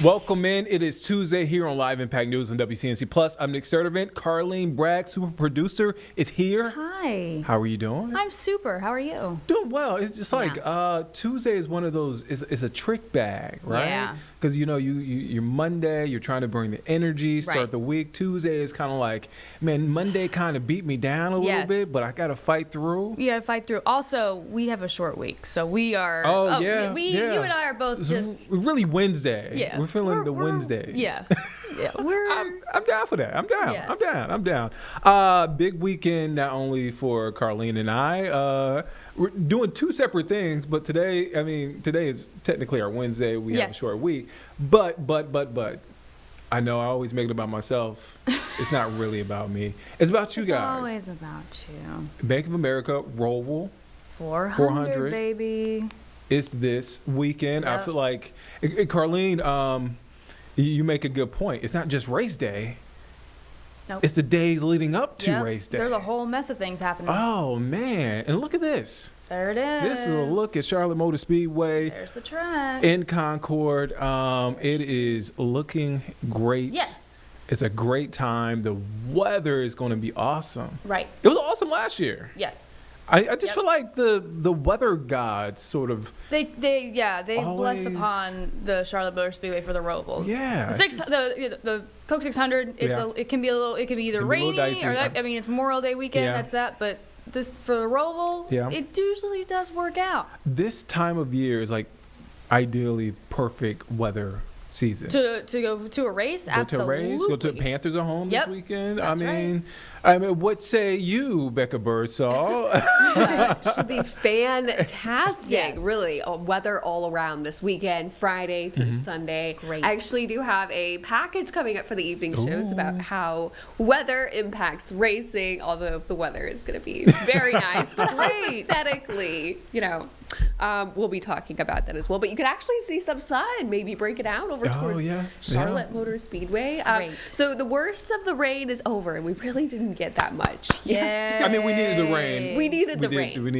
Welcome in. It is Tuesday here on Live Impact News on WCNC Plus. I'm Nick Sertivant. Carlene Bragg, super producer, is here. Hi. How are you doing? I'm super. How are you? Doing well. It's just like Tuesday is one of those. It's a trick bag, right? Yeah. Because you're Monday. You're trying to bring the energy, start Right. the week. Tuesday is kind of like, man, Monday kind of beat me down a little Yes. bit, but I got to fight through. You gotta fight through. Also, we have a short week, so we are. Yeah. You and I are both So just. really Wednesday. Yeah. We're feeling the Wednesdays. Yeah. Yeah. We're. I'm down for that. I'm down. Yeah. I'm down. Big weekend not only for Carlene and I. We're doing two separate things, but today is technically our Wednesday. We have a Yes. short week. But I know I always make it about myself. It's not really about me. It's about you It's guys. always about you. Bank of America, Roval. 400, baby. It's this weekend. I Yep. feel like, Carlene, you make a good point. It's not just race day. Nope. It's the days leading up to Yep. race day. There's a whole mess of things happening. Oh, man. And look at this. There it is. This is a look at Charlotte Motor Speedway There's the track. in Concord. It is looking great. Yes. It's a great time. The weather is going to be awesome. Right. It was awesome last year. Yes. I just Yep. feel like the weather gods sort of, They bless Always- upon the Charlotte Motor Speedway for the Roval. yeah. The Coke 600. It can be either It can be a little rainy dicey. or it's Memorial Day weekend. Yeah. That's that. But this for the Roval, Yeah. it usually does work out This time of year is like ideally perfect weather season. to go to a race. Go to a Absolutely. race. Go to Panthers are home Yep. this weekend. That's I mean, what say you, Becca Birdsall? It should be fantastic. Yes. Really, weather all around this weekend, Friday through Sunday. Great. I actually do have a package coming up for the evening shows Ooh. about how weather impacts racing, although the weather is going to be very nice. But Great. hypothetically, we'll be talking about that as well. But you could actually see some sun maybe breaking out over Oh, towards yeah. Charlotte Motor Speedway. Great. So the worst of the rain is over, and we really didn't get that much. Yeah. I mean, we needed the rain. We needed the rain.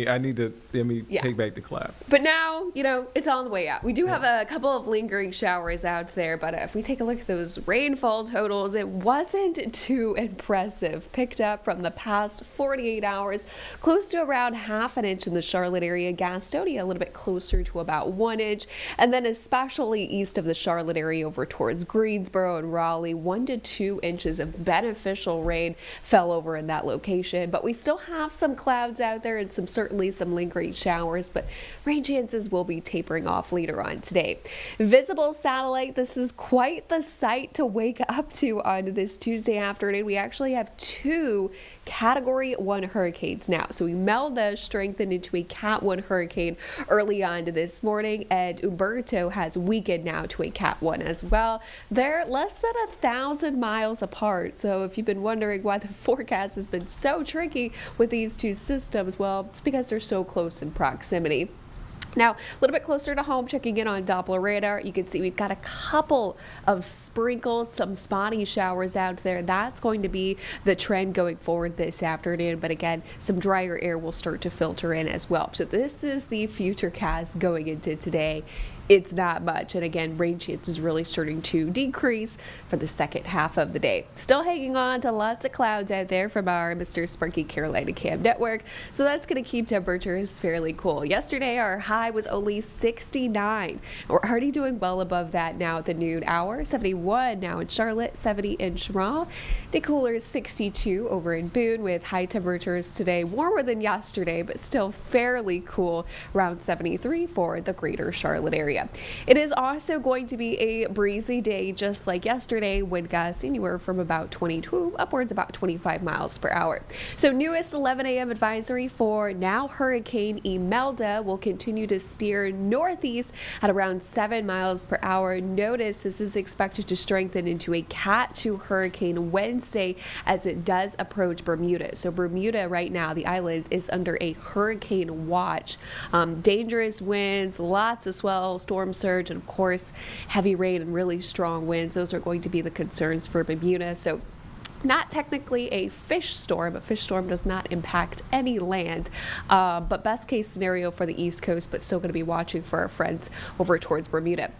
Let me Yeah. take back the clap. But now, it's on the way out. We do have a couple of lingering showers out there, but if we take a look at those rainfall totals, it wasn't too impressive. Picked up from the past 48 hours, close to around half an inch in the Charlotte area. Gastonia a little bit closer to about 1 inch. And then especially east of the Charlotte area over towards Greensboro and Raleigh, 1 to 2 inches of beneficial rain fell over in that location. But we still have some clouds out there and certainly some lingering showers, but rain chances will be tapering off later on today. Visible satellite, this is quite the sight to wake up to on this Tuesday afternoon. We actually have 2 Category 1 hurricanes now. So Imelda strengthened into a Cat 1 hurricane early on this morning, and Umberto has weakened now to a Cat 1 as well. They're less than 1,000 miles apart. So if you've been wondering why the forecast has been so tricky with these two systems, well, it's because they're so close in proximity. Now, a little bit closer to home, checking in on Doppler radar, you can see we've got a couple of sprinkles, some spotty showers out there. That's going to be the trend going forward this afternoon. But again, some drier air will start to filter in as well. So this is the future cast going into today. It's not much. And again, rain chances really starting to decrease for the second half of the day. Still hanging on to lots of clouds out there from our Mr. Sparky Carolina Cam network. So that's going to keep temperatures fairly cool. Yesterday, our high was only 69. We're already doing well above that now at the noon hour. 71 now in Charlotte, 70 in Chemeraw. Day cooler 62 over in Boone with high temperatures today. Warmer than yesterday, but still fairly cool. Around 73 for the greater Charlotte area. It is also going to be a breezy day, just like yesterday, wind gusts anywhere from about 22 upwards about 25 miles per hour. So newest 11 a.m. advisory for now Hurricane Imelda will continue to steer northeast at around 7 miles per hour. Notice this is expected to strengthen into a Cat 2 hurricane Wednesday as it does approach Bermuda. So Bermuda right now, the island is under a hurricane watch. Dangerous winds, lots of swell, storm surge, and of course heavy rain and really strong winds. Those are going to be the concerns for Bermuda. So not technically a fish storm. A fish storm does not impact any land, but best case scenario for the East Coast, but still going to be watching for our friends over towards Bermuda.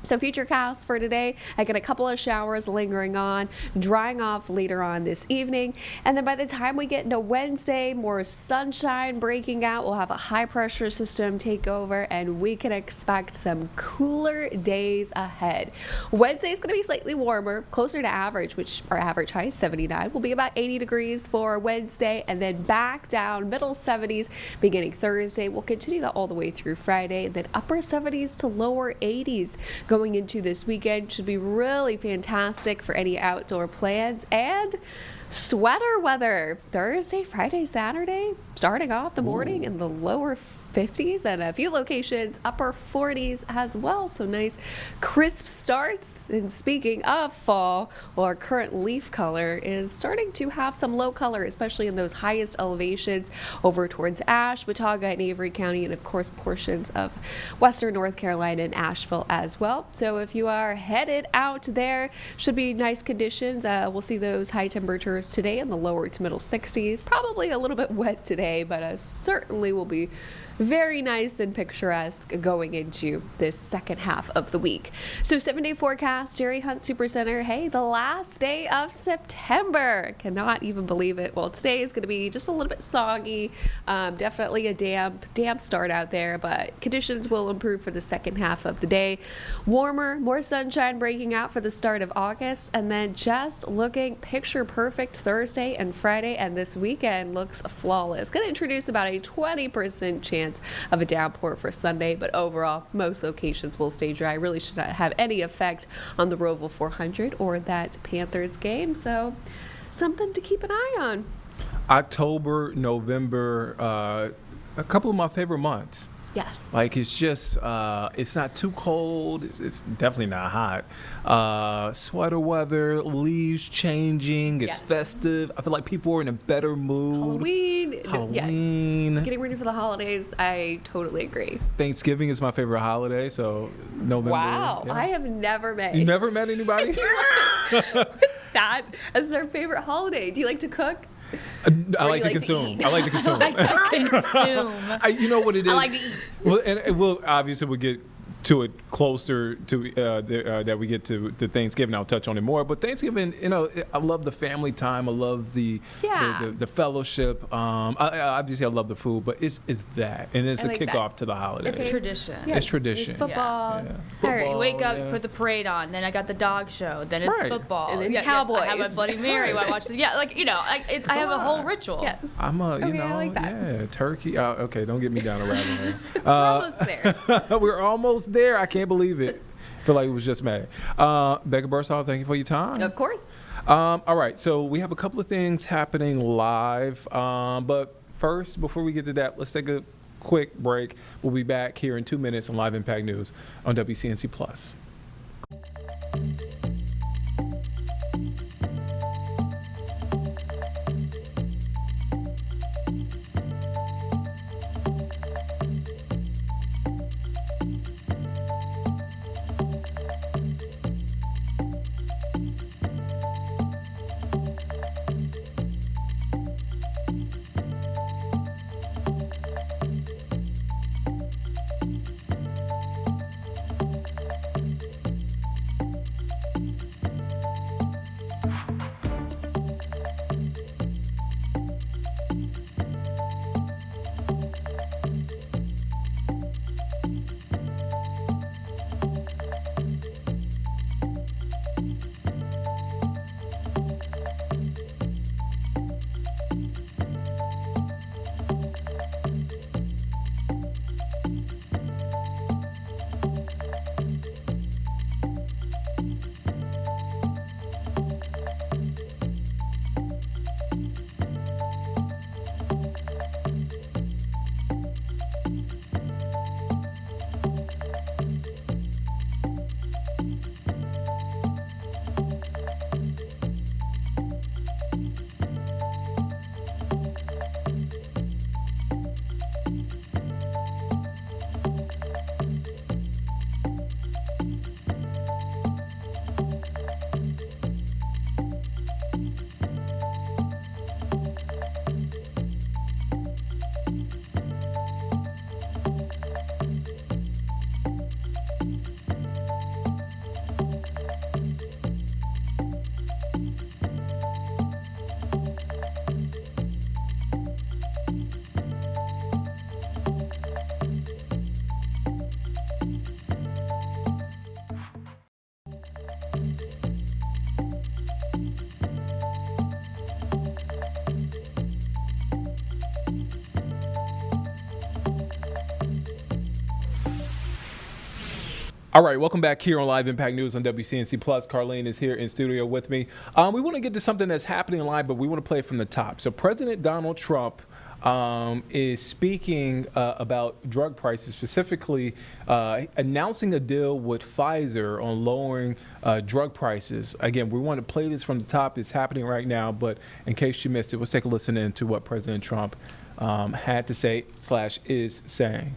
So future casts for today, I get a couple of showers lingering on, drying off later on this evening. And then by the time we get into Wednesday, more sunshine breaking out. We'll have a high pressure system take over and we can expect some cooler days ahead. Wednesday is going to be slightly warmer, closer to average, which our average high, 79, will be about 80 degrees for Wednesday. And then back down, middle 70s beginning Thursday. We'll continue that all the way through Friday. Then upper 70s to lower 80s. Going into this weekend should be really fantastic for any outdoor plans and sweater weather Thursday, Friday, Saturday, starting off the morning in the lower 50s and a few locations upper 40s as well. So nice crisp starts. And speaking of fall, well, our current leaf color is starting to have some low color, especially in those highest elevations over towards Ashe, Watauga, and Avery County, and of course portions of western North Carolina and Asheville as well. So if you are headed out there, should be nice conditions. We'll see those high temperatures today in the lower to middle 60s. Probably a little bit wet today, but certainly will be very nice and picturesque going into this second half of the week. So 7-day forecast, Jerry Hunt Supercenter. Hey, the last day of September. Cannot even believe it. Well, today is going to be just a little bit soggy. Definitely a damp start out there, but conditions will improve for the second half of the day. Warmer, more sunshine breaking out for the start of August, and then just looking picture perfect Thursday and Friday, and this weekend looks flawless. Going to introduce about a 20% chance of a downpour for Sunday, but overall, most locations will stay dry. Really should not have any effect on the Roval 400 or that Panthers game, so something to keep an eye on. October, November, a couple of my favorite months. Yes. Like it's just, it's not too cold. It's definitely not hot. Sweater weather, leaves changing. It's Yes. festive. I feel like people are in a better mood. Halloween. Yes. Getting ready for the holidays. I totally agree. Thanksgiving is my favorite holiday, so November. Wow. yeah. I have never met You never met anybody? that as their favorite holiday. Do you like to cook? I Or like you to like to consume. eat? I like to consume. Consume. You know what it is? I like to eat. Well, and it will obviously we'll get to it closer to that we get to Thanksgiving. I'll touch on it more. But Thanksgiving, I love the family time. I love the fellowship. Obviously, I love the food, but it's that, and it's I a like kickoff that. to the holidays. It's tradition. It's tradition. There's football. Yeah. All right. Football. You wake up, yeah. you put the parade on, then I got the dog show, then it's Right. football, And then I Cowboys. have a Bloody Mary while I watch I have a whole ritual. Yes. I'm a, Okay, I like that. yeah, turkey. Okay, don't get me down a rabbit hole. We're almost there. We're almost there. I can't believe it. Feel like it was just May. Becca Bursall, thank you for your time. Of course. All right, so we have a couple of things happening live, but first, before we get to that, let's take a quick break. We'll be back here in 2 minutes on Live Impact News on WCNC Plus. All right, welcome back here on Live Impact News on WCNC Plus. Carlene is here in studio with me. We want to get to something that's happening live, but we want to play it from the top. So President Donald Trump is speaking about drug prices, specifically announcing a deal with Pfizer on lowering drug prices. Again, we want to play this from the top. It's happening right now, but in case you missed it, let's take a listen in to what President Trump had to say / is saying.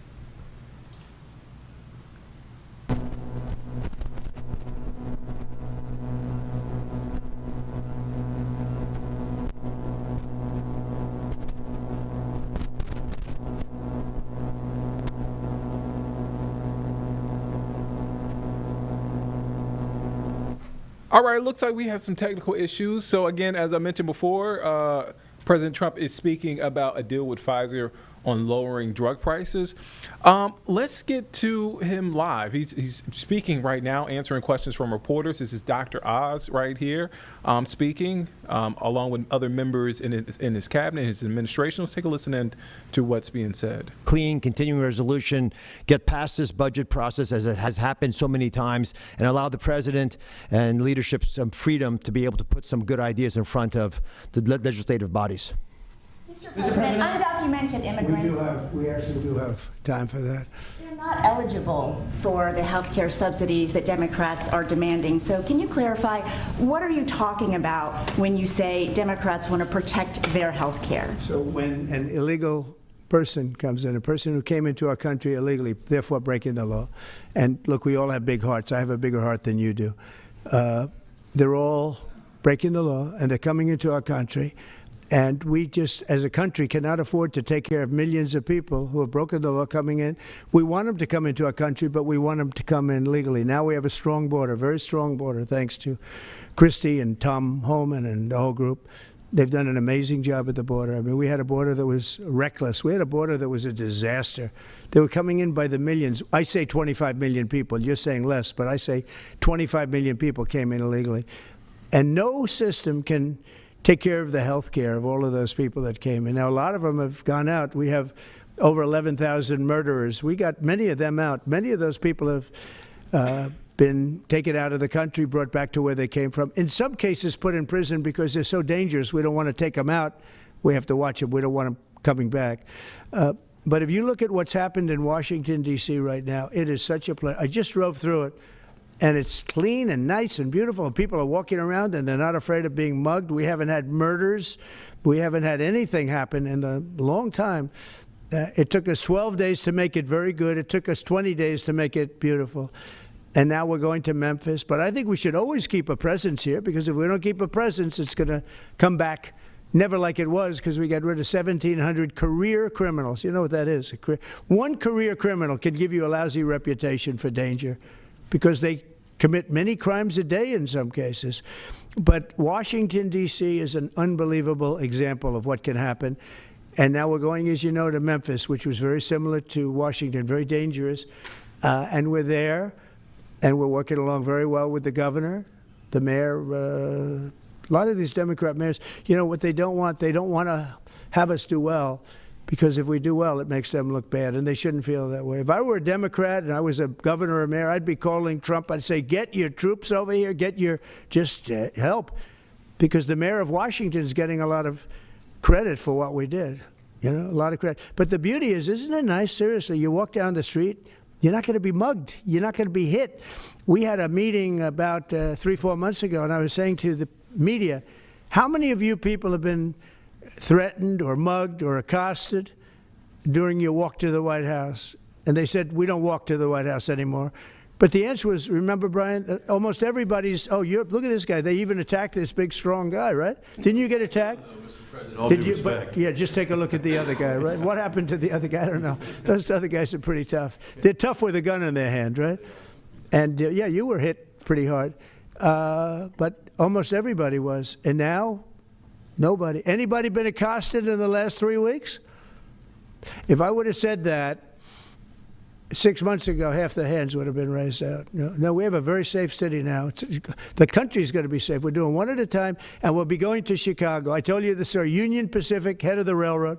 All right, looks like we have some technical issues. So again, as I mentioned before, President Trump is speaking about a deal with Pfizer on lowering drug prices. Let's get to him live. He's speaking right now, answering questions from reporters. This is Dr. Oz right here speaking, along with other members in his cabinet, his administration. Let's take a listen in to what's being said. Clean, continuing resolution, get past this budget process as it has happened so many times, and allow the president and leadership some freedom to be able to put some good ideas in front of the legislative bodies. Mr. President, undocumented immigrants. We actually do have time for that. They're not eligible for the health care subsidies that Democrats are demanding. So can you clarify, what are you talking about when you say Democrats want to protect their health care? So when an illegal person comes in, a person who came into our country illegally, therefore breaking the law, and look, we all have big hearts. I have a bigger heart than you do. They're all breaking the law, and they're coming into our country. And we just, as a country, cannot afford to take care of millions of people who have broken the law coming in. We want them to come into our country, but we want them to come in legally. Now we have a strong border, very strong border, thanks to Christie and Tom Homan and the whole group. They've done an amazing job at the border. I mean, we had a border that was reckless. We had a border that was a disaster. They were coming in by the millions. I say 25 million people. You're saying less, but I say 25 million people came in illegally. And no system can take care of the health care of all of those people that came in. Now, a lot of them have gone out. We have over 11,000 murderers. We got many of them out. Many of those people have been taken out of the country, brought back to where they came from. In some cases, put in prison because they're so dangerous. We don't want to take them out. We have to watch them. We don't want them coming back. But if you look at what's happened in Washington, D.C. right now, it is such a place. I just drove through it. And it's clean and nice and beautiful. And people are walking around and they're not afraid of being mugged. We haven't had murders. We haven't had anything happen in a long time. It took us 12 days to make it very good. It took us 20 days to make it beautiful. And now we're going to Memphis. But I think we should always keep a presence here, because if we don't keep a presence, it's going to come back never like it was, because we got rid of 1,700 career criminals. You know what that is? One career criminal can give you a lousy reputation for danger, because they commit many crimes a day in some cases. But Washington, D.C. is an unbelievable example of what can happen. And now we're going, as you know, to Memphis, which was very similar to Washington, very dangerous. And we're there, and we're working along very well with the governor, the mayor. A lot of these Democrat mayors, you know what they don't want to have us do well, because if we do well, it makes them look bad, and they shouldn't feel that way. If I were a Democrat and I was a governor or mayor, I'd be calling Trump. I'd say, get your troops over here, just help, because the mayor of Washington is getting a lot of credit for what we did, a lot of credit. But the beauty is, isn't it nice, seriously, you walk down the street, you're not going to be mugged, you're not going to be hit. We had a meeting about 3-4 months ago, and I was saying to the media, how many of you people have been threatened or mugged or accosted during your walk to the White House? And they said, we don't walk to the White House anymore. But the answer was, remember, Brian, almost everybody's, look at this guy. They even attacked this big, strong guy, right? Didn't you get attacked? No, Mr. President, all due respect. Yeah, just take a look at the other guy, right? What happened to the other guy? I don't know. Those other guys are pretty tough. They're tough with a gun in their hand, right? And, yeah, you were hit pretty hard. But almost everybody was. And now, nobody. Anybody been accosted in the last 3 weeks? If I would have said that 6 months ago, half the hands would have been raised out. No, we have a very safe city now. The country's going to be safe. We're doing one at a time, and we'll be going to Chicago. I told you this, sir. Union Pacific, head of the railroad.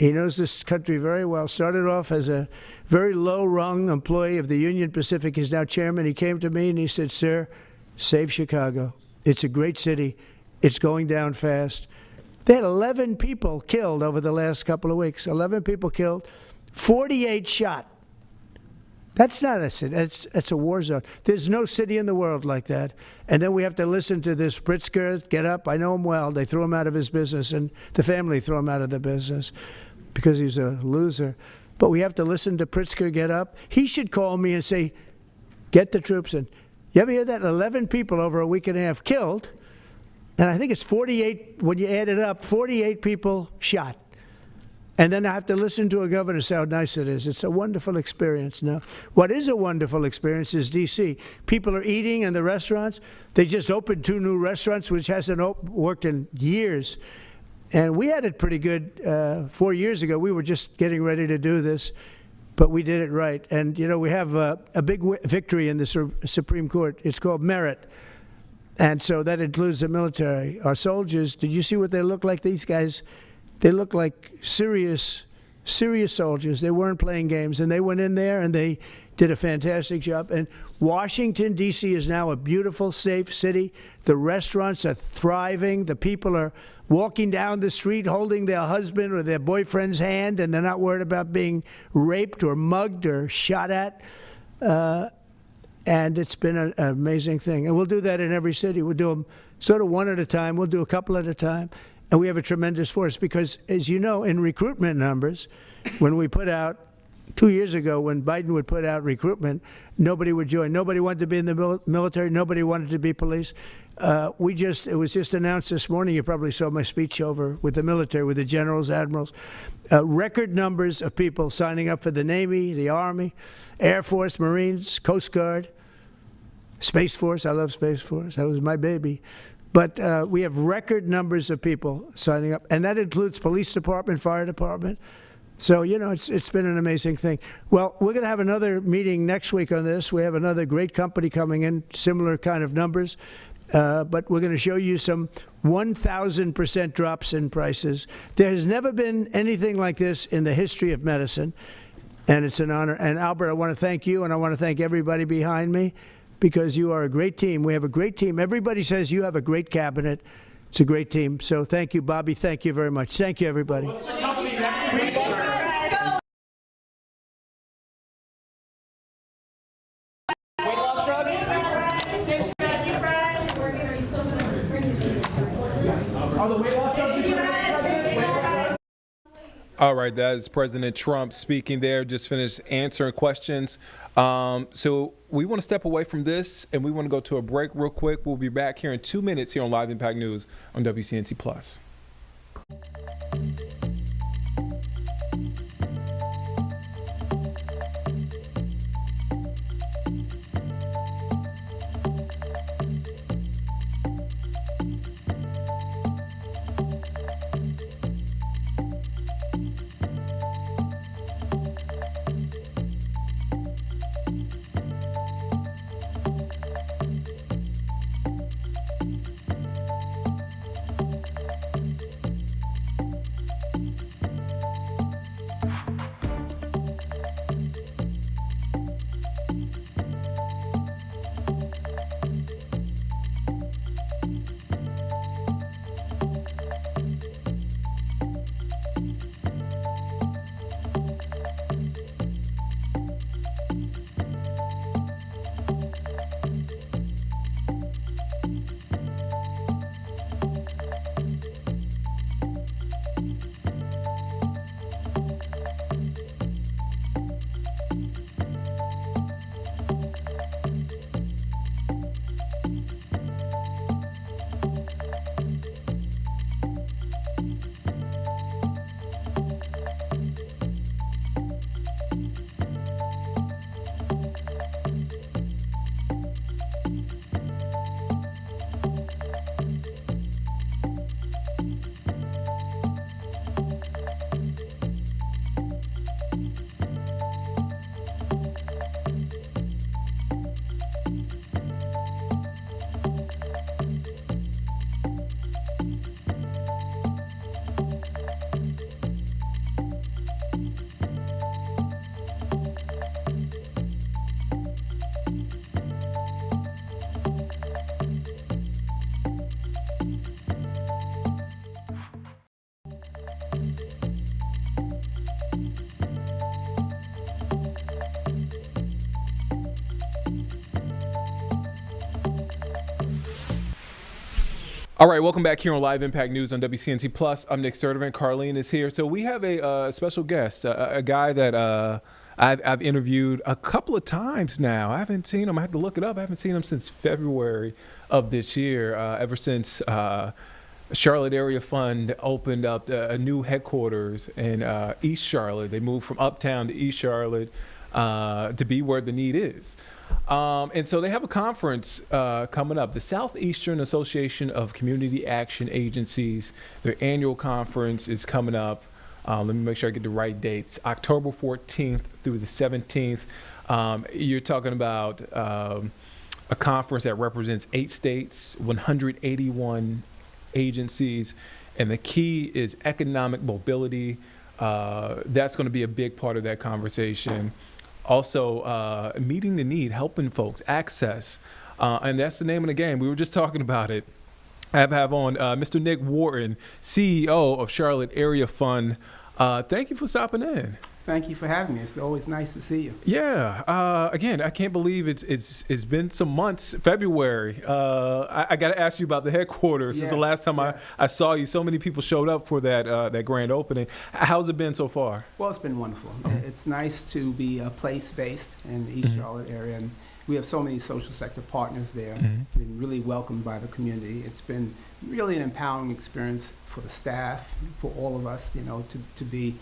He knows this country very well. Started off as a very low-rung employee of the Union Pacific. He's now chairman. He came to me and he said, "Sir, save Chicago. It's a great city. It's going down fast." They had 11 people killed over the last couple of weeks. 11 people killed, 48 shot. That's not a city. That's a war zone. There's no city in the world like that. And then we have to listen to this Pritzker get up. I know him well. They threw him out of his business, and the family threw him out of the business because he's a loser. But we have to listen to Pritzker get up. He should call me and say, "Get the troops in." You ever hear that? 11 people over a week and a half killed. And I think it's 48, when you add it up, 48 people shot. And then I have to listen to a governor say how nice it is. It's a wonderful experience. Now, what is a wonderful experience is D.C. People are eating in the restaurants. They just opened 2 new restaurants, which hasn't worked in years. And we had it pretty good 4 years ago. We were just getting ready to do this, but we did it right. And, you know, we have a big victory in the Supreme Court. It's called merit. And so that includes the military. Our soldiers, did you see what they look like? These guys, they look like serious soldiers. They weren't playing games. And they went in there and they did a fantastic job. And Washington, D.C. is now a beautiful, safe city. The restaurants are thriving. The people are walking down the street holding their husband or their boyfriend's hand, and they're not worried about being raped or mugged or shot at. And it's been an amazing thing. And we'll do that in every city. We'll do them sort of one at a time. We'll do a couple at a time. And we have a tremendous force because, as you know, in recruitment numbers, when we put out, 2 years ago, when Biden would put out recruitment, nobody would join. Nobody wanted to be in the military. Nobody wanted to be police. It was just announced this morning. You probably saw my speech over with the military, with the generals, admirals. Record numbers of people signing up for the Navy, the Army, Air Force, Marines, Coast Guard, Space Force. I love Space Force. That was my baby. But we have record numbers of people signing up, and that includes police department, fire department. So, you know, it's been an amazing thing. Well, we're going to have another meeting next week on this. We have another great company coming in, similar kind of numbers. But we're going to show you some 1,000% drops in prices. There has never been anything like this in the history of medicine, and it's an honor. And Albert, I want to thank you, and I want to thank everybody behind me, because you are a great team. We have a great team. Everybody says you have a great cabinet. It's a great team. So thank you, Bobby. Thank you very much. Thank you, everybody. What's the company next week? Weight loss drugs? Are the weight loss drugs? All right, that is President Trump speaking there. Just finished answering questions. So we want to step away from this, and we want to go to a break real quick. We'll be back here in 2 minutes here on Live Impact News on WCNC Plus. All right, welcome back here on Live Impact News on WCNC Plus. I'm Nick Sturdivant. Carlene is here. So we have a special guest, a guy that I've interviewed a couple of times now. I haven't seen him. I have to look it up. I haven't seen him since February of this year, ever since Charlotte Area Fund opened up a new headquarters in East Charlotte. They moved from Uptown to East Charlotte to be where the need is. And so they have a conference coming up, the Southeastern Association of Community Action Agencies. Their annual conference is coming up. Let me make sure I get the right dates. October 14th through the 17th. You're talking about a conference that represents 8 states, 181 agencies, and the key is economic mobility. That's going to be a big part of that conversation. Also, meeting the need, helping folks access, and that's the name of the game. We were just talking about it. I have on Mr. Nick Wharton, CEO of Charlotte Area Fund. Thank you for stopping in. Thank you for having me. It's always nice to see you. Yeah. Again, I can't believe it's been some months. February. I got to ask you about the headquarters. Since the last time I saw you, so many people showed up for that grand opening. How's it been so far? Well, it's been wonderful. It's nice to be place-based in the East Charlotte area, and we have so many social sector partners there. We've been really welcomed by the community. It's been really an empowering experience for the staff, for all of us, to be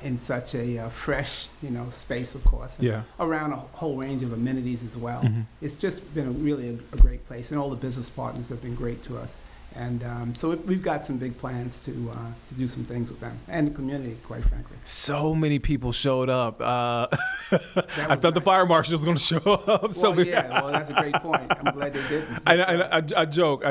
in such a fresh, space, of course, and around a whole range of amenities as well. It's just been really a great place, and all the business partners have been great to us. And so we've got some big plans to do some things with them and the community, quite frankly. So many people showed up. I thought the fire marshal was going to show up. Well, that's a great point. I'm glad they didn't. I joke,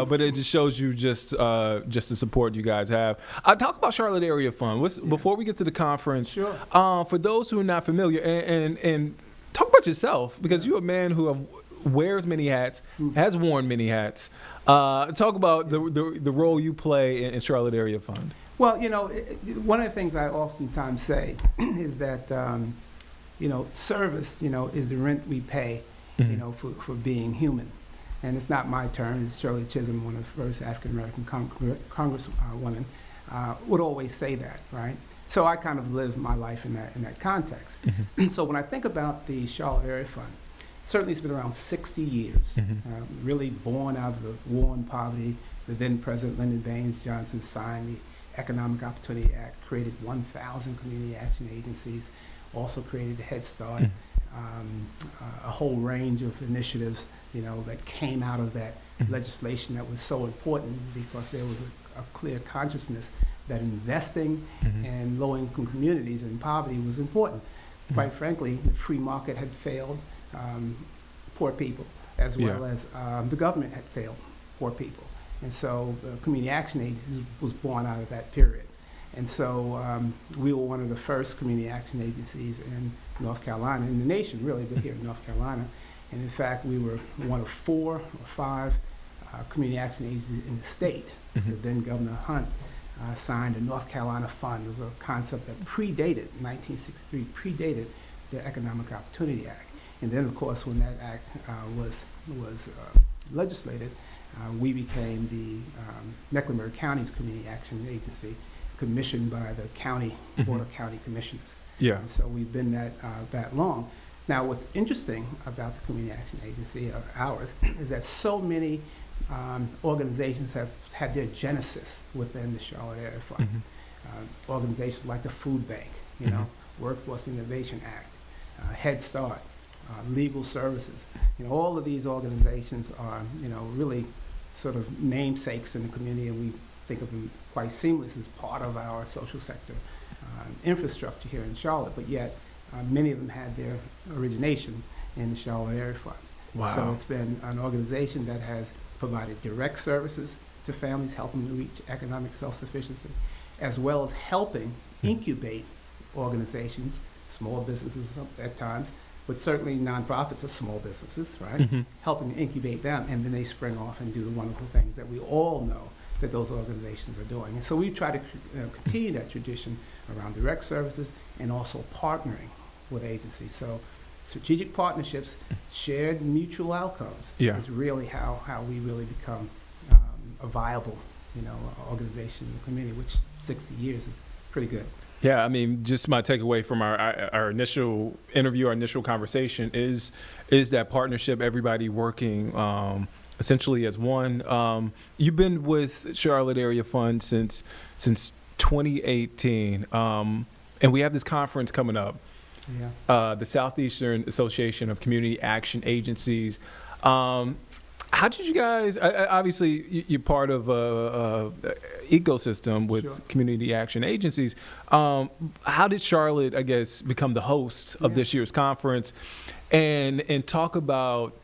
but it just shows you just the support you guys have. Talk about Charlotte Area Fund. Before we get to the conference, for those who are not familiar, and talk about yourself, because you're a man who wears many hats, has worn many hats. Talk about the role you play in Charlotte Area Fund. Well, one of the things I oftentimes say is that, service, is the rent we pay, for being human. And it's not my term. It's Shirley Chisholm, one of the first African-American congresswomen, would always say that, right? So I kind of live my life in that context. So when I think about the Charlotte Area Fund, certainly it's been around 60 years, really born out of the war on poverty. The then President Lyndon Baines Johnson signed the Economic Opportunity Act, created 1,000 community action agencies, also created the Head Start, a whole range of initiatives, that came out of that legislation that was so important because there was a clear consciousness that investing in low-income communities and poverty was important. Quite frankly, the free market had failed poor people, as well as the government had failed poor people. And so the Community Action Agencies was born out of that period. And so we were one of the first community action agencies in North Carolina, in the nation really, but here in North Carolina. And in fact, we were one of 4 or 5 community action agencies in the state. So then Governor Hunt signed the North Carolina Fund. It was a concept that predated, 1963, predated the Economic Opportunity Act. And then, of course, when that act was legislated, we became the Mecklenburg County's Community Action Agency, commissioned by the county, Board of County Commissioners. And so we've been that long. Now, what's interesting about the Community Action Agency, ours, is that so many organizations have had their genesis within the Charlotte Area Fund. Organizations like the Food Bank, Workforce Innovation Act, Head Start, Legal Services. All of these organizations are, really sort of namesakes in the community, and we think of them quite seamless as part of our social sector infrastructure here in Charlotte, but yet many of them had their origination in the Charlotte Area Fund. Wow. So it's been an organization that has provided direct services to families, helping them reach economic self-sufficiency, as well as helping incubate organizations, small businesses at times, but certainly nonprofits are small businesses, right? Helping incubate them, and then they spring off and do the wonderful things that we all know that those organizations are doing. And so we try to continue that tradition around direct services and also partnering with agencies. So strategic partnerships, shared mutual outcomes is really how we really become a viable, organization in the community, which 60 years is pretty good. Yeah, I mean, just my takeaway from our initial interview, our initial conversation is that partnership, everybody working essentially as one. You've been with Charlotte Area Fund since 2018, and we have this conference coming up, the Southeastern Association of Community Action Agencies. How did you guys, obviously you're part of a ecosystem with Sure. community action agencies. How did Charlotte, I guess, become the host of this year's conference, and talk about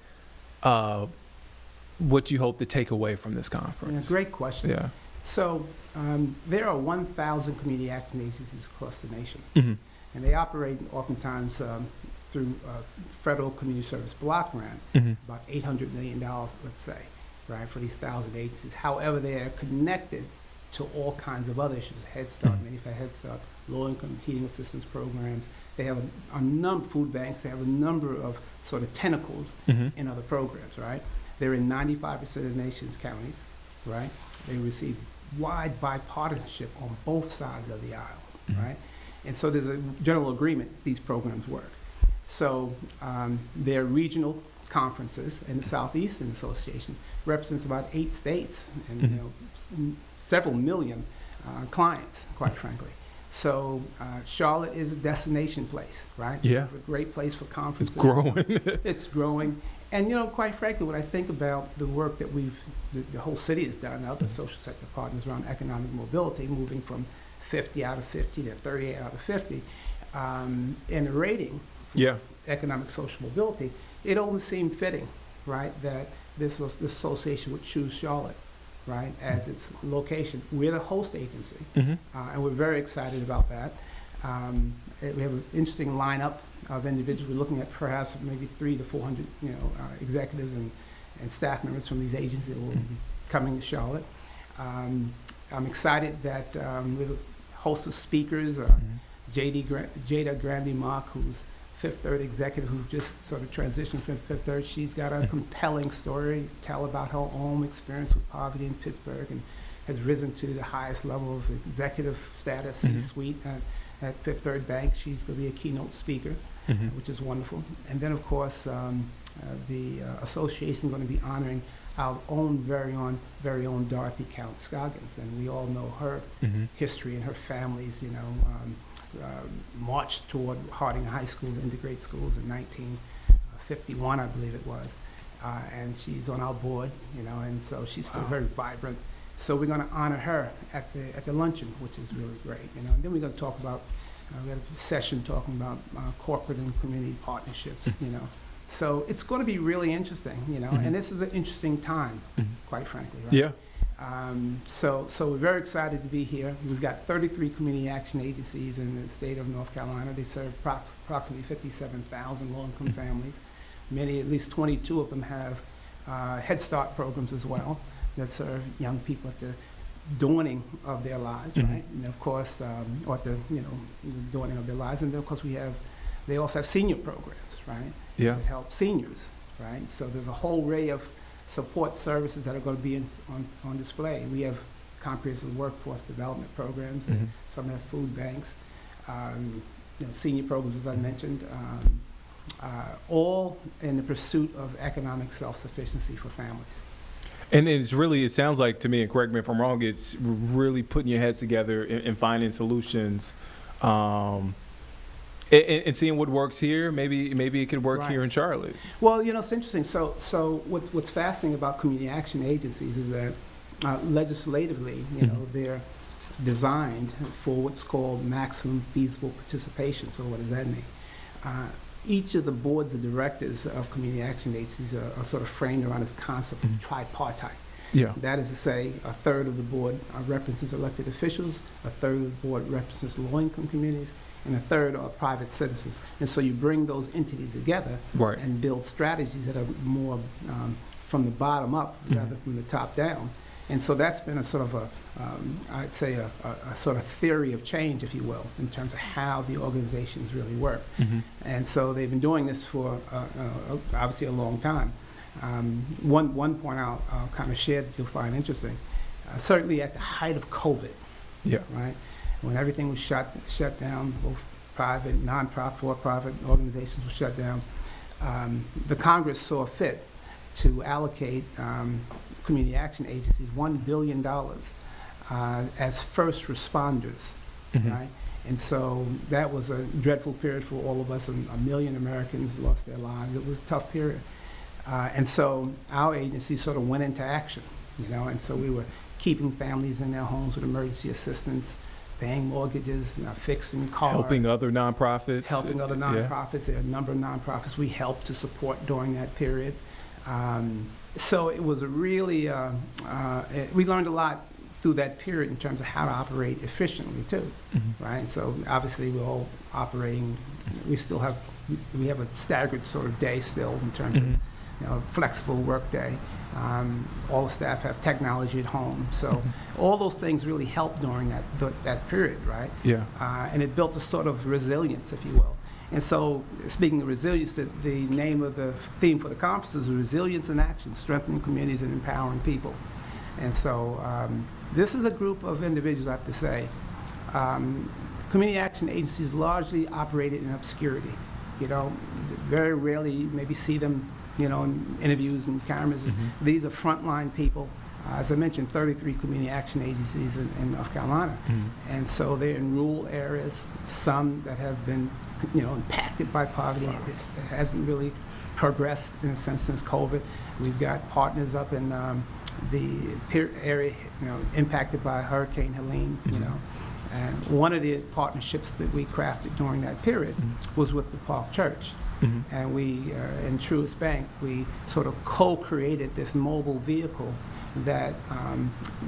what you hope to take away from this conference? Great question. Yeah. So there are 1,000 community action agencies across the nation, Mhm. and they operate oftentimes through federal community service block grant, Mhm. about $800 million, let's say, right, for these 1,000 agencies. However, they are connected to all kinds of other issues: Head Start, Manufactured Head Start, low-income heating assistance programs. They have a number, food banks. They have a number of sort of tentacles Mhm. in other programs, right? They're in 95% of the nation's counties, right? They receive wide bipartisanship on both sides of the aisle, right? And so there's a general agreement these programs work. So their regional conferences, and the Southeastern Association represents about 8 states and several million clients, quite frankly. So Charlotte is a destination place, right? Yeah. This is a great place for conferences. It's growing. It's growing. And, quite frankly, when I think about the work that the whole city has done, other social sector partners around economic mobility, moving from 50 out of 50 to 38 out of 50, and the rating Yeah. economic social mobility, it almost seemed fitting, right, that this association would choose Charlotte, right, as its location. We're the host agency, Mhm. and we're very excited about that. We have an interesting lineup of individuals. We're looking at perhaps maybe 300 to 400, executives and staff members from these agencies that will be coming to Charlotte. I'm excited that we have a host of speakers. Jada Grandy-Mock, who's Fifth Third executive, who just sort of transitioned from Fifth Third. She's got a compelling story to tell about her own experience with poverty in Pittsburgh, and has risen to the highest level of executive status, C-suite at Fifth Third Bank. She's going to be a keynote speaker, which is wonderful. And then, of course, the association is going to be honoring our own very own Dorothy Count Scoggins, and we all know her history and her family's, march toward Harding High School to integrate schools in 1951, I believe it was. And she's on our board, and so she's still very vibrant. So we're going to honor her at the luncheon, which is really great, And then we're going to talk about, we had a session talking about corporate and community partnerships, So it's going to be really interesting, and this is an interesting time, quite frankly, right? Yeah. So we're very excited to be here. We've got 33 community action agencies in the state of North Carolina. They serve approximately 57,000 low-income families. Many, at least 22 of them, have Head Start programs as well that serve young people at the dawning of their lives, right? And of course, or at the dawning of their lives. And then of course they also have senior programs, right? Yeah. That help seniors, right? So there's a whole array of support services that are going to be on display. We have comprehensive workforce development programs, and some have food banks, senior programs, as I mentioned, all in the pursuit of economic self-sufficiency for families. And it sounds like to me, and correct me if I'm wrong, it's really putting your heads together and finding solutions, and seeing what works here. Maybe it could work here in Charlotte. Well, it's interesting. So what's fascinating about community action agencies is that legislatively, they're designed for what's called maximum feasible participation. So what does that mean? Each of the boards of directors of community action agencies are sort of framed around this concept of tripartite. Yeah. That is to say, a third of the board represents elected officials, a third of the board represents low-income communities, and a third are private citizens. And so you bring those entities together and build strategies that are more from the bottom up rather from the top down. And so that's been a sort of I'd say a sort of theory of change, if you will, in terms of how the organizations really work. And so they've been doing this for obviously a long time. One point I'll kind of share that you'll find interesting certainly at the height of COVID, Yeah. right? When everything was shut down, both private, nonprofit, for-profit organizations were shut down, the Congress saw fit to allocate community action agencies $1 billion as first responders, right? And so that was a dreadful period for all of us. 1 million Americans lost their lives. It was a tough period. And so our agency sort of went into action, and so we were keeping families in their homes with emergency assistance, paying mortgages, fixing cars. Helping other nonprofits. Helping other Yeah. nonprofits. There are a number of nonprofits we helped to support during that period. So it was a really, we learned a lot through that period in terms of how to operate efficiently too, right? So obviously we're all operating, we still have, we have a staggered sort of day still in terms of flexible work day. All the staff have technology at home. So all those things really helped during that period, right? Yeah. And it built a sort of resilience, if you will. And so, speaking of resilience, the name of the theme for the conference is Resilience in Action, Strengthening Communities and Empowering People. And so, this is a group of individuals, I have to say. Community action agencies largely operated in obscurity. Very rarely you maybe see them, in interviews and cameras. These are frontline people. As I mentioned, 33 community action agencies in North Carolina. And so they're in rural areas, some that have been impacted by poverty. It hasn't really progressed in a sense since COVID. We've got partners up in the area, impacted by Hurricane Helene, And one of the partnerships that we crafted during that period was with the Park Church. And we, in Truist Bank, we sort of co-created this mobile vehicle that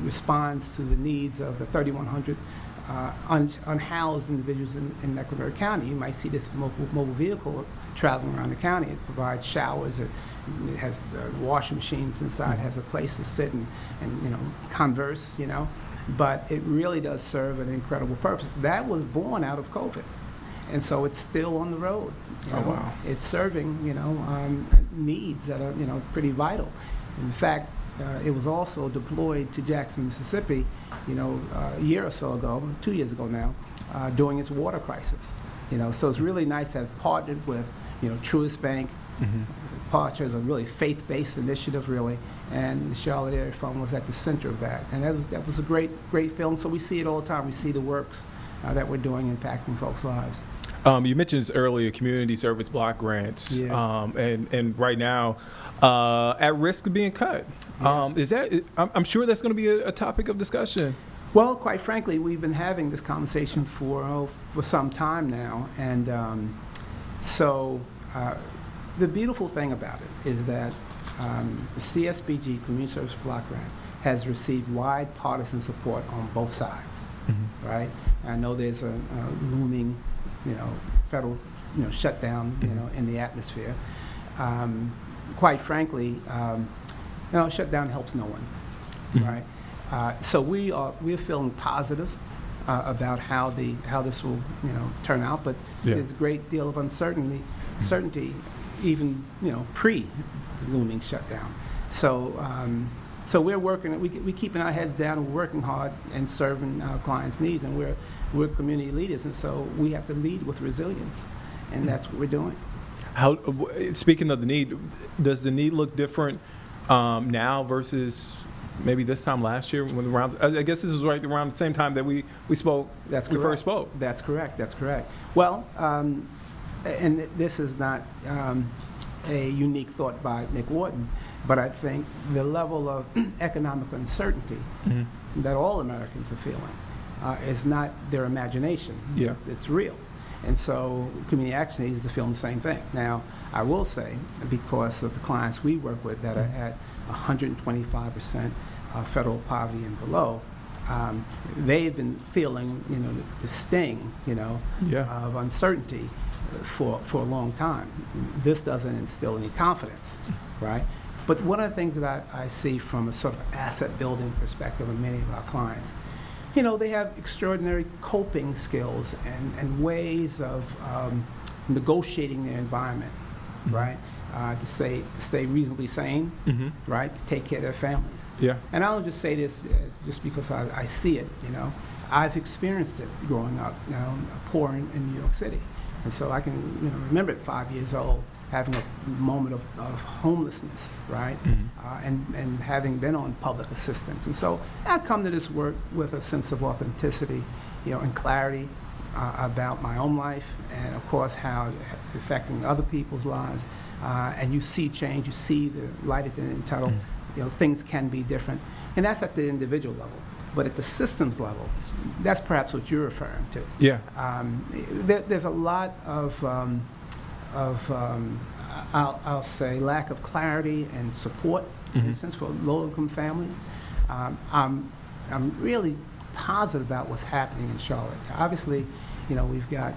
responds to the needs of the 3,100 unhoused individuals in Mecklenburg County. You might see this mobile vehicle traveling around the county. It provides showers. It has washing machines inside. Has a place to sit and converse. But it really does serve an incredible purpose. That was born out of COVID, and so it's still on the road. Oh, wow. It's serving needs that are pretty vital. In fact, it was also deployed to Jackson, Mississippi, a year or so ago, 2 years ago now, during its water crisis. So it's really nice to have partnered with, Truist Bank. Park Church is a really faith-based initiative, really, and the Charlotte Area Fund was at the center of that. And that was a great film. So we see it all the time. We see the works that we're doing impacting folks' lives. You mentioned this earlier, community service block grants, Yeah. and right now at risk of being cut. Yeah. Is that? I'm sure that's going to be a topic of discussion. Well, quite frankly, we've been having this conversation for some time now, and so the beautiful thing about it is that the CSBG Community Service Block Grant has received wide partisan support on both sides, right? I know there's a looming, federal, shutdown, in the atmosphere. Quite frankly, shutdown helps no one, right? So we're feeling positive about how this will, turn out, but there's a great deal of uncertainty, even pre the looming shutdown. So we're working. We keeping our heads down. And we're working hard and serving our clients' needs, and we're community leaders, and so we have to lead with resilience, and that's what we're doing. Speaking of the need, does the need look different now versus maybe this time last year? I guess this was right around the same time that we spoke. That's we correct. first spoke. That's correct. That's correct. Well, and this is not a unique thought by Nick Wharton, but I think the level of economic uncertainty that all Americans are feeling is not their imagination. Yeah. It's real. And so community action agencies are feeling the same thing. Now, I will say, because of the clients we work with that are at 125% federal poverty and below, they've been feeling, the sting, of uncertainty for a long time. This doesn't instill any confidence, right? But one of the things that I see from a sort of asset building perspective of many of our clients, they have extraordinary coping skills and ways of negotiating their environment, right? to stay reasonably sane, right? To take care of their families. Yeah. And I'll just say this just because I see it, you know. I've experienced it growing up, you know, poor in New York City. And so I can, you know, remember at 5 years old having a moment of homelessness, right? And having been on public assistance. And so I come to this work with a sense of authenticity, you know, and clarity about my own life and, of course, how it's affecting other people's lives. And you see change, you see the light at the end of the tunnel. You know, things can be different. And that's at the individual level. But at the systems level, that's perhaps what you're referring to. Yeah. There's a lot of I'll say, lack of clarity and support, in a sense, for low-income families. I'm really positive about what's happening in Charlotte. Obviously, you know, we've got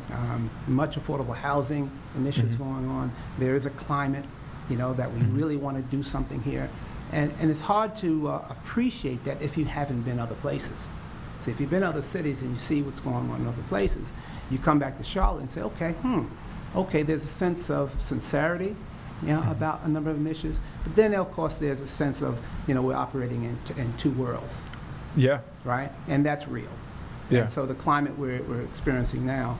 much affordable housing initiatives going on. There is a climate, you know, that we really want to do something here. And it's hard to appreciate that if you haven't been other places. So if you've been other cities and you see what's going on in other places, you come back to Charlotte and say, okay, there's a sense of sincerity, you know, about a number of initiatives. But then, of course, there's a sense of, you know, we're operating in two worlds. Yeah. Right? And that's real. Yeah. And so the climate we're experiencing now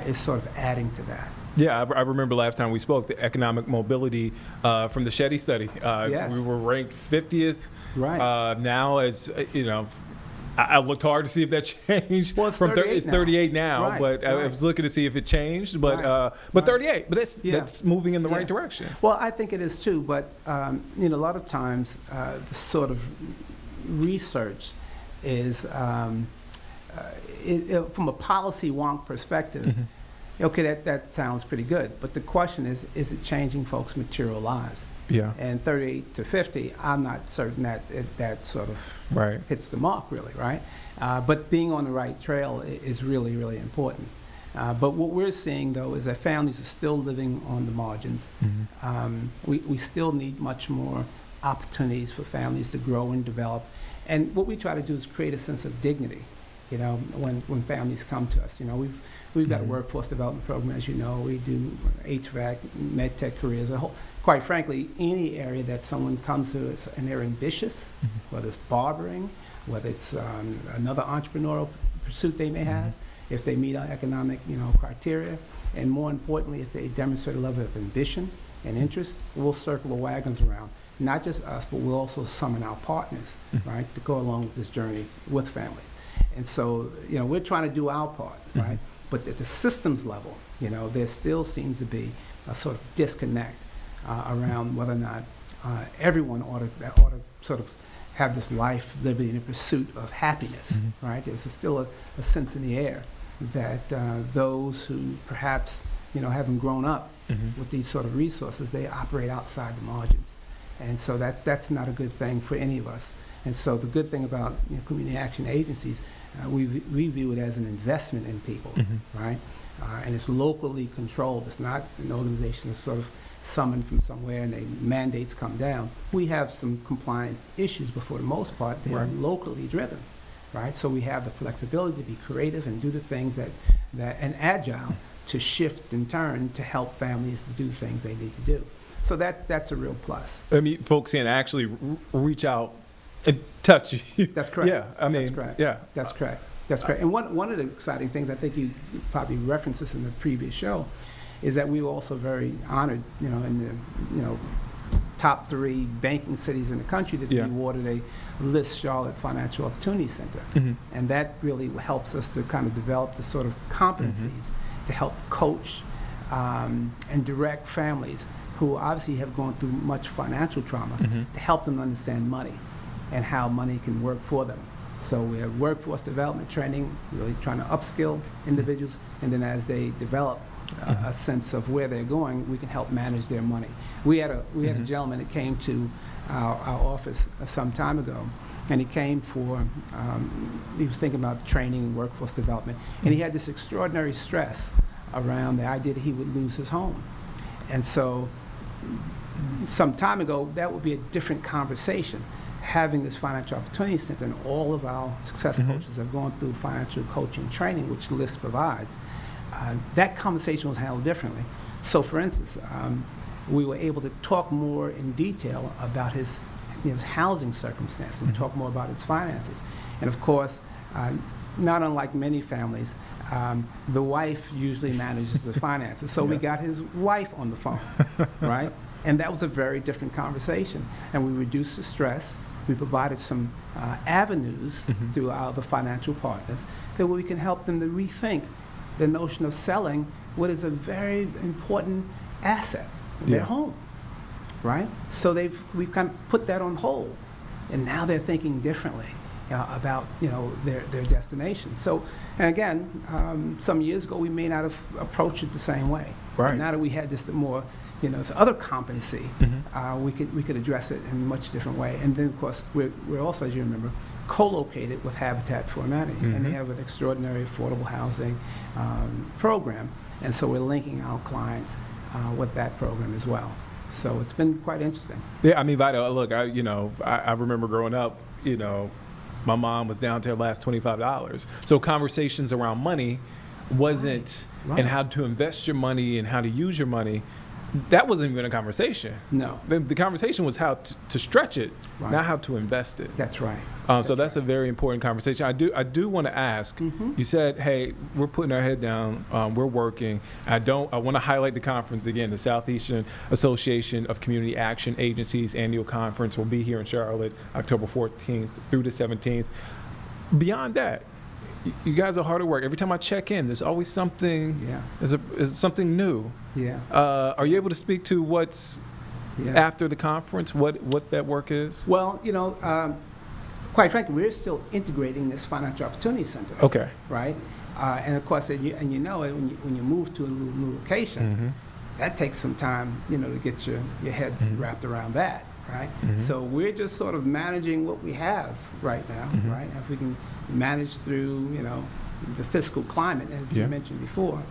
is sort of adding to that. Yeah, I remember last time we spoke, the economic mobility from the Shetty study. Yes. We were ranked 50th. Right. Now, as you know, I looked hard to see if that changed. Well, it's 38 it's now. 38 now, Right, but I right. was looking to see if it changed. But Right. but 38, but Yeah. that's moving in the Yeah. right direction. Well, I think it is too, but you know, a lot of times the sort of research is from a policy wonk perspective. Okay, that sounds pretty good, but the question is it changing folks' material lives? Yeah. And 38 to 50, I'm not certain that that sort of Right. hits the mark, really, right? But being on the right trail is really, really important. But what we're seeing, though, is that families are still living on the margins. We still need much more opportunities for families to grow and develop. And what we try to do is create a sense of dignity, you know, when families come to us. You know, we've got a workforce development program, as you know. We do HVAC, med tech careers, quite frankly, any area that someone comes to us and they're ambitious, whether it's barbering, whether it's another entrepreneurial pursuit they may have, if they meet our economic, you know, criteria, and more importantly, if they demonstrate a level of ambition and interest, we'll circle the wagons around. Not just us, but we'll also summon our partners, right, to go along with this journey with families. And so, you know, we're trying to do our part, right? But at the systems level, you know, there still seems to be a sort of disconnect around whether or not everyone ought to sort of have this life, liberty, and pursuit of happiness, right? There's still a sense in the air that those who perhaps, you know, haven't grown up with these sort of resources, they operate outside the margins. And so that's not a good thing for any of us. And so the good thing about, you know, community action agencies, we view it as an investment in people, right? And it's locally controlled. It's not an organization that's sort of summoned from somewhere and the mandates come down. We have some compliance issues, but for the most part, they are locally driven, right? So we have the flexibility to be creative and do the things that and agile to shift and turn to help families to do things they need to do. So that's a real plus. I mean, folks can actually reach out and touch you. That's correct. Yeah, I mean, that's correct. yeah. That's correct. That's correct. And one of the exciting things, I think you probably referenced this in the previous show, is that we were also very honored, you know, in the, you know, top 3 banking cities in the country to be awarded a LIST Charlotte Financial Opportunity Center. And that really helps us to kind of develop the sort of competencies to help coach and direct families who obviously have gone through much financial trauma to help them understand money and how money can work for them. So we have workforce development training, really trying to upskill individuals, and then as they develop a sense of where they're going, we can help manage their money. We had a gentleman that came to our office some time ago, and he came for, he was thinking about training and workforce development, and he had this extraordinary stress around the idea that he would lose his home. And so some time ago, that would be a different conversation. Having this financial opportunity center, and all of our success coaches have gone through financial coaching training, which LIST provides, that conversation was handled differently. So for instance, we were able to talk more in detail about his housing circumstances and talk more about his finances. And of course, not unlike many families, the wife usually manages the finances. So we got his wife on the phone, right? And that was a very different conversation. And we reduced the stress. We provided some avenues through our other financial partners that we can help them to rethink the notion of selling what is a very important asset, their home, right? So we've kind of put that on hold, and now they're thinking differently about their destination. So, and again, some years ago we may not have approached it the same way. Right. But now that we had this more, this other competency, we could address it in a much different way. And then, of course, we're also, as you remember, co-located with Habitat for Humanity, and they have an extraordinary affordable housing program. And so we're linking our clients with that program as well. So it's been quite interesting. Yeah, I mean, Vito, look, I remember growing up, my mom was down to her last $25. So conversations around money wasn't, Right. and how to invest your money and how to use your money, that wasn't even a conversation. No. The conversation was how to stretch it, Right. not how to invest it. That's right. So that's a very important conversation. I do want to ask. You said, "Hey, we're putting our head down. We're working." I want to highlight the conference again. The Southeastern Association of Community Action Agencies annual conference will be here in Charlotte, October 14th through the 17th. Beyond that, you guys are hard at work. Every time I check in, there's always something. Yeah. There's something new. Yeah. Are you able to speak to what's after the conference? What that work is? Well, quite frankly, we're still integrating this Financial Opportunity Center. Okay. Right? And of course, when you move to a new location, that takes some time, to get your head wrapped around that, right? So we're just sort of managing what we have right now, right? If we can manage through, the fiscal climate, as you mentioned before,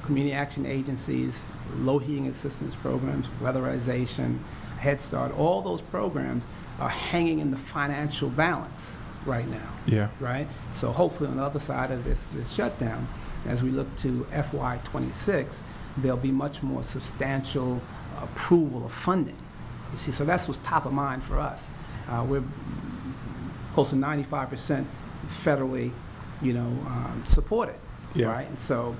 community action agencies, low heating assistance programs, weatherization, Head Start, all those programs are hanging in the financial balance right now. Yeah. Right? So hopefully on the other side of this shutdown, as we look to FY26, there'll be much more substantial approval of funding. You see, so that's what's top of mind for us. We're close to 95% federally, supported. Yeah. Right? And so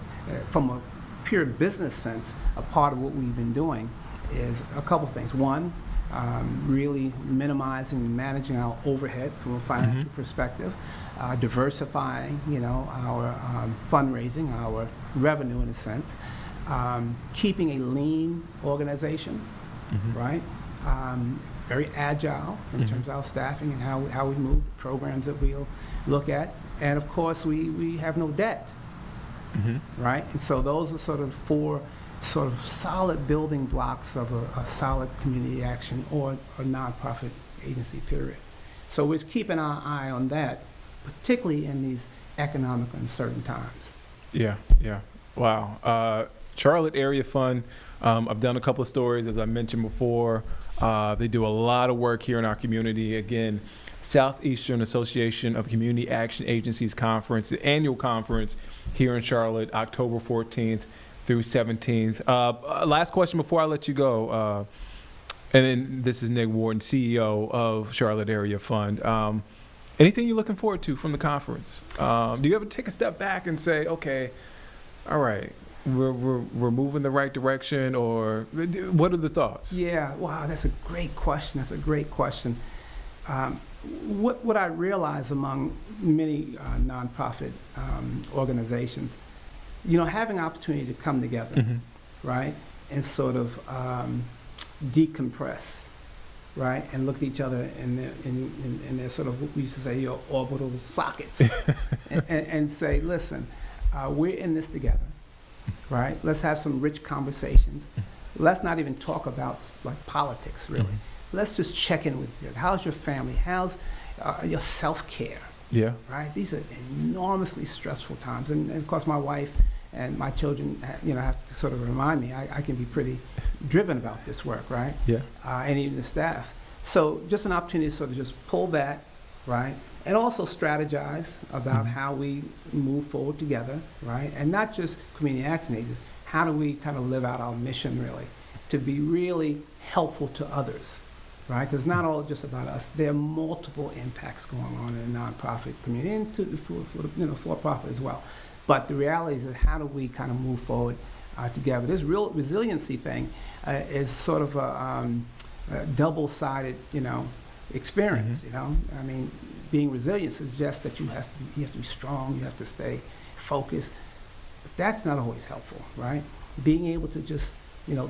from a pure business sense, a part of what we've been doing is a couple things. One, really minimizing and managing our overhead from a financial perspective, diversifying, our fundraising, our revenue in a sense, keeping a lean organization, right? Very agile in terms of our staffing and how we move, the programs that we'll look at. And of course, we have no debt, right? And so those are sort of four sort of solid building blocks of a solid community action or a nonprofit agency, period. So we're keeping our eye on that, particularly in these economic uncertain times. Yeah. Wow. Charlotte Area Fund, I've done a couple of stories, as I mentioned before. They do a lot of work here in our community. Again, Southeastern Association of Community Action Agencies Conference, the annual conference here in Charlotte, October 14th through 17th. Last question before I let you go. And then this is Nick Warden, CEO of Charlotte Area Fund. Anything you're looking forward to from the conference? Do you ever take a step back and say, okay, all right, we're moving the right direction, or what are the thoughts? Yeah, wow, that's a great question. What I realize among many nonprofit organizations, having an opportunity to come together, right, and sort of decompress, right, and look at each other in their sort of, what we used to say, your orbital sockets, and say, listen, we're in this together, right? Let's have some rich conversations. Let's not even talk about like politics, really. Let's just check in with you. How's your family? How's your self-care? Yeah. Right? These are enormously stressful times. And of course, my wife and my children, have to sort of remind me, I can be pretty driven about this work, right? Yeah. And even the staff. So just an opportunity to sort of just pull back, right? And also strategize about how we move forward together, right? And not just community action agencies. How do we kind of live out our mission, really? to be really helpful to others, right? Because it's not all just about us. There are multiple impacts going on in the nonprofit community and for-profit as well. But the reality is that how do we kind of move forward together? This real resiliency thing is sort of a double-sided, experience. I mean, being resilient suggests that you have to be strong, you have to stay focused. But that's not always helpful, right? Being able to just,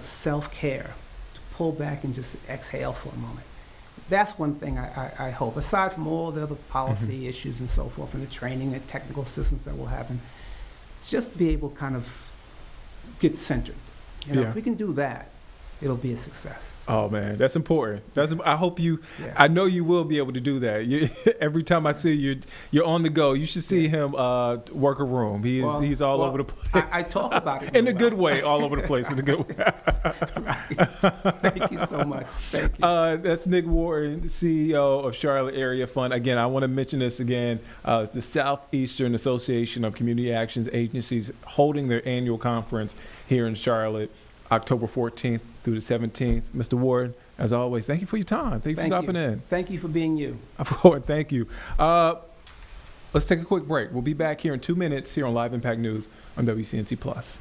self-care, to pull back and just exhale for a moment. That's one thing I hope, aside from all the other policy issues and so forth, and the training and technical assistance that will happen, just be able to kind of get centered. If we can do that, it'll be a success. Oh man, that's important. I hope I know you will be able to do that. Every time I see you, you're on the go. You should see him work a room. He's all over the place. I talk about it in a good way, all over the place in a good way. Right. Thank you so much. Thank you. That's Nick Warren, CEO of Charlotte Area Fund. Again, I want to mention this again. The Southeastern Association of Community Actions Agencies holding their annual conference here in Charlotte, October 14th through the 17th. Mr. Ward, as always, thank you for your time. Thank you for stopping in. Thank you for being you. Of course, thank you. Let's take a quick break. We'll be back here in 2 minutes here on Live Impact News on WCNC Plus.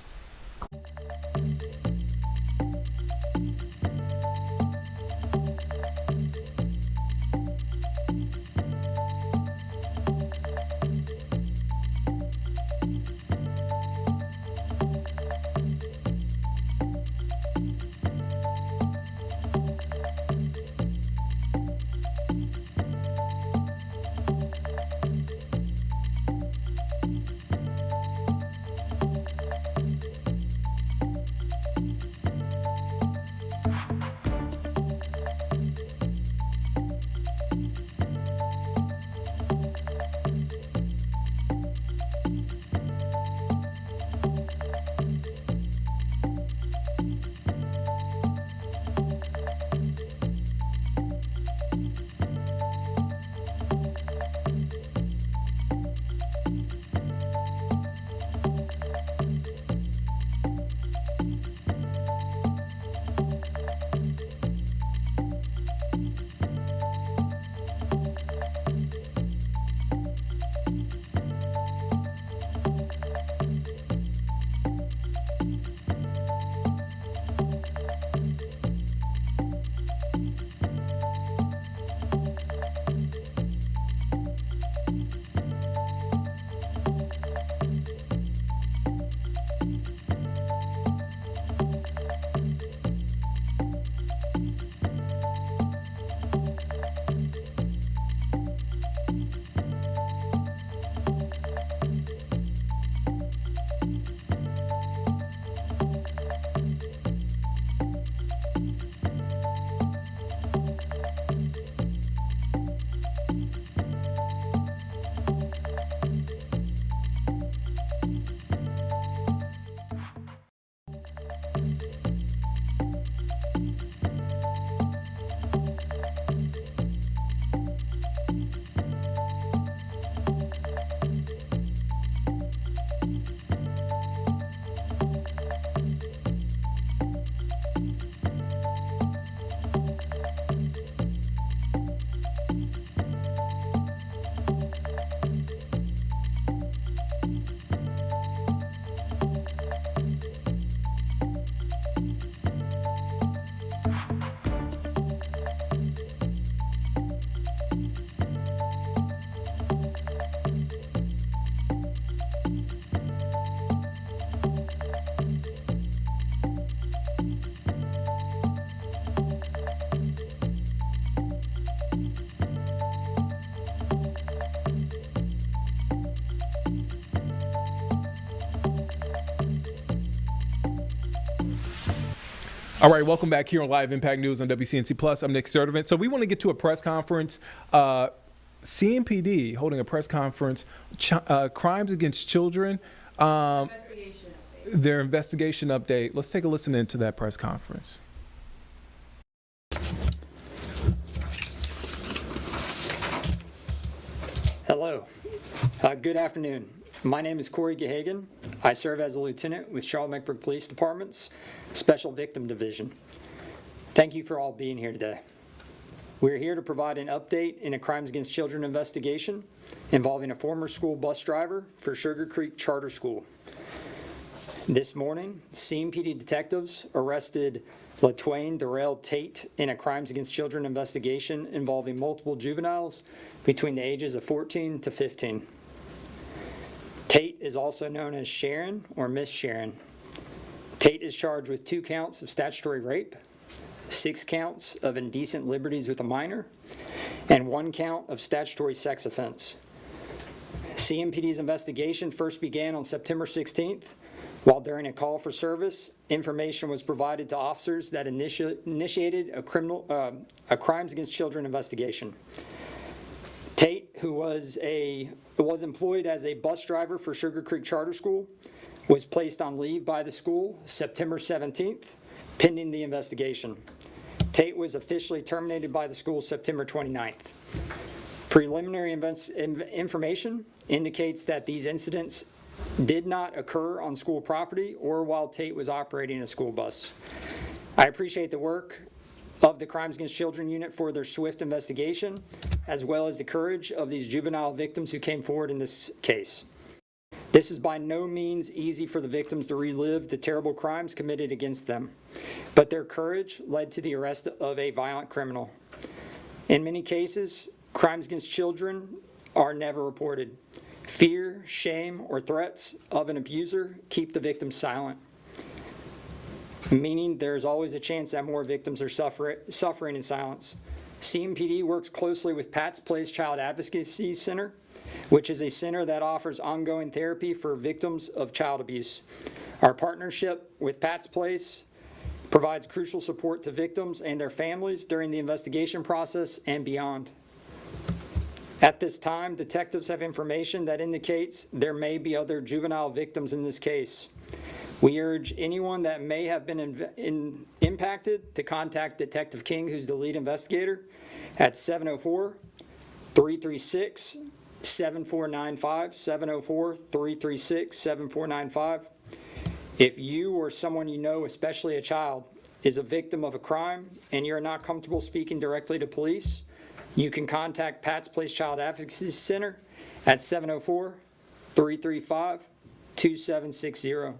All right, welcome back here on Live Impact News on WCNC Plus. I'm Nick Sertivant. So we want to get to a press conference. CMPD holding a press conference, crimes against children. Investigation update. Their investigation update. Let's take a listen into that press conference. Hello. Good afternoon. My name is Corey Gehagen. I serve as a lieutenant with Charlotte-Mecklenburg Police Department's Special Victim Division. Thank you for all being here today. We're here to provide an update in a crimes against children investigation involving a former school bus driver for Sugar Creek Charter School. This morning, CMPD detectives arrested LaTwain Darrell Tate in a crimes against children investigation involving multiple juveniles between the ages of 14 to 15. Tate is also known as Sharon or Miss Sharon. Tate is charged with 2 counts of statutory rape, 6 counts of indecent liberties with a minor, and 1 count of statutory sex offense. CMPD's investigation first began on September 16th, while during a call for service, information was provided to officers that initiated a crimes against children investigation. Tate, who was employed as a bus driver for Sugar Creek Charter School, was placed on leave by the school September 17th, pending the investigation. Tate was officially terminated by the school September 29th. Preliminary information indicates that these incidents did not occur on school property or while Tate was operating a school bus. I appreciate the work of the Crimes Against Children Unit for their swift investigation, as well as the courage of these juvenile victims who came forward in this case. This is by no means easy for the victims to relive the terrible crimes committed against them, but their courage led to the arrest of a violent criminal. In many cases, crimes against children are never reported. Fear, shame, or threats of an abuser keep the victim silent, meaning there's always a chance that more victims are suffering in silence. CMPD works closely with Pat's Place Child Advocacy Center, which is a center that offers ongoing therapy for victims of child abuse. Our partnership with Pat's Place provides crucial support to victims and their families during the investigation process and beyond. At this time, detectives have information that indicates there may be other juvenile victims in this case. We urge anyone that may have been impacted to contact Detective King, who's the lead investigator, at 704-336-7495, 704-336-7495. If you or someone you know, especially a child, is a victim of a crime and you're not comfortable speaking directly to police, you can contact Pat's Place Child Advocacy Center at 704-335-2760.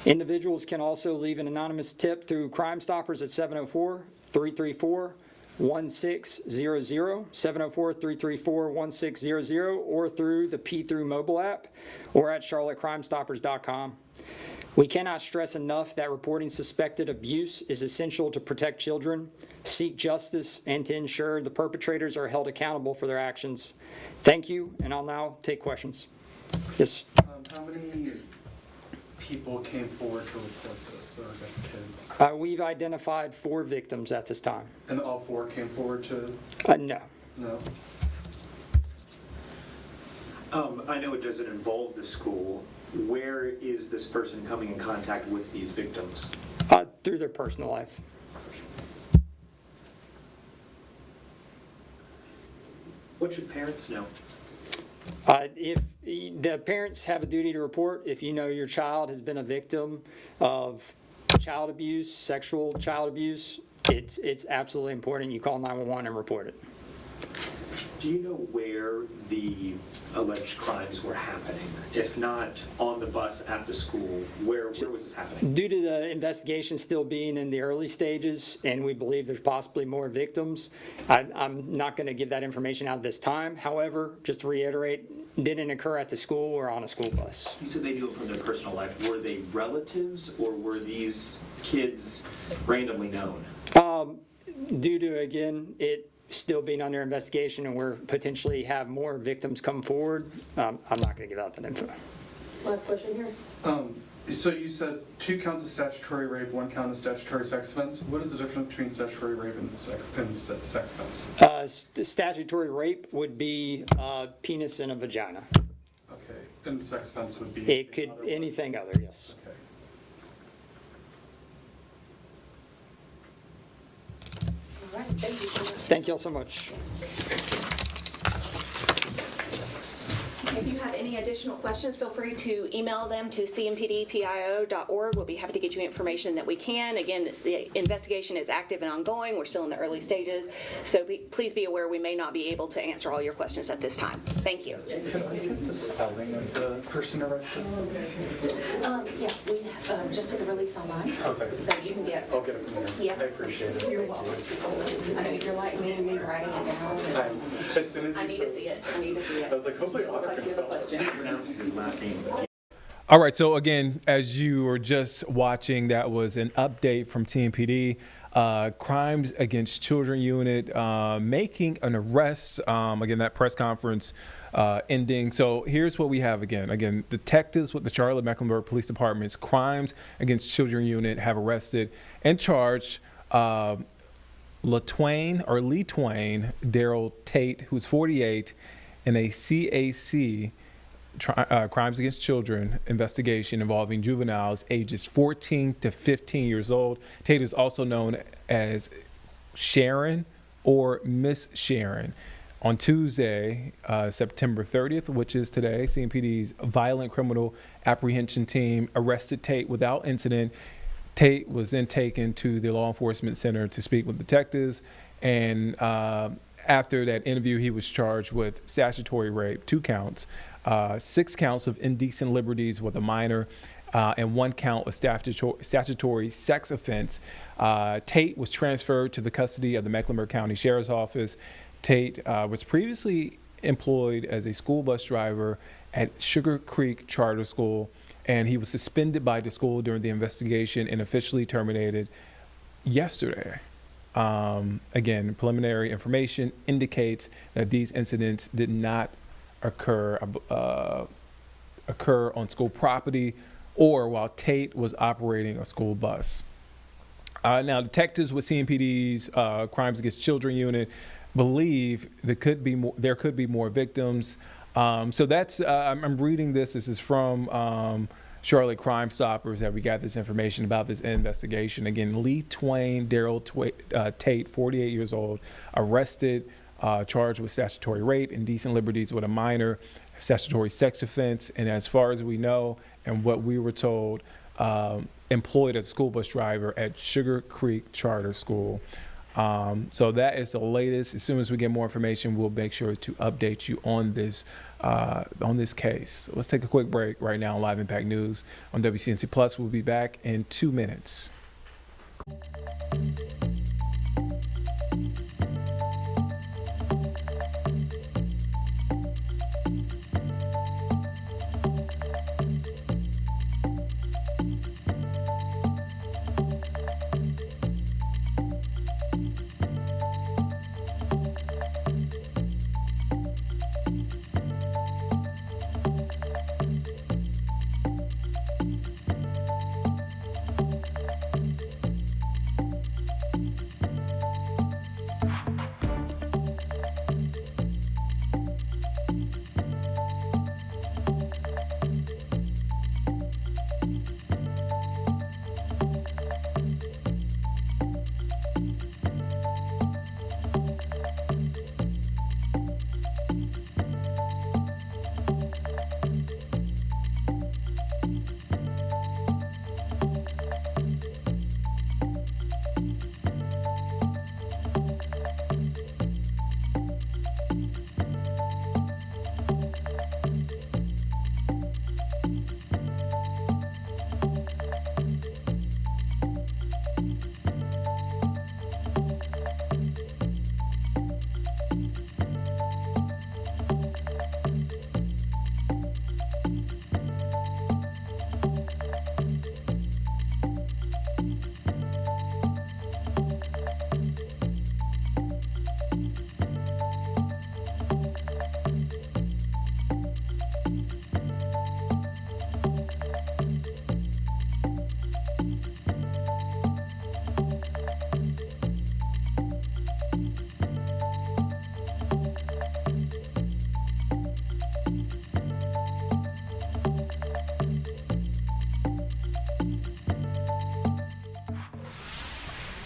Individuals can also leave an anonymous tip through Crime Stoppers at 704-334-1600, 704-334-1600, or through the P3 mobile app, or at charlottecrimestoppers.com. We cannot stress enough that reporting suspected abuse is essential to protect children, seek justice, and to ensure the perpetrators are held accountable for their actions. Thank you, and I'll now take questions. Yes? How many people came forward to report this, or I guess kids? We've identified 4 victims at this time. And all 4 came forward to? No. No. I know it doesn't involve the school. Where is this person coming in contact with these victims? Through their personal life. What should parents know? If the parents have a duty to report, if you know your child has been a victim of child abuse, sexual child abuse, it's absolutely important you call 911 and report it. Do you know where the alleged crimes were happening? If not on the bus at the school, where was this happening? Due to the investigation still being in the early stages, and we believe there's possibly more victims, I'm not going to give that information out at this time. However, just to reiterate, didn't occur at the school or on a school bus. You said they knew it from their personal life. Were they relatives, or were these kids randomly known? Due to, again, it still being under investigation and we're potentially have more victims come forward, I'm not going to give out that info. Last question here. So you said 2 counts of statutory rape, 1 count of statutory sex offense. What is the difference between statutory rape and sex offense? Statutory rape would be penis in a vagina. Okay, and sex offense would be? It could anything other, yes. Okay. All right, thank you so much. Thank you all so much. If you have any additional questions, feel free to email them to cmpdpio.org. We'll be happy to get you information that we can. Again, the investigation is active and ongoing. We're still in the early stages, so please be aware we may not be able to answer all your questions at this time. Thank you. Could I get the spelling of the person arrested? Yeah, we just put the release online. Okay. So you can get. I'll get it from there. Yeah. I appreciate it. You're welcome. I know if you're like me writing it down. As soon as I you need said to see it. I need to see it. I was like, hopefully Otter Looks like can you have a spell it. question. Pronounces his last name. All right, so again, as you were just watching, that was an update from TMPD. Crimes Against Children Unit making an arrest. Again, that press conference ending. So here's what we have again. Again, detectives with the Charlotte Mecklenburg Police Department's Crimes Against Children Unit have arrested and charged Lee Twain, Daryl Tate, who's 48, in a CAC, Crimes Against Children investigation involving juveniles ages 14 to 15 years old. Tate is also known as Sharon or Miss Sharon. On Tuesday, September 30th, which is today, CMPD's Violent Criminal Apprehension Team arrested Tate without incident. Tate was then taken to the law enforcement center to speak with detectives, and after that interview, he was charged with statutory rape, 2 counts, 6 counts of indecent liberties with a minor, and 1 count of statutory sex offense. Tate was transferred to the custody of the Mecklenburg County Sheriff's Office. Tate was previously employed as a school bus driver at Sugar Creek Charter School, and he was suspended by the school during the investigation and officially terminated yesterday. Again, preliminary information indicates that these incidents did not occur on school property or while Tate was operating a school bus. Now, detectives with CMPD's Crimes Against Children Unit believe there could be more victims. So that's I'm reading this. This is from Charlotte Crime Stoppers that we got this information about this investigation. Again, Lee Twain, Daryl Tate, 48 years old, arrested, charged with statutory rape, indecent liberties with a minor, statutory sex offense, and as far as we know and what we were told, employed as a school bus driver at Sugar Creek Charter School. So that is the latest. As soon as we get more information, we'll make sure to update you on this case. So let's take a quick break right now on Live Impact News on WCNC Plus. We'll be back in 2 minutes.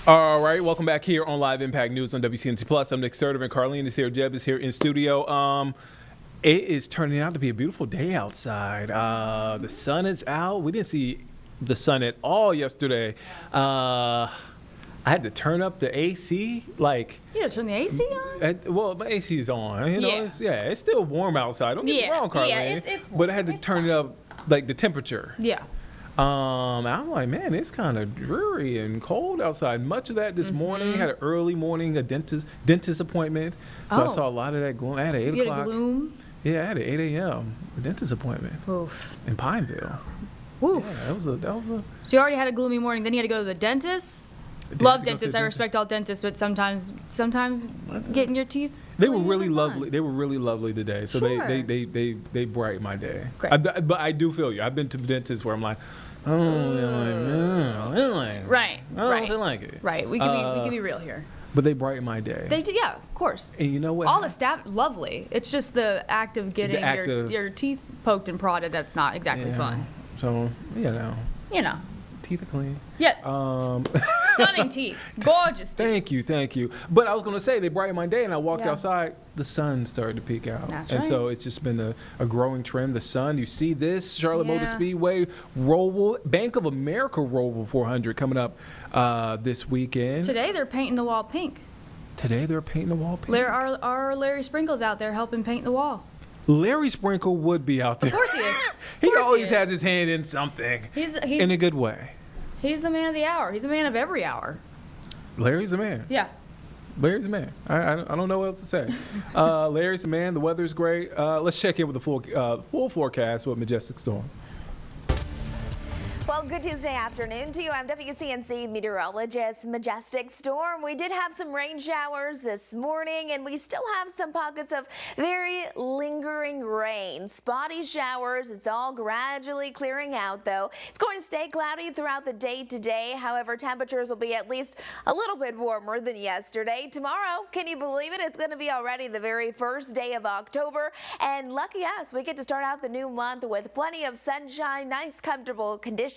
All right, welcome back here on Live Impact News on WCNC Plus. I'm Nick Sertiv, and Carlene is here. Jeb is here in studio. It is turning out to be a beautiful day outside. The sun is out. We didn't see the sun at all yesterday. I had to turn up the AC. Like, You gotta turn the AC on? well, my AC is on. You know, Yeah. it's still warm outside. Don't get me wrong, Carly. it's but I had to warm. turn it up, like the temperature. Yeah. I'm like, man, it's kind of dreary and cold outside. Much of that this morning. Had an early morning, a dentist appointment. So I Oh. saw a lot of that going. I had an 8 You had a o'clock. gloom? Yeah, I had an 8 a.m. dentist appointment Oof. in Pineville. Oof. Yeah, that was a. So you already had a gloomy morning, then you had to go to the dentist? Did Love have to go to dentists. the I dentist. respect all dentists, but sometimes getting your teeth. They were cleaned really isn't fun. lovely. They were really lovely today. So Sure. they brightened my day. Great. But I do feel you. I've been to dentists where I'm like, oh, I don't feel like it. Right. I don't right. feel like it. Right. We can be real here. But they brightened my day. They do, yeah, of course. And you know what? All the staff, lovely. It's just the act of getting act your, of- your teeth poked and prodded that's not exactly Yeah. fun. So You know. teeth are clean. Yeah. Um, Stunning teeth. Gorgeous teeth. Thank you. But I was gonna say they brightened my day, and I walked Yeah. outside. The sun started to peek out, That's and right. so it's just been a growing trend. The sun, you see this Charlotte Motor Yeah. Speedway Roval Bank of America Roval 400 coming up this weekend. Today they're painting the wall pink. Today they're painting the wall pink. Our Larry Sprinkle's out there helping paint the wall. Larry Sprinkle would be out there. Of course he is. He course he always is. has his hand in something, He's in a good way. he's the man of the hour. He's a man of every hour. Larry's the man. Yeah. Larry's the man. I don't know what else to say. Larry's the man. The weather's great. Let's check in with the full forecast with Majestic Storm. Well, good Tuesday afternoon to you. I'm WCNC meteorologist Majestic Storm. We did have some rain showers this morning, and we still have some pockets of very lingering rain. Spotty showers. It's all gradually clearing out, though. It's going to stay cloudy throughout the day today. However, temperatures will be at least a little bit warmer than yesterday. Tomorrow, can you believe it? It's going to be already the very first day of October, and lucky us, we get to start out the new month with plenty of sunshine, nice, comfortable conditions.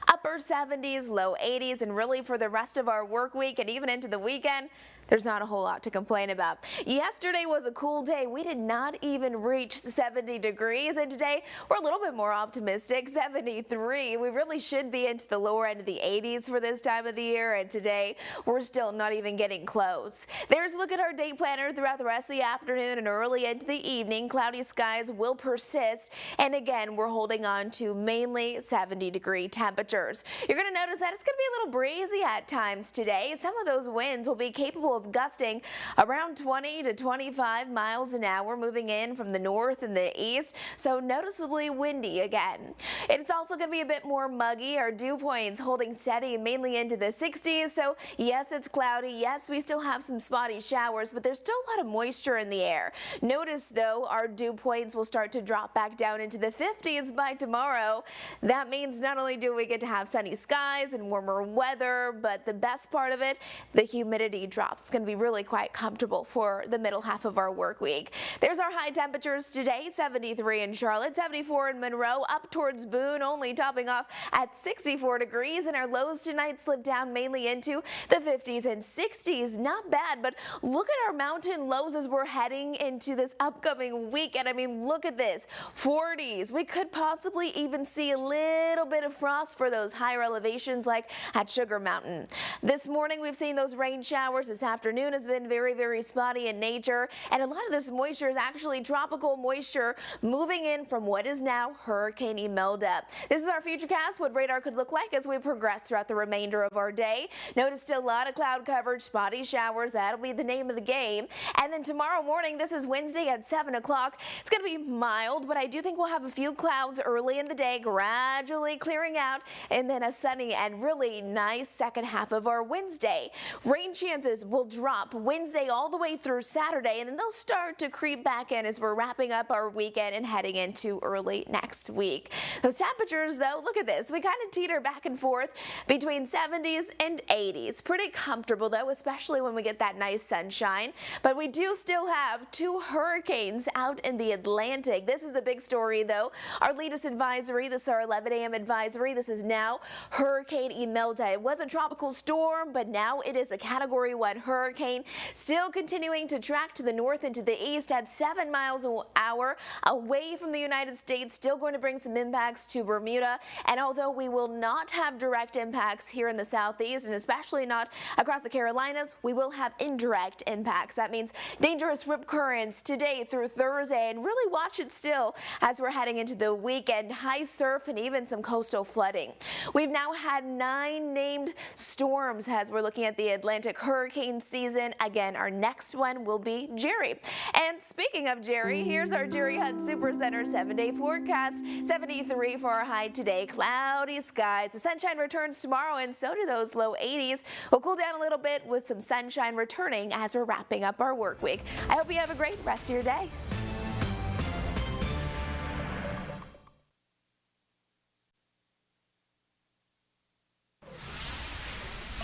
Upper 70s, low 80s, and really for the rest of our work week and even into the weekend, there's not a whole lot to complain about. Yesterday was a cool day. We did not even reach 70 degrees, and today we're a little bit more optimistic, 73. We really should be into the lower end of the 80s for this time of the year, and today we're still not even getting close. There's a look at our day planner throughout the rest of the afternoon and early into the evening. Cloudy skies will persist, and again, we're holding on to mainly 70-degree temperatures. You're going to notice that it's going to be a little breezy at times today. Some of those winds will be capable of gusting around 20 to 25 miles an hour, moving in from the north and the east, so noticeably windy again. It's also going to be a bit more muggy. Our dew points holding steady mainly into the 60s, so yes, it's cloudy. Yes, we still have some spotty showers, but there's still a lot of moisture in the air. Notice, though, our dew points will start to drop back down into the 50s by tomorrow. That means not only do we get to have sunny skies and warmer weather, but the best part of it, the humidity drops. It's going to be really quite comfortable for the middle half of our work week. There's our high temperatures today, 73 in Charlotte, 74 in Monroe, up towards Boone, only topping off at 64 degrees, and our lows tonight slip down mainly into the 50s and 60s. Not bad, but look at our mountain lows as we're heading into this upcoming weekend. I mean, look at this, 40s. We could possibly even see a little bit of frost for those higher elevations like at Sugar Mountain. This morning, we've seen those rain showers. This afternoon has been very, very spotty in nature, and a lot of this moisture is actually tropical moisture moving in from what is now Hurricane Imelda. This is our futurecast, what radar could look like as we progress throughout the remainder of our day. Notice still a lot of cloud coverage, spotty showers. That'll be the name of the game. And then tomorrow morning, this is Wednesday at 7 o'clock. It's going to be mild, but I do think we'll have a few clouds early in the day, gradually clearing out, and then a sunny and really nice second half of our Wednesday. Rain chances will drop Wednesday all the way through Saturday, and then they'll start to creep back in as we're wrapping up our weekend and heading into early next week. Those temperatures, though, look at this. We kind of teeter back and forth between 70s and 80s. Pretty comfortable, though, especially when we get that nice sunshine. But we do still have 2 hurricanes out in the Atlantic. This is a big story, though. Our latest advisory, this is our 11 a.m. advisory. This is now Hurricane Imelda. It was a tropical storm, but now it is a Category 1 hurricane. hurricane still continuing to track to the north and to the east at 7 miles an hour away from the United States, still going to bring some impacts to Bermuda. And although we will not have direct impacts here in the southeast, and especially not across the Carolinas, we will have indirect impacts. That means dangerous rip currents today through Thursday, and really watch it still as we're heading into the weekend. High surf and even some coastal flooding. We've now had 9 named storms as we're looking at the Atlantic hurricane season. Again, our next one will be Jerry. And speaking of Jerry, here's our Jerry Hunt Super Center 7-day forecast. 73 for our high today. Cloudy skies. The sunshine returns tomorrow, and so do those low 80s. We'll cool down a little bit with some sunshine returning as we're wrapping up our work week. I hope you have a great rest of your day.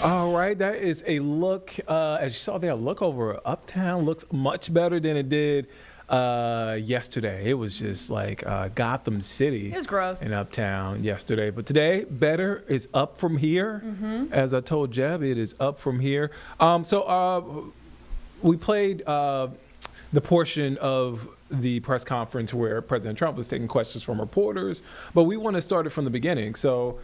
All right, that is a look, as you saw there, a look over Uptown. Looks much better than it did yesterday. It was just like Gotham City. It was gross. In Uptown yesterday. But today, better is up from here. As I told Jeb, it is up from here. So we played the portion of the press conference where President Trump was taking questions from reporters, but we want to start it from the beginning. So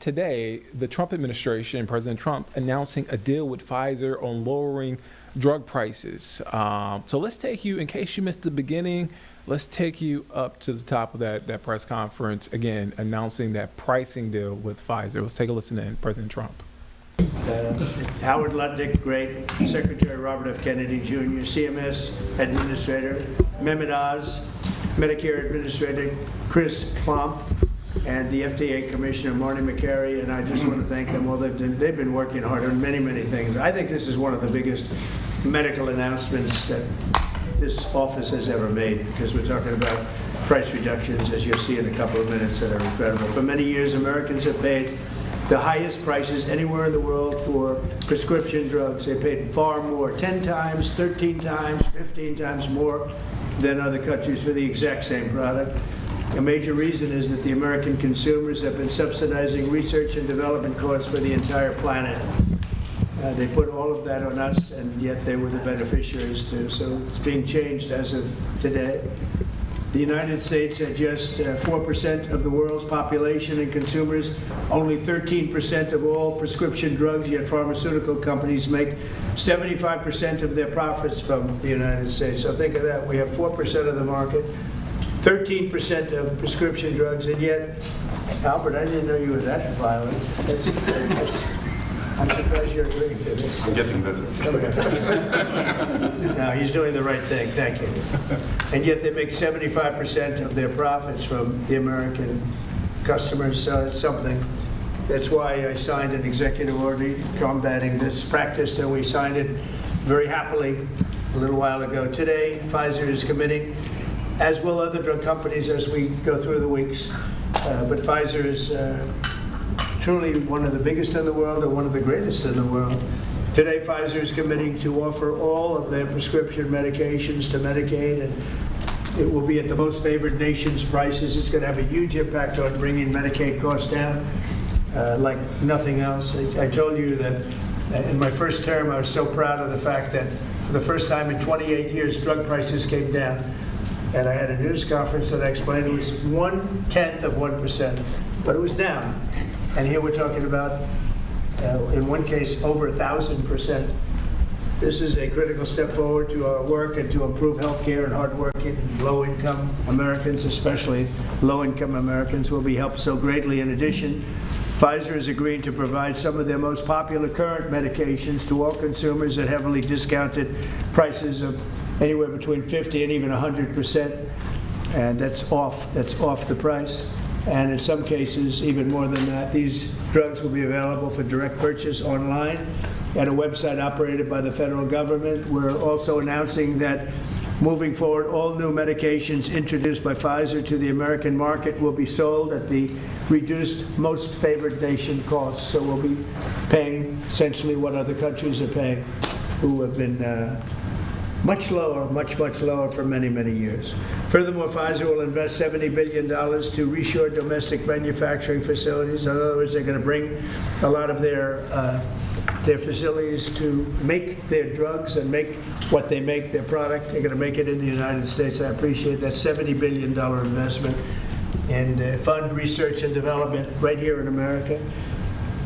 today, the Trump administration, President Trump, announcing a deal with Pfizer on lowering drug prices. So let's take you, in case you missed the beginning, let's take you up to the top of that press conference, again, announcing that pricing deal with Pfizer. Let's take a listen in, President Trump. Howard Lutnick, great, Secretary Robert F. Kennedy Jr., CMS Administrator Mehmet Oz, Medicare Administrator Chris Plump, and the FDA Commissioner Marty McCary, and I just want to thank them all. They've been working hard on many, many things. I think this is one of the biggest medical announcements that this office has ever made, because we're talking about price reductions, as you'll see in a couple of minutes, that are incredible. For many years, Americans have paid the highest prices anywhere in the world for prescription drugs. They paid far more, 10 times, 13 times, 15 times more than other countries for the exact same product. A major reason is that the American consumers have been subsidizing research and development costs for the entire planet. They put all of that on us, and yet they were the beneficiaries too. So it's being changed as of today. The United States at just 4% of the world's population and consumers, only 13% of all prescription drugs, yet pharmaceutical companies make 75% of their profits from the United States. So think of that. We have 4% of the market, 13% of prescription drugs, and yet, Albert, I didn't know you were that violent. I'm surprised you're agreeing to this. I'm getting better. No, he's doing the right thing. Thank you. And yet they make 75% of their profits from the American customers, so it's something. That's why I signed an executive order combating this practice, and we signed it very happily a little while ago. Today, Pfizer is committing, as will other drug companies as we go through the weeks, but Pfizer is truly one of the biggest in the world and one of the greatest in the world. Today, Pfizer is committing to offer all of their prescription medications to Medicaid, and it will be at the most favored nation's prices. It's going to have a huge impact on bringing Medicaid costs down like nothing else. I told you that in my first term, I was so proud of the fact that for the first time in 28 years, drug prices came down. And I had a news conference that I explained it was 1/10 of 1%, but it was down. And here we're talking about, in one case, over 1,000%. This is a critical step forward to our work and to improve health care, and hardworking, low-income Americans, especially low-income Americans, will be helped so greatly. In addition, Pfizer is agreeing to provide some of their most popular current medications to all consumers at heavily discounted prices of anywhere between 50 and even 100%, and that's off the price. And in some cases, even more than that. These drugs will be available for direct purchase online at a website operated by the federal government. We're also announcing that moving forward, all new medications introduced by Pfizer to the American market will be sold at the reduced most favored nation cost. So we'll be paying essentially what other countries are paying, who have been much lower for many, many years. Furthermore, Pfizer will invest $70 billion to reshore domestic manufacturing facilities. In other words, they're going to bring a lot of their their facilities to make their drugs and make what they make, their product. They're going to make it in the United States. I appreciate that $70 billion investment and fund research and development right here in America.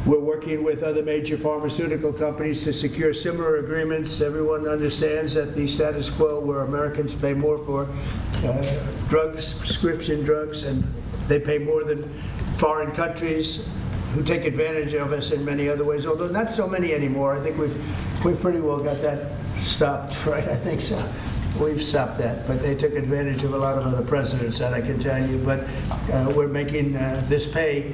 We're working with other major pharmaceutical companies to secure similar agreements. Everyone understands that the status quo where Americans pay more for drugs, prescription drugs, and they pay more than foreign countries who take advantage of us in many other ways, although not so many anymore. I think we've pretty well got that stopped, right? I think so. We've stopped that, but they took advantage of a lot of other precedents, that I can tell you. But we're making this pay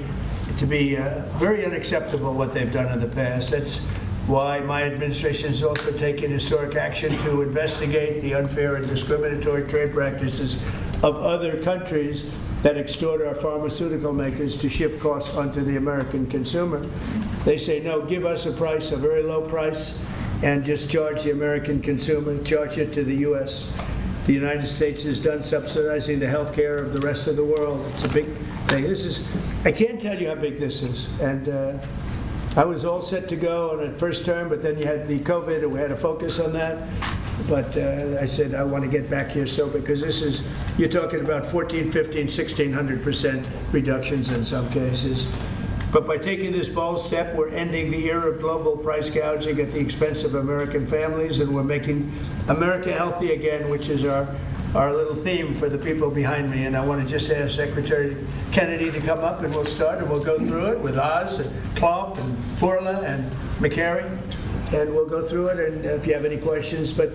to be very unacceptable, what they've done in the past. That's why my administration has also taken historic action to investigate the unfair and discriminatory trade practices of other countries that extort our pharmaceutical makers to shift costs onto the American consumer. They say, no, give us a price, a very low price, and just charge the American consumer, charge it to the U.S. The United States is done subsidizing the health care of the rest of the world. It's a big thing. I can't tell you how big this is. And I was all set to go on the first term, but then you had the COVID, and we had to focus on that. But I said, I want to get back here, because you're talking about 14, 15, 1,600% reductions in some cases. But by taking this bold step, we're ending the era of global price gouging at the expense of American families, and we're making America healthy again, which is our little theme for the people behind me. And I want to just ask Secretary Kennedy to come up, and we'll start, and we'll go through it with Oz and Klomp and Bourla and McCary, and we'll go through it, and if you have any questions. But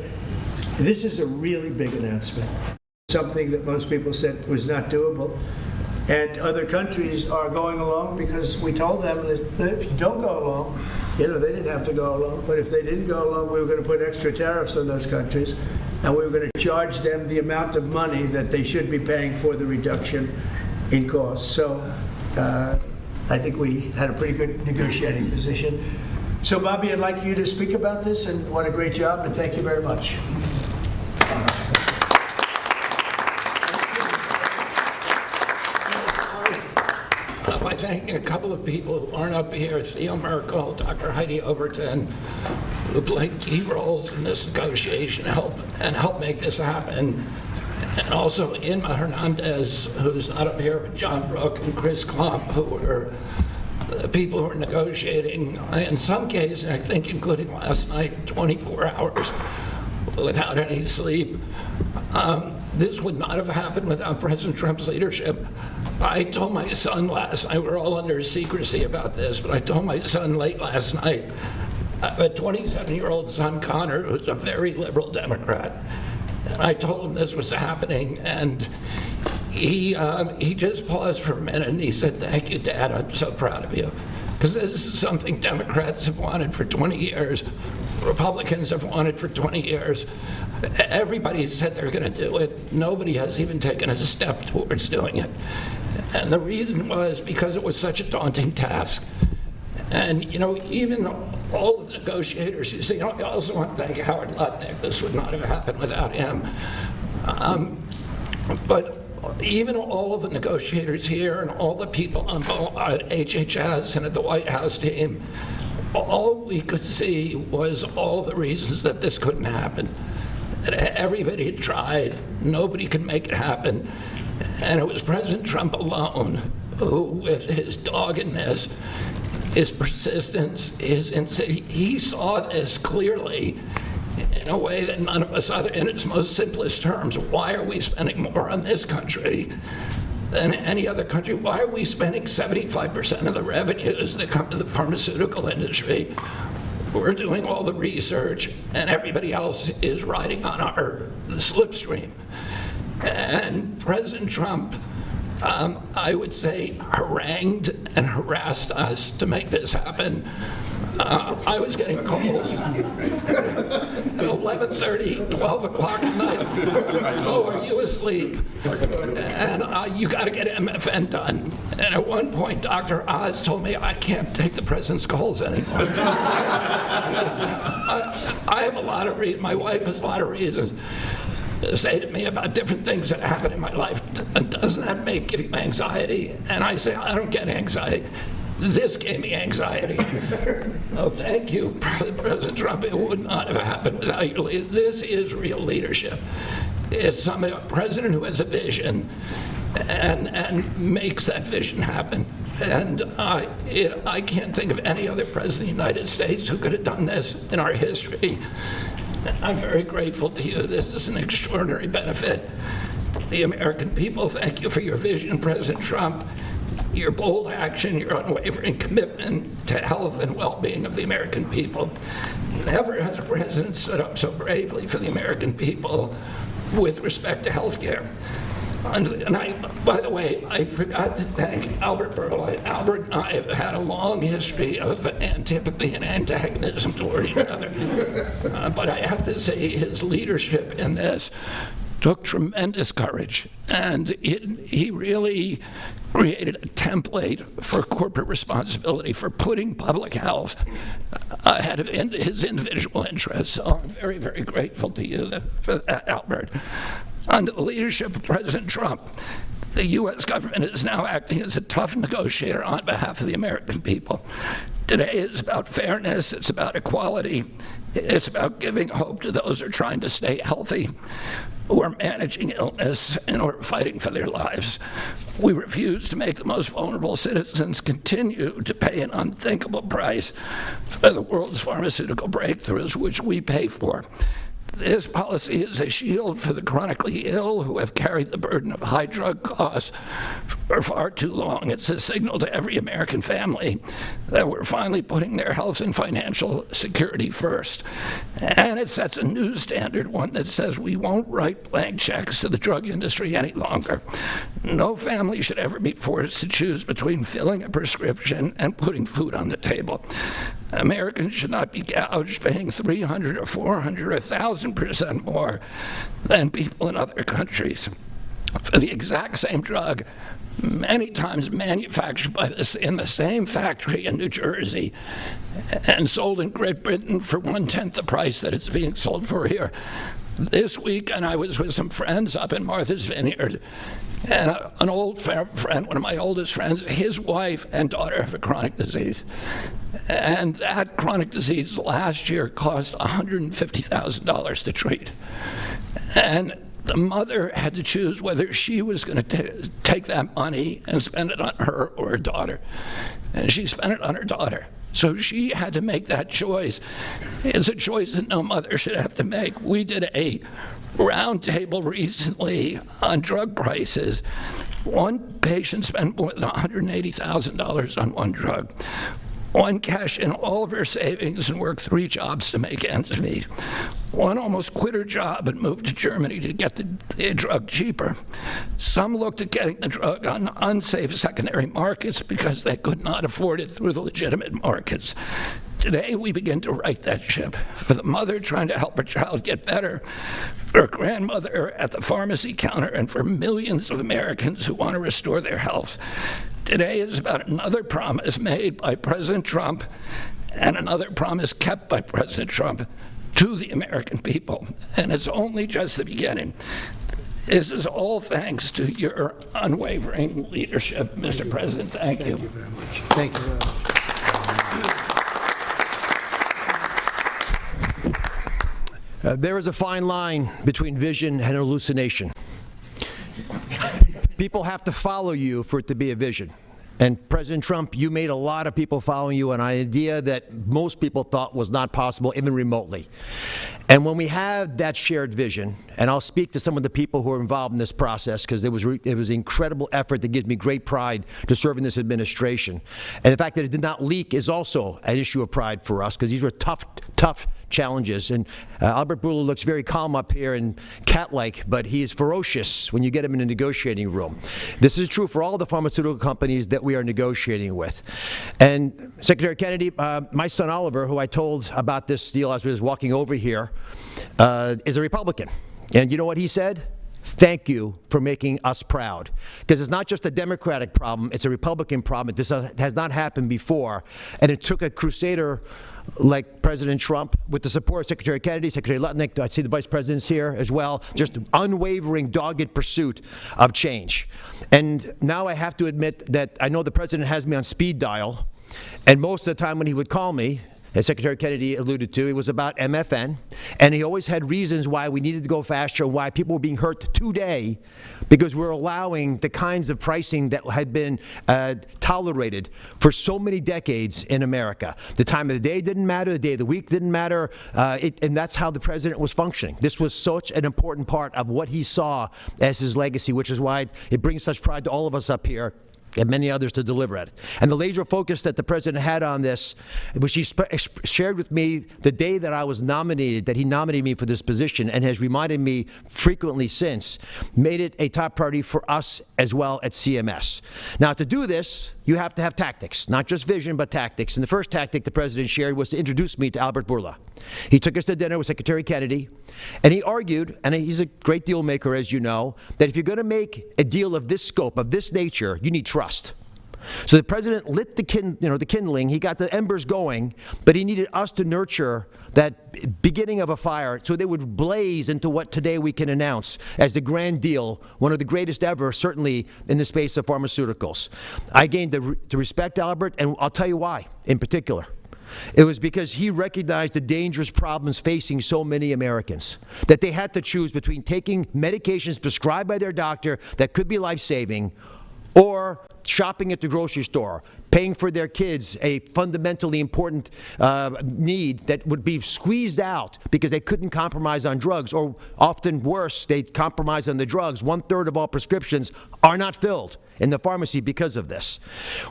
this is a really big announcement, something that most people said was not doable. And other countries are going along because we told them that if you don't go along, they didn't have to go along, but if they didn't go along, we were going to put extra tariffs on those countries, and we were going to charge them the amount of money that they should be paying for the reduction in costs. So I think we had a pretty good negotiating position. So Bobby, I'd like you to speak about this, and what a great job, and thank you very much. I thank a couple of people who aren't up here, Theo Merkel, Dr. Heidi Overton, who played key roles in this negotiation and helped make this happen. And also Inma Hernandez, who's not up here, but John Brook and Chris Klomp, who were the people who were negotiating, in some cases, I think including last night, 24 hours without any sleep. This would not have happened without President Trump's leadership. I told my son last night, we're all under secrecy about this, but I told my son late last night, a 27-year-old son, Connor, who's a very liberal Democrat, and I told him this was happening, and he just paused for a minute and he said, "Thank you, Dad, I'm so proud of you." Because this is something Democrats have wanted for 20 years, Republicans have wanted for 20 years. Everybody said they're going to do it. Nobody has even taken a step towards doing it. And the reason was because it was such a daunting task. And, even all of the negotiators, I also want to thank Howard Lutnick. This would not have happened without him. But even all of the negotiators here and all the people on at HHS and at the White House team, all we could see was all the reasons that this couldn't happen. That everybody had tried, nobody could make it happen. And it was President Trump alone who, with his doggedness, his persistence, he saw this clearly in a way that none of us other, in its most simplest terms. Why are we spending more on this country than any other country? Why are we spending 75% of the revenues that come to the pharmaceutical industry? We're doing all the research, and everybody else is riding on the slipstream. And President Trump, I would say, harangued and harassed us to make this happen. I was getting calls at 11:30, 12 o'clock at night. "Oh, are you asleep? And you got to get MFN done." And at one point, Dr. Oz told me, "I can't take the president's calls anymore." I have a lot of reasons, my wife has a lot of reasons to say to me about different things that happen in my life. Doesn't that give you anxiety? And I say, I don't get anxiety. This gave me anxiety. Oh, thank you, President Trump. It would not have happened without you. This is real leadership. It's a president who has a vision and makes that vision happen. And I can't think of any other president of the United States who could have done this in our history. I'm very grateful to you. This is an extraordinary benefit. The American people thank you for your vision, President Trump, your bold action, your unwavering commitment to health and well-being of the American people. Never has a president stood up so bravely for the American people with respect to health care. And by the way, I forgot to thank Albert Berle. Albert and I have had a long history of antipathy and antagonism toward each other. But I have to say his leadership in this took tremendous courage, and he really created a template for corporate responsibility, for putting public health ahead of his individual interests. So I'm very, very grateful to you for that, Albert. Under the leadership of President Trump, the U.S. government is now acting as a tough negotiator on behalf of the American people. Today is about fairness, it's about equality, it's about giving hope to those who are trying to stay healthy, who are managing illness, and who are fighting for their lives. We refuse to make the most vulnerable citizens continue to pay an unthinkable price for the world's pharmaceutical breakthroughs, which we pay for. This policy is a shield for the chronically ill who have carried the burden of high drug costs for far too long. It's a signal to every American family that we're finally putting their health and financial security first. And it sets a new standard, one that says we won't write blank checks to the drug industry any longer. No family should ever be forced to choose between filling a prescription and putting food on the table. Americans should not be gouged paying 300 or 400 or 1,000% more than people in other countries for the exact same drug, many times manufactured in the same factory in New Jersey and sold in Great Britain for 1/10 the price that it's being sold for here. This week, and I was with some friends up in Martha's Vineyard, and an old friend, one of my oldest friends, his wife and daughter have a chronic disease. And that chronic disease last year cost $150,000 to treat. And the mother had to choose whether she was going to take that money and spend it on her or her daughter. And she spent it on her daughter. So she had to make that choice. It's a choice that no mother should have to make. We did a roundtable recently on drug prices. One patient spent more than $180,000 on one drug. One cashed in all of her savings and worked 3 jobs to make ends meet. One almost quit her job and moved to Germany to get the drug cheaper. Some looked at getting the drug on unsafe secondary markets because they could not afford it through the legitimate markets. Today, we begin to right that ship for the mother trying to help her child get better, for a grandmother at the pharmacy counter, and for millions of Americans who want to restore their health. Today is about another promise made by President Trump and another promise kept by President Trump to the American people. And it's only just the beginning. This is all thanks to your unwavering leadership, Mr. President. Thank you. Thank you very much. Thank you very much. There is a fine line between vision and hallucination. People have to follow you for it to be a vision. And President Trump, you made a lot of people following you, an idea that most people thought was not possible, even remotely. And when we have that shared vision, and I'll speak to some of the people who are involved in this process, because it was an incredible effort that gives me great pride to serve in this administration. And the fact that it did not leak is also an issue of pride for us, because these were tough challenges. And Albert Bourla looks very calm up here and cat-like, but he is ferocious when you get him in a negotiating room. This is true for all the pharmaceutical companies that we are negotiating with. And Secretary Kennedy, my son Oliver, who I told about this deal as we was walking over here, is a Republican. And you know what he said? Thank you for making us proud. Because it's not just a Democratic problem, it's a Republican problem. This has not happened before. And it took a crusader like President Trump, with the support of Secretary Kennedy, Secretary Lutnick, I see the vice presidents here as well, just unwavering, dogged pursuit of change. And now I have to admit that I know the president has me on speed dial, and most of the time when he would call me, as Secretary Kennedy alluded to. It was about MFN, and he always had reasons why we needed to go faster and why people were being hurt today because we're allowing the kinds of pricing that had been tolerated for so many decades in America. The time of the day didn't matter, the day of the week didn't matter, and that's how the president was functioning. This was such an important part of what he saw as his legacy, which is why it brings such pride to all of us up here and many others to deliver at it. And the laser focus that the president had on this, which he shared with me the day that I was nominated, that he nominated me for this position and has reminded me frequently since, made it a top priority for us as well at CMS. Now, to do this, you have to have tactics, not just vision, but tactics. And the first tactic the president shared was to introduce me to Albert Bourla. He took us to dinner with Secretary Kennedy, and he argued, and he's a great deal maker, as you know, that if you're going to make a deal of this scope, of this nature, you need trust. So the president lit the kindling. He got the embers going, but he needed us to nurture that beginning of a fire so they would blaze into what today we can announce as the grand deal, one of the greatest ever, certainly in the space of pharmaceuticals. I gained to respect Albert, and I'll tell you why in particular. It was because he recognized the dangerous problems facing so many Americans, that they had to choose between taking medications prescribed by their doctor that could be life-saving or shopping at the grocery store, paying for their kids a fundamentally important need that would be squeezed out because they couldn't compromise on drugs, or often worse, they compromise on the drugs. 1/3 of all prescriptions are not filled in the pharmacy because of this.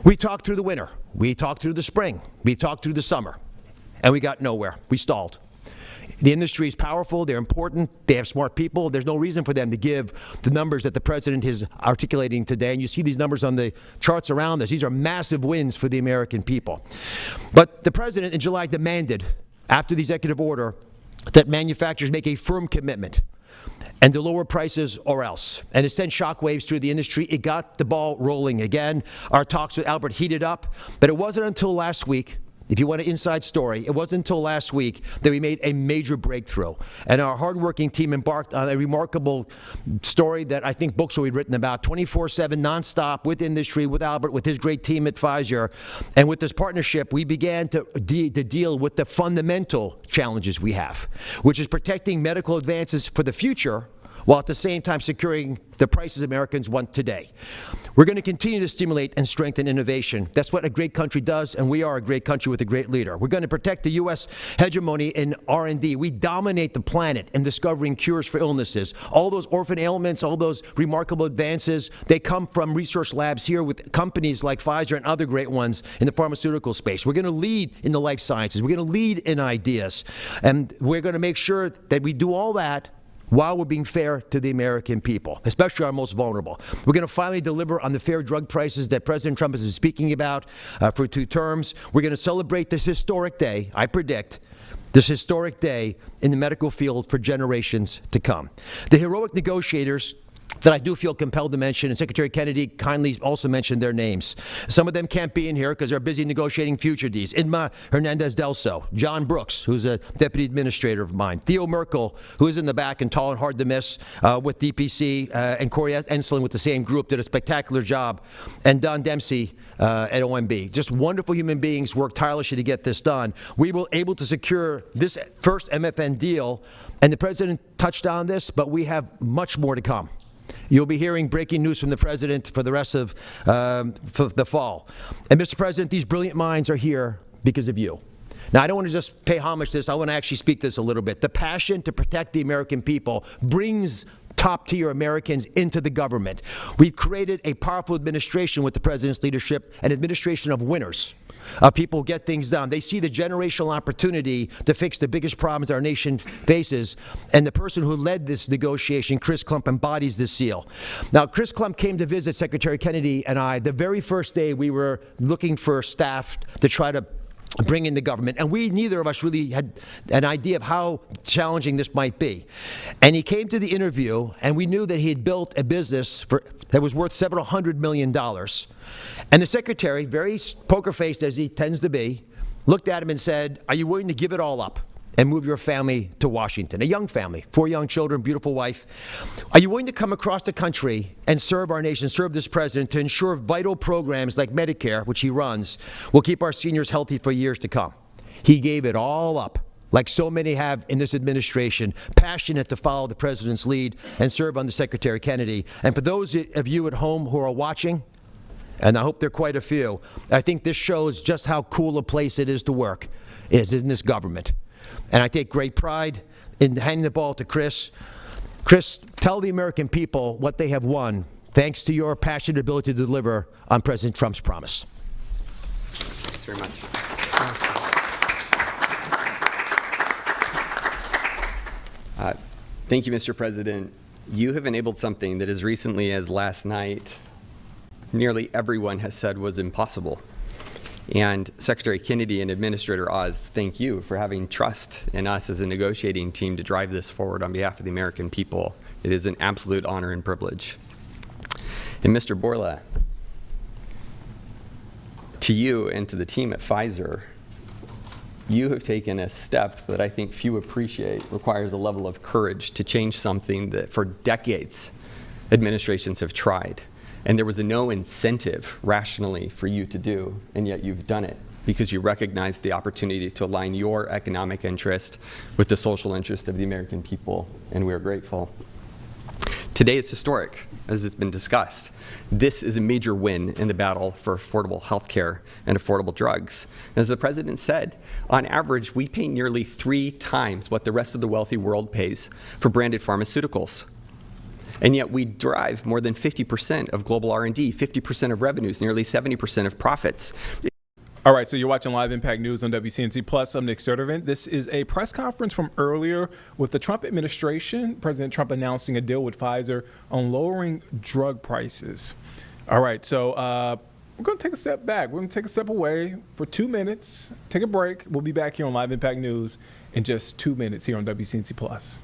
We talked through the winter, we talked through the spring, we talked through the summer, and we got nowhere. We stalled. The industry is powerful, they're important, they have smart people. There's no reason for them to give the numbers that the president is articulating today. And you see these numbers on the charts around us. These are massive wins for the American people. But the president in July demanded, after the executive order, that manufacturers make a firm commitment and to lower prices or else. And it sent shockwaves through the industry. It got the ball rolling again. Our talks with Albert heated up, but it wasn't until last week, if you want an inside story, it wasn't until last week that we made a major breakthrough. And our hardworking team embarked on a remarkable story that I think books will be written about, 24/7, nonstop, with industry, with Albert, with his great team at Pfizer. And with this partnership, we began to deal with the fundamental challenges we have, which is protecting medical advances for the future, while at the same time securing the prices Americans want today. We're going to continue to stimulate and strengthen innovation. That's what a great country does, and we are a great country with a great leader. We're going to protect the U.S. hegemony in R&D. We dominate the planet in discovering cures for illnesses. All those orphan ailments, all those remarkable advances, they come from research labs here with companies like Pfizer and other great ones in the pharmaceutical space. We're going to lead in the life sciences. We're going to lead in ideas. And we're going to make sure that we do all that while we're being fair to the American people, especially our most vulnerable. We're going to finally deliver on the fair drug prices that President Trump has been speaking about for 2 terms. We're going to celebrate this historic day, I predict, this historic day in the medical field for generations to come. The heroic negotiators that I do feel compelled to mention, and Secretary Kennedy kindly also mentioned their names. Some of them can't be in here because they're busy negotiating future deals. Inma Hernandez-Delso, John Brooks, who's a deputy administrator of mine, Theo Merkel, who is in the back and tall and hard to miss with DPC, and Corey Enslin with the same group did a spectacular job, and Don Dempsey at OMB. Just wonderful human beings worked tirelessly to get this done. We were able to secure this first MFN deal, and the president touched on this, but we have much more to come. You'll be hearing breaking news from the president for the rest of for the fall. And Mr. President, these brilliant minds are here because of you. Now, I don't want to just pay homage to this. I want to actually speak this a little bit. The passion to protect the American people brings top-tier Americans into the government. We've created a powerful administration with the president's leadership, an administration of winners. People get things done. They see the generational opportunity to fix the biggest problems our nation faces, and the person who led this negotiation, Chris Klump, embodies this seal. Now, Chris Klump came to visit Secretary Kennedy and I the very first day we were looking for staff to try to bring in the government, and neither of us really had an idea of how challenging this might be. And he came to the interview, and we knew that he had built a business that was worth several $100 million. And the secretary, very poker-faced as he tends to be, looked at him and said, "Are you willing to give it all up and move your family to Washington?" A young family, 4 young children, beautiful wife. "Are you willing to come across the country and serve our nation, serve this president, to ensure vital programs like Medicare, which he runs, will keep our seniors healthy for years to come?" He gave it all up, like so many have in this administration, passionate to follow the president's lead and serve under Secretary Kennedy. And for those of you at home who are watching, and I hope there are quite a few, I think this shows just how cool a place it is to work, is in this government. And I take great pride in handing the ball to Chris. Chris, tell the American people what they have won thanks to your passionate ability to deliver on President Trump's promise. Thanks very much. Thank you, Mr. President. You have enabled something that as recently as last night, nearly everyone has said was impossible. And Secretary Kennedy and Administrator Oz, thank you for having trust in us as a negotiating team to drive this forward on behalf of the American people. It is an absolute honor and privilege. And Mr. Borla, to you and to the team at Pfizer, you have taken a step that I think few appreciate, requires a level of courage to change something that for decades administrations have tried. And there was no incentive rationally for you to do, and yet you've done it because you recognize the opportunity to align your economic interest with the social interest of the American people, and we're grateful. Today is historic, as has been discussed. This is a major win in the battle for affordable health care and affordable drugs. As the President said, on average, we pay nearly 3 times what the rest of the wealthy world pays for branded pharmaceuticals. And yet we drive more than 50% of global R&D, 50% of revenues, nearly 70% of profits. All right, so you're watching Live Impact News on WCNC Plus. I'm Nick Sturtevant. This is a press conference from earlier with the Trump administration. President Trump announcing a deal with Pfizer on lowering drug prices. All right, so we're going to take a step back. We're going to take a step away for 2 minutes, take a break. We'll be back here on Live Impact News in just 2 minutes here on WCNC Plus.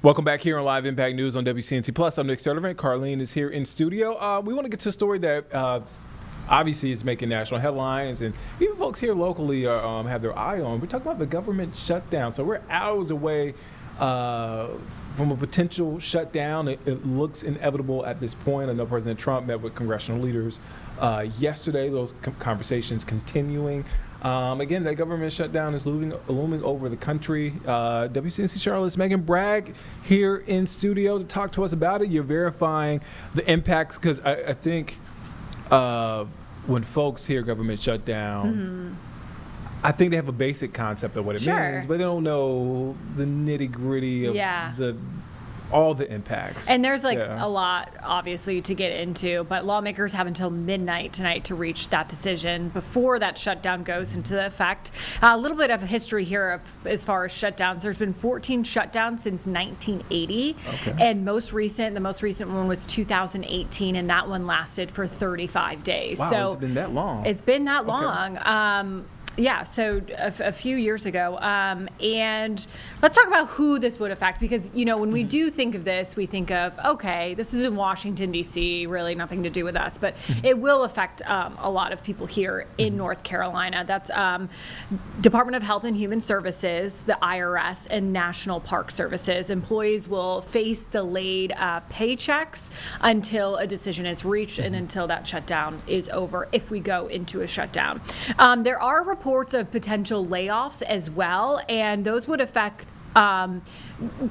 Welcome back here on Live Impact News on WCNC Plus. I'm Nick Sturtevant. Carlene is here in studio. We want to get to a story that obviously is making national headlines, and even folks here locally have their eye on. We're talking about the government shutdown. So we're hours away from a potential shutdown. It looks inevitable at this point. I know President Trump met with congressional leaders yesterday. Those conversations continuing. Again, that government shutdown is looming over the country. WCNC Charlotte's Megan Bragg here in studio to talk to us about it. You're verifying the impacts, because I think when folks hear government shutdown, I think they have a basic concept of what it means, but they don't know the nitty gritty of the all the impacts. And there's like Yeah. a lot, obviously, to get into, but lawmakers have until midnight tonight to reach that decision before that shutdown goes into effect. A little bit of history here as far as shutdowns. There's been 14 shutdowns since 1980, and the most recent one was 2018, and that one lasted for 35 days. Wow, so it's been that long. It's been that long. Yeah, so a few years ago. And let's talk about who this would affect, because, when we do think of this, we think of, okay, this is in Washington, D.C., really nothing to do with us, but it will affect a lot of people here in North Carolina. That's Department of Health and Human Services, the IRS, and National Park Services. Employees will face delayed paychecks until a decision is reached and until that shutdown is over, if we go into a shutdown. There are reports of potential layoffs as well, and those would affect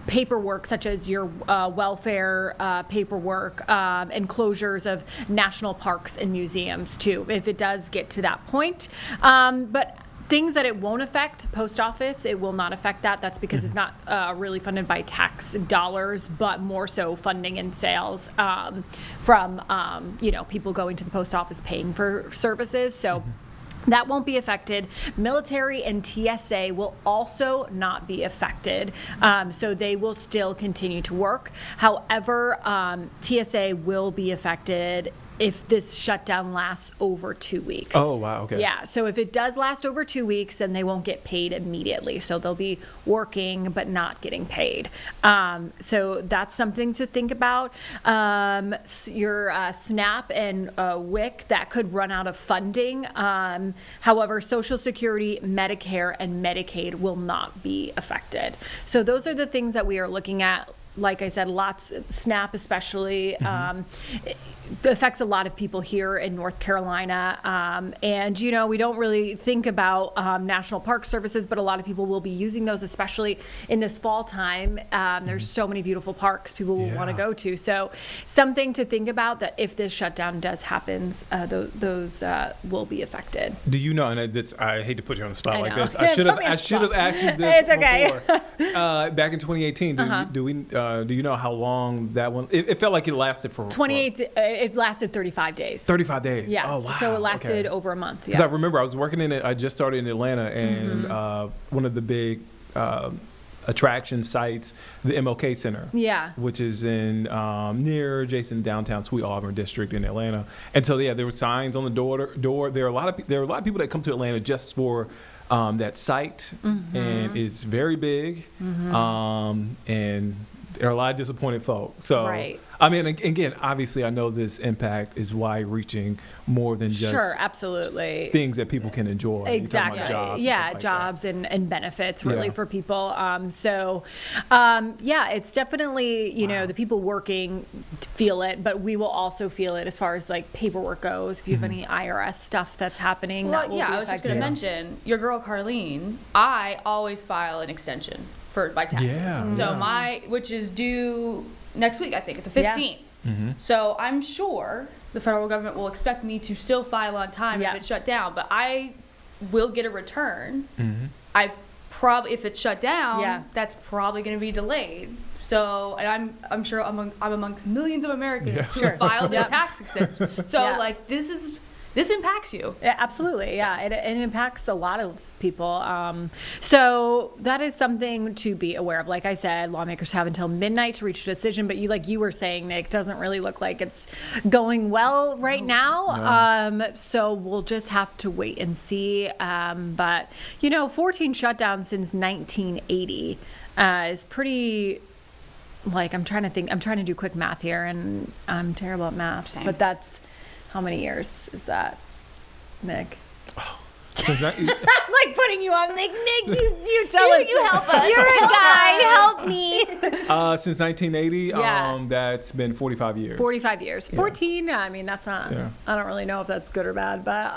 paperwork such as your welfare paperwork and closures of national parks and museums too, if it does get to that point. But things that it won't affect, post office, it will not affect that. That's because it's not really funded by tax dollars, but more so funding and sales from people going to the post office paying for services. So that won't be affected. Military and TSA will also not be affected, so they will still continue to work. However, TSA will be affected if this shutdown lasts over 2 weeks. Oh, wow, okay. Yeah, so if it does last over 2 weeks, then they won't get paid immediately. So they'll be working but not getting paid. So that's something to think about. Your SNAP and WIC, that could run out of funding. However, Social Security, Medicare, and Medicaid will not be affected. So those are the things that we are looking at. Like I said, SNAP especially, it affects a lot of people here in North Carolina. And, we don't really think about National Park Services, but a lot of people will be using those, especially in this fall time. There's so many beautiful parks people will want to go to. So something to think about, that if this shutdown does happen, those will be affected. Do you know, and I hate to put you on the spot like this. I I should have asked you this It's okay. before. Back in 2018, do you know how long that one? It felt like it lasted for 28. It lasted 35 days. 35 days. Yes. Oh, wow. So it lasted Okay. over a month. Because Yeah. I remember I was working in it. I just started in Atlanta, and one of the big attraction sites, the MLK Center. Yeah. Which is in near adjacent downtown Sweet Auburn district in Atlanta. And so there were signs on the door. There are a lot of people that come to Atlanta just for that site, and it's very big, and there are a lot of disappointed folk. So, Right. I mean, again, obviously, I know this impact is wide-reaching, more than just absolutely. things that people can enjoy. You're talking about Exactly. jobs and Yeah, stuff like jobs and benefits really Yeah. for people. It's definitely, the people working feel it, but we will also feel it as far as like paperwork goes. If you have any IRS stuff that's happening, that will be I was just going to affected. mention your girl Carlene. I always file an extension for my taxes. Yeah, So yeah. which is due next week, I think, the 15th. So I'm sure the federal government will expect me to still file on time if it's shut down, but I will get a return. I probably, if it's shut down, that's probably going to be delayed. So, and I'm sure I'm amongst millions of Americans who have filed their tax extension. So, like, this impacts you. Yeah, absolutely. Yeah, it impacts a lot of people. So that is something to be aware of. Like I said, lawmakers have until midnight to reach a decision. But you were saying, Nick, doesn't really look like it's going well right now. So we'll just have to wait and see. But 14 shutdowns since 1980 is pretty. Like, I'm trying to think. I'm trying to do quick math here, and I'm terrible at math. Same. But that's. How many years is that, Nick? that. I'm like putting you on, Nick. You tell us. You help us. You're a guy. Help me. Since 1980, Yeah. That's been 45 years. 45 years. 14. I mean, that's not. Yeah. I don't really know if that's good or bad, but.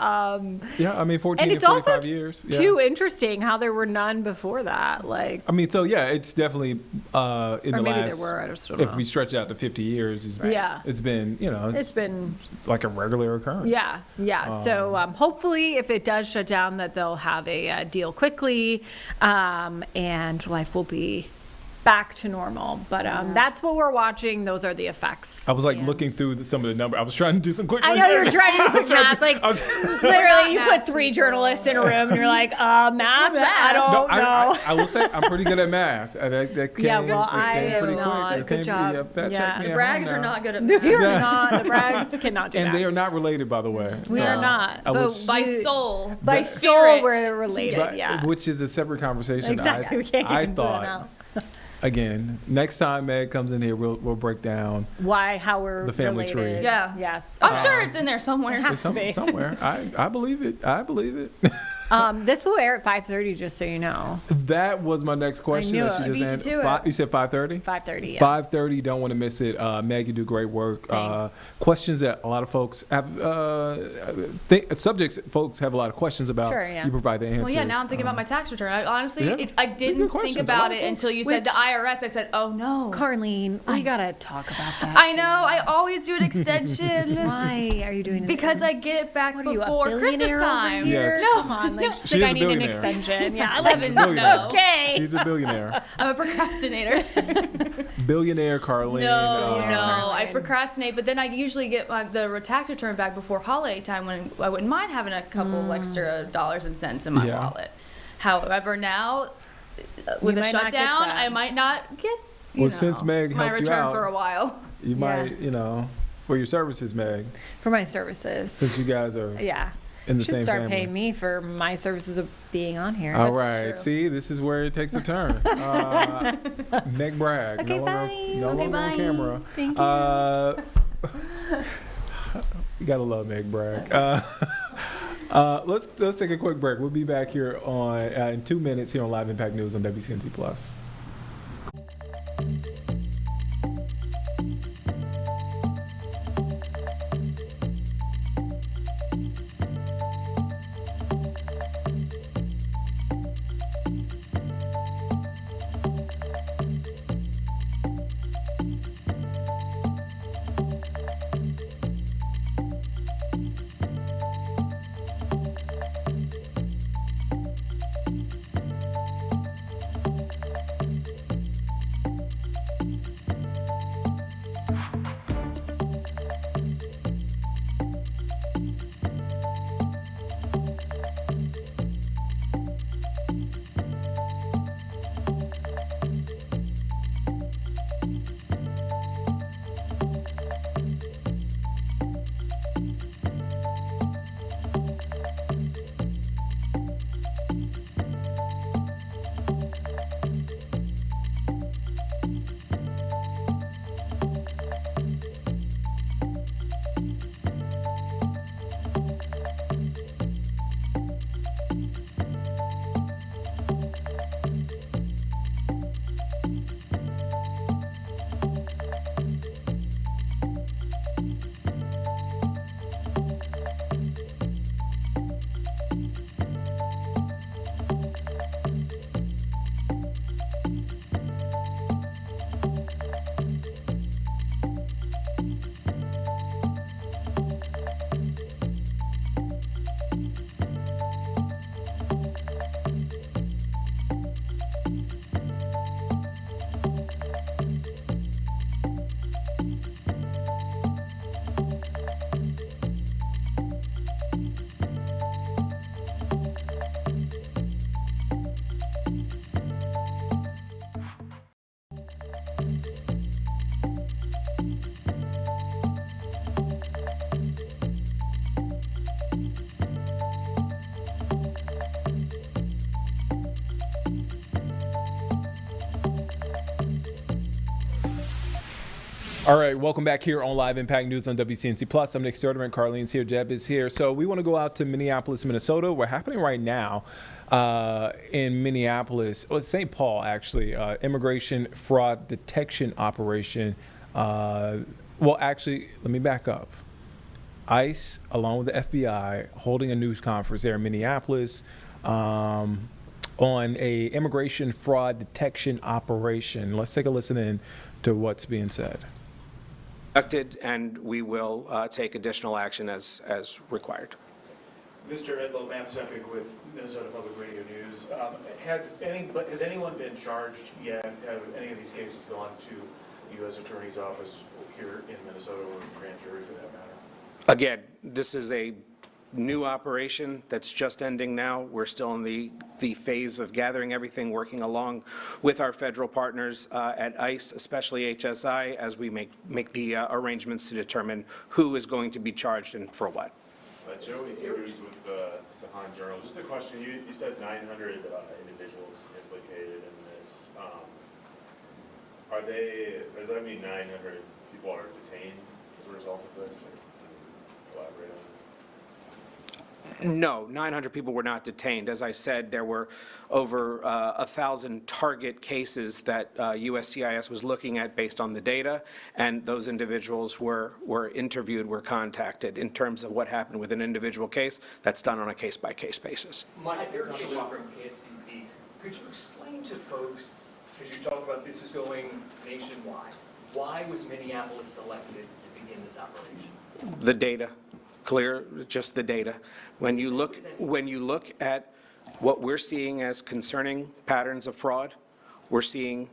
Yeah, I mean, 14 And to it's also 45 years. Yeah. too interesting how there were none before that. Like. I mean, so yeah, it's definitely in Or the maybe last. there were. I just don't if know. we stretch out to 50 years, Yeah. it's been It's been. like a regular occurrence. Yeah. So hopefully, if it does shut down, that they'll have a deal quickly, and life will be back to normal. But that's what we're watching. Those are the effects. I was like looking through some of the numbers. I was trying to do some quick. I know you're research. trying to do quick math. Like literally, you put 3 journalists in a room, and you're like, math. I don't know. I will say I'm pretty good at math. That came, Yeah, well, just I came am pretty not. quick. It Good came- job. yeah, fact check me The at Brags home are now. not good at math. You're not. The Brags cannot do And that. they are not related, by the way. We So are not. I But wish- By soul. by Spirit. soul, we're related. But- Yeah. Which is a separate conversation. Exactly. We can't I get into that thought, now. again, next time Meg comes in here, we'll break down How we're the family related. tree. Yeah. Yes. I'm sure it's in there somewhere. It has to be. somewhere. I believe it. I believe it. This will air at 5:30, just so you know. That was my next question. knew that it. she I beat you answered. to it. You said 5:30? 5:30. Yeah. 5:30. Don't want to miss it. Meg, you do great work. Thanks. Questions that a lot of folks have, subjects folks have a lot of questions about. Sure, yeah. You provide the answers. Well, yeah, now I'm thinking about my tax return. I honestly, Yeah. I didn't Good think questions. A lot about of it folks. until you said the Which- IRS. I said, oh no. Carlene, we gotta talk about that. I know. I always do an extension. Why are you doing it? Because I get it back What are you, a before Christmas billionaire over time. here? Yes. No, come on. Like, just She think is I a need an billionaire. extension. Yeah, like, Heavens Billionaire. no. okay. She's a billionaire. I'm a procrastinator. Billionaire Carlene. No, uh, no, I procrastinate, but then I usually get the tax return back before holiday time when I wouldn't mind having a couple extra dollars and cents in my Yeah. wallet. However, now with You a might not get shutdown, that. I might not get Well, since Meg my helped you return out, for a while. you might, for your services, Meg, For my services. since you guys are Yeah. in the Should same start family. paying me for my services of being on here. All That's right. true. See, this is where it takes a turn. Meg Bragg. Okay, no longer, bye. no Okay, longer on bye. camera. Thank you. You gotta love Meg Bragg. Let's take a quick break. We'll be back here on in 2 minutes here on Live Impact News on WCNC Plus. All right, welcome back here on Live Impact News on WCNC Plus. I'm Nick Sturtevant. Carlene's here. Jeb is here. So we want to go out to Minneapolis, Minnesota. What's happening right now in Minneapolis, well, St. Paul, actually, immigration fraud detection operation. Well, actually, let me back up. ICE, along with the FBI, holding a news conference there in Minneapolis on a immigration fraud detection operation. Let's take a listen in to what's being said. And we will take additional action as required. Mr. Edlow Mansepik with Minnesota Public Radio News. Has anyone been charged yet? Have any of these cases gone to the U.S. Attorney's Office here in Minnesota or grand jury for that matter? Again, this is a new operation that's just ending now. We're still in the phase of gathering everything, working along with our federal partners at ICE, especially HSI, as we make the arrangements to determine who is going to be charged and for what. Joey Hughes with the Sahan Journal. Just a question. You said 900 individuals implicated in this. Does that mean 900 people are detained as a result of this? Or can you elaborate on that? No, 900 people were not detained. As I said, there were over 1,000 target cases that USCIS was looking at based on the data, and those individuals were interviewed, were contacted. In terms of what happened with an individual case, that's done on a case-by-case basis. Mike, you're from KSTP. Could you explain to folks, because you talk about this is going nationwide, why was Minneapolis selected to begin this operation? The data. Clear, just the data. When you look at what we're seeing as concerning patterns of fraud, we're seeing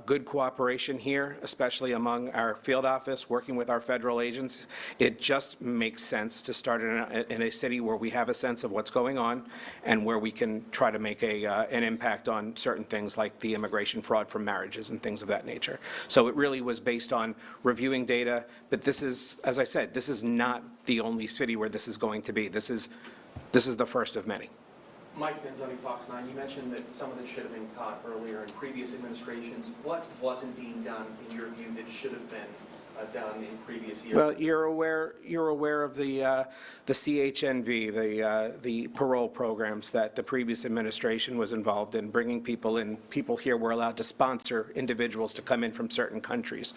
good cooperation here, especially among our field office, working with our federal agents. It just makes sense to start in a city where we have a sense of what's going on and where we can try to make an impact on certain things like the immigration fraud from marriages and things of that nature. So it really was based on reviewing data, but this is, as I said, this is not the only city where this is going to be. This is the first of many. Mike Benzoni, Fox 9, you mentioned that some of this should have been caught earlier in previous administrations. What wasn't being done, in your view, that should have been done in previous years? Well, you're aware of the CHNV, the parole programs that the previous administration was involved in, bringing people in. People here were allowed to sponsor individuals to come in from certain countries.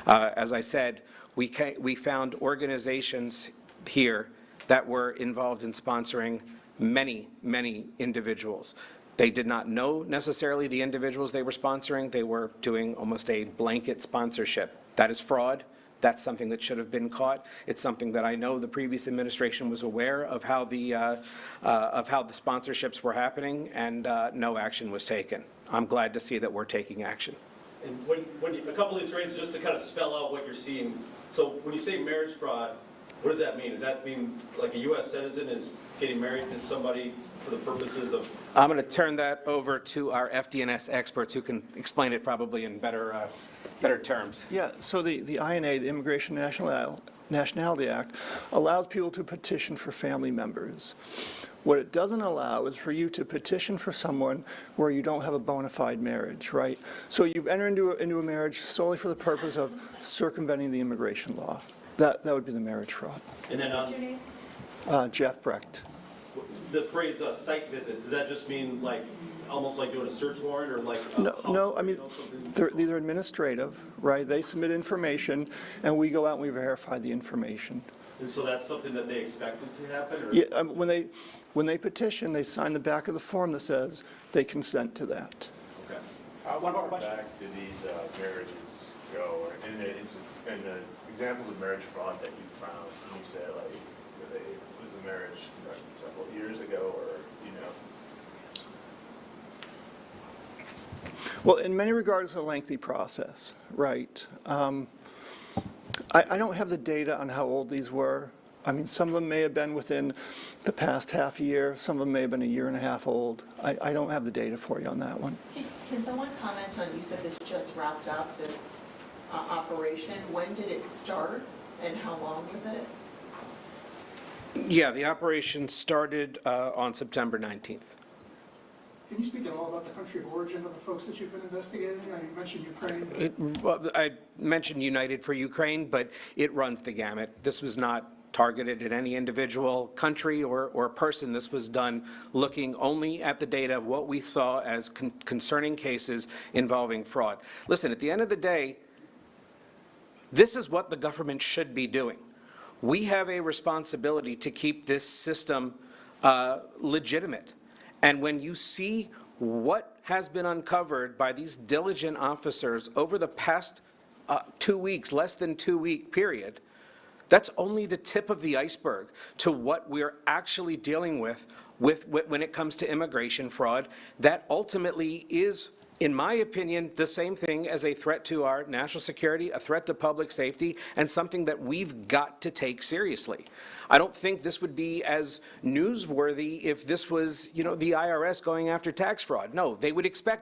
As I said, we found organizations here that were involved in sponsoring many individuals. They did not know necessarily the individuals they were sponsoring. They were doing almost a blanket sponsorship. That is fraud. That's something that should have been caught. It's something that I know the previous administration was aware of how the sponsorships were happening, and no action was taken. I'm glad to see that we're taking action. And when a couple of these phrases, just to kind of spell out what you're seeing. So when you say marriage fraud, what does that mean? Does that mean like a U.S. citizen is getting married to somebody for the purposes of? I'm going to turn that over to our FDNS experts who can explain it probably in better terms. Yeah, so the INA, the Immigration Nationality Act, allows people to petition for family members. What it doesn't allow is for you to petition for someone where you don't have a bona fide marriage, right? So you've entered into a marriage solely for the purpose of circumventing the immigration law. That would be the marriage fraud. And then Jeff Brecht. The phrase site visit, does that just mean like almost like doing a search warrant or like? No, I mean, these are administrative, right? They submit information and we go out and we verify the information. And so that's something that they expected to happen? Or? Yeah, when they petition, they sign the back of the form that says they consent to that. Okay. How far back did these marriages go? And the examples of marriage fraud that you found, can you say like, was the marriage conducted several years ago, or Well, in many regards, it's a lengthy process, right? I don't have the data on how old these were. I mean, some of them may have been within the past half year. Some of them may have been a year and a half old. I don't have the data for you on that one. Can someone comment on, you said this just wrapped up, this operation. When did it start and how long was it? Yeah, the operation started on September 19th. Can you speak at all about the country of origin of the folks that you've been investigating? You mentioned Ukraine. Well, I mentioned United for Ukraine, but it runs the gamut. This was not targeted at any individual country or person. This was done looking only at the data of what we saw as concerning cases involving fraud. Listen, at the end of the day, this is what the government should be doing. We have a responsibility to keep this system legitimate. And when you see what has been uncovered by these diligent officers over the past 2 weeks, less than 2 week period, That's only the tip of the iceberg to what we're actually dealing with when it comes to immigration fraud. That ultimately is, in my opinion, the same thing as a threat to our national security, a threat to public safety, and something that we've got to take seriously. I don't think this would be as newsworthy if this was, the IRS going after tax fraud. No,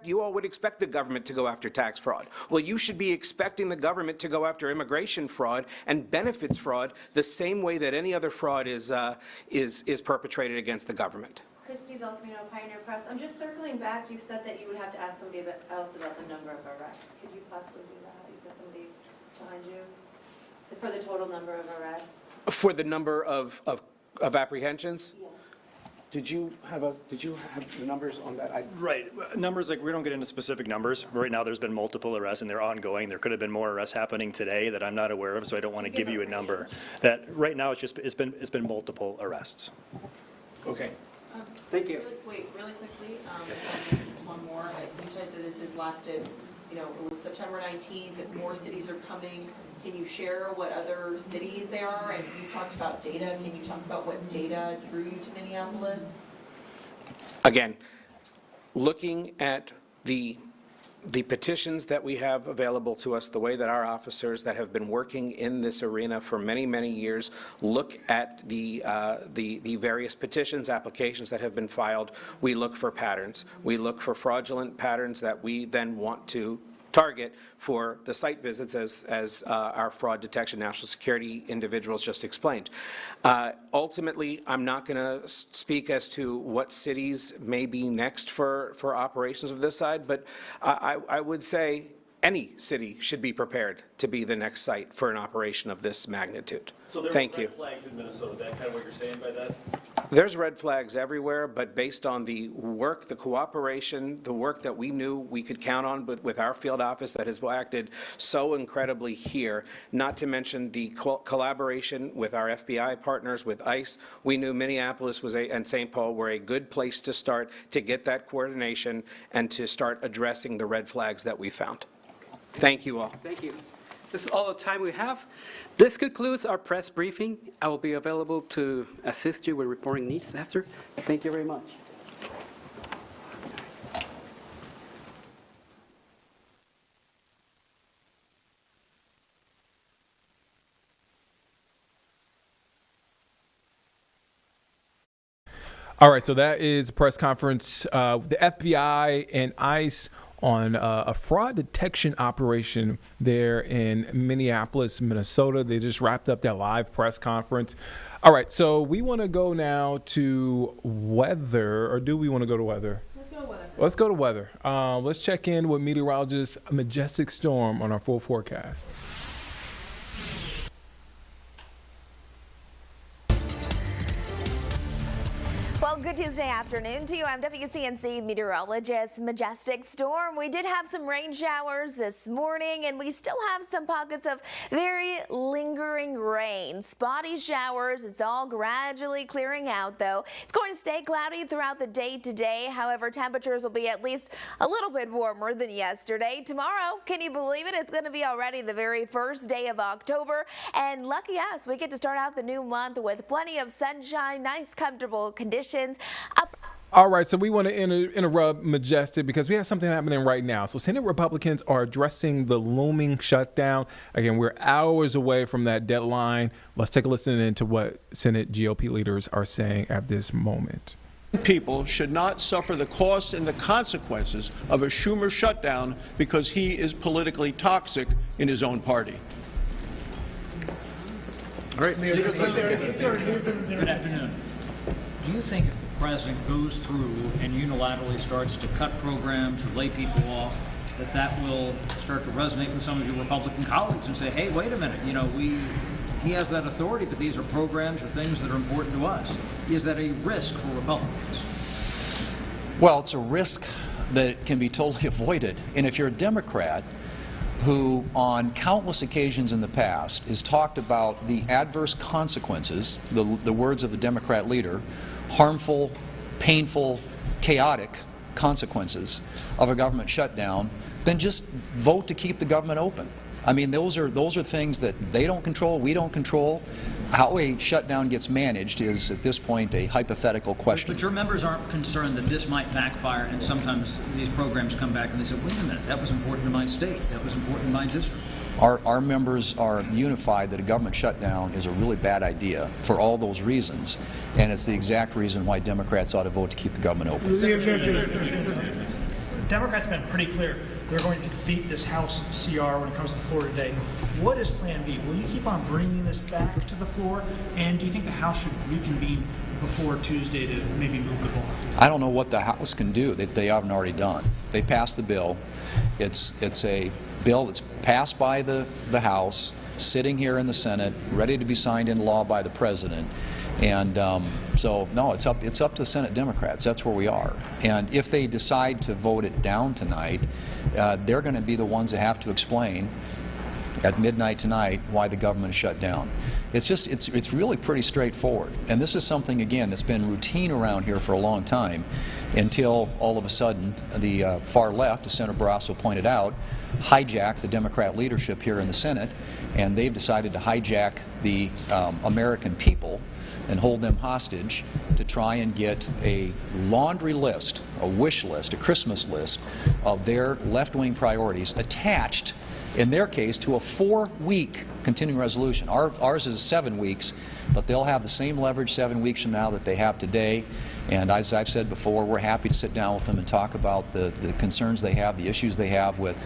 you all would expect the government to go after tax fraud. Well, you should be expecting the government to go after immigration fraud and benefits fraud the same way that any other fraud is perpetrated against the government. Christy Belcamino, Pioneer Press. I'm just circling back. You said that you would have to ask somebody else about the number of arrests. Could you possibly do that? You said somebody behind you? For the total number of arrests? For the number of apprehensions? Yes. Did you have the numbers on that? Right. Numbers, like, we don't get into specific numbers. Right now, there's been multiple arrests, and they're ongoing. There could have been more arrests happening today that I'm not aware of, so I don't want to give you a number. That right now, it's been multiple arrests. Okay. Thank you. Really quickly, just one more. You said that this has lasted, it was September 19th, that more cities are coming. Can you share what other cities they are? And you talked about data. Can you talk about what data drew you to Minneapolis? Again, looking at the petitions that we have available to us, the way that our officers that have been working in this arena for many, many years look at the various petitions, applications that have been filed, we look for patterns. We look for fraudulent patterns that we then want to target for the site visits, as our fraud detection national security individuals just explained. Ultimately, I'm not going to speak as to what cities may be next for operations of this side, but I would say any city should be prepared to be the next site for an operation of this magnitude. So there Thank are you. red flags in Minnesota. Is that kind of what you're saying by that? There's red flags everywhere, but based on the work, the cooperation, the work that we knew we could count on with our field office that has acted so incredibly here, not to mention the collaboration with our FBI partners, with ICE, we knew Minneapolis and St. Paul were a good place to start to get that coordination and to start addressing the red flags that we found. Thank you all. Thank you. This is all the time we have. This concludes our press briefing. I will be available to assist you with reporting needs after. Thank you very much. All right, so that is a press conference. The FBI and ICE on a fraud detection operation there in Minneapolis, Minnesota. They just wrapped up that live press conference. All right, so we want to go now to weather, or do we want to go to weather? Let's go to weather. Let's go to weather. Let's check in with meteorologist Majestic Storm on our full forecast. Well, good Tuesday afternoon to you. I'm WCNC meteorologist Majestic Storm. We did have some rain showers this morning, and we still have some pockets of very lingering rain. Spotty showers. It's all gradually clearing out, though. It's going to stay cloudy throughout the day today. However, temperatures will be at least a little bit warmer than yesterday. Tomorrow, can you believe it? It's going to be already the very first day of October. And lucky us, we get to start out the new month with plenty of sunshine, nice, comfortable conditions. All right, so we want to interrupt Majestic because we have something happening right now. So Senate Republicans are addressing the looming shutdown. Again, we're hours away from that deadline. Let's take a listen into what Senate GOP leaders are saying at this moment. People should not suffer the costs and the consequences of a Schumer shutdown because he is politically toxic in his own party. All right, Mayor. Good afternoon. Do you think if the president goes through and unilaterally starts to cut programs or lay people off, that will start to resonate with some of your Republican colleagues and say, hey, wait a minute, he has that authority, but these are programs or things that are important to us. Is that a risk for Republicans? Well, it's a risk that can be totally avoided. And if you're a Democrat who on countless occasions in the past has talked about the adverse consequences, the words of the Democrat leader, harmful, painful, chaotic consequences of a government shutdown, then just vote to keep the government open. I mean, those are things that they don't control, we don't control. How a shutdown gets managed is, at this point, a hypothetical question. But your members aren't concerned that this might backfire, and sometimes these programs come back and they say, wait a minute, that was important to my state, that was important to my district. Our members are unified that a government shutdown is a really bad idea for all those reasons, and it's the exact reason why Democrats ought to vote to keep the government open. Democrats have been pretty clear they're going to defeat this House CR when it comes to the floor today. What is Plan B? Will you keep on bringing this back to the floor, and do you think the House should reconvene before Tuesday to maybe move the ball? I don't know what the House can do that they haven't already done. They passed the bill. It's a bill that's passed by the House, sitting here in the Senate, ready to be signed into law by the President. And so, no, it's up to the Senate Democrats. That's where we are. And if they decide to vote it down tonight, they're going to be the ones that have to explain at midnight tonight why the government is shut down. It's really pretty straightforward. And this is something, again, that's been routine around here for a long time, until all of a sudden the far left, as Senator Barrasso pointed out, hijacked the Democrat leadership here in the Senate, and they've decided to hijack the American people and hold them hostage to try and get a laundry list, a wish list, a Christmas list of their left-wing priorities attached, in their case, to a 4-week continuing resolution. Ours is 7 weeks, but they'll have the same leverage 7 weeks from now that they have today. And as I've said before, we're happy to sit down with them and talk about the concerns they have, the issues they have with,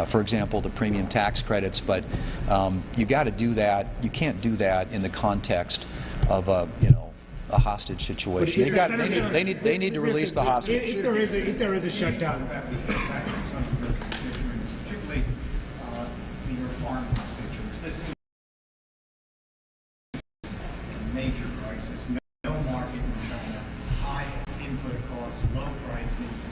for example, the premium tax credits. But you got to do that. You can't do that in the context of a hostage situation. They need to release the hostage. If there is a shutdown, particularly in your farm constituents, this seems a major crisis. No market in China, high input costs, low prices,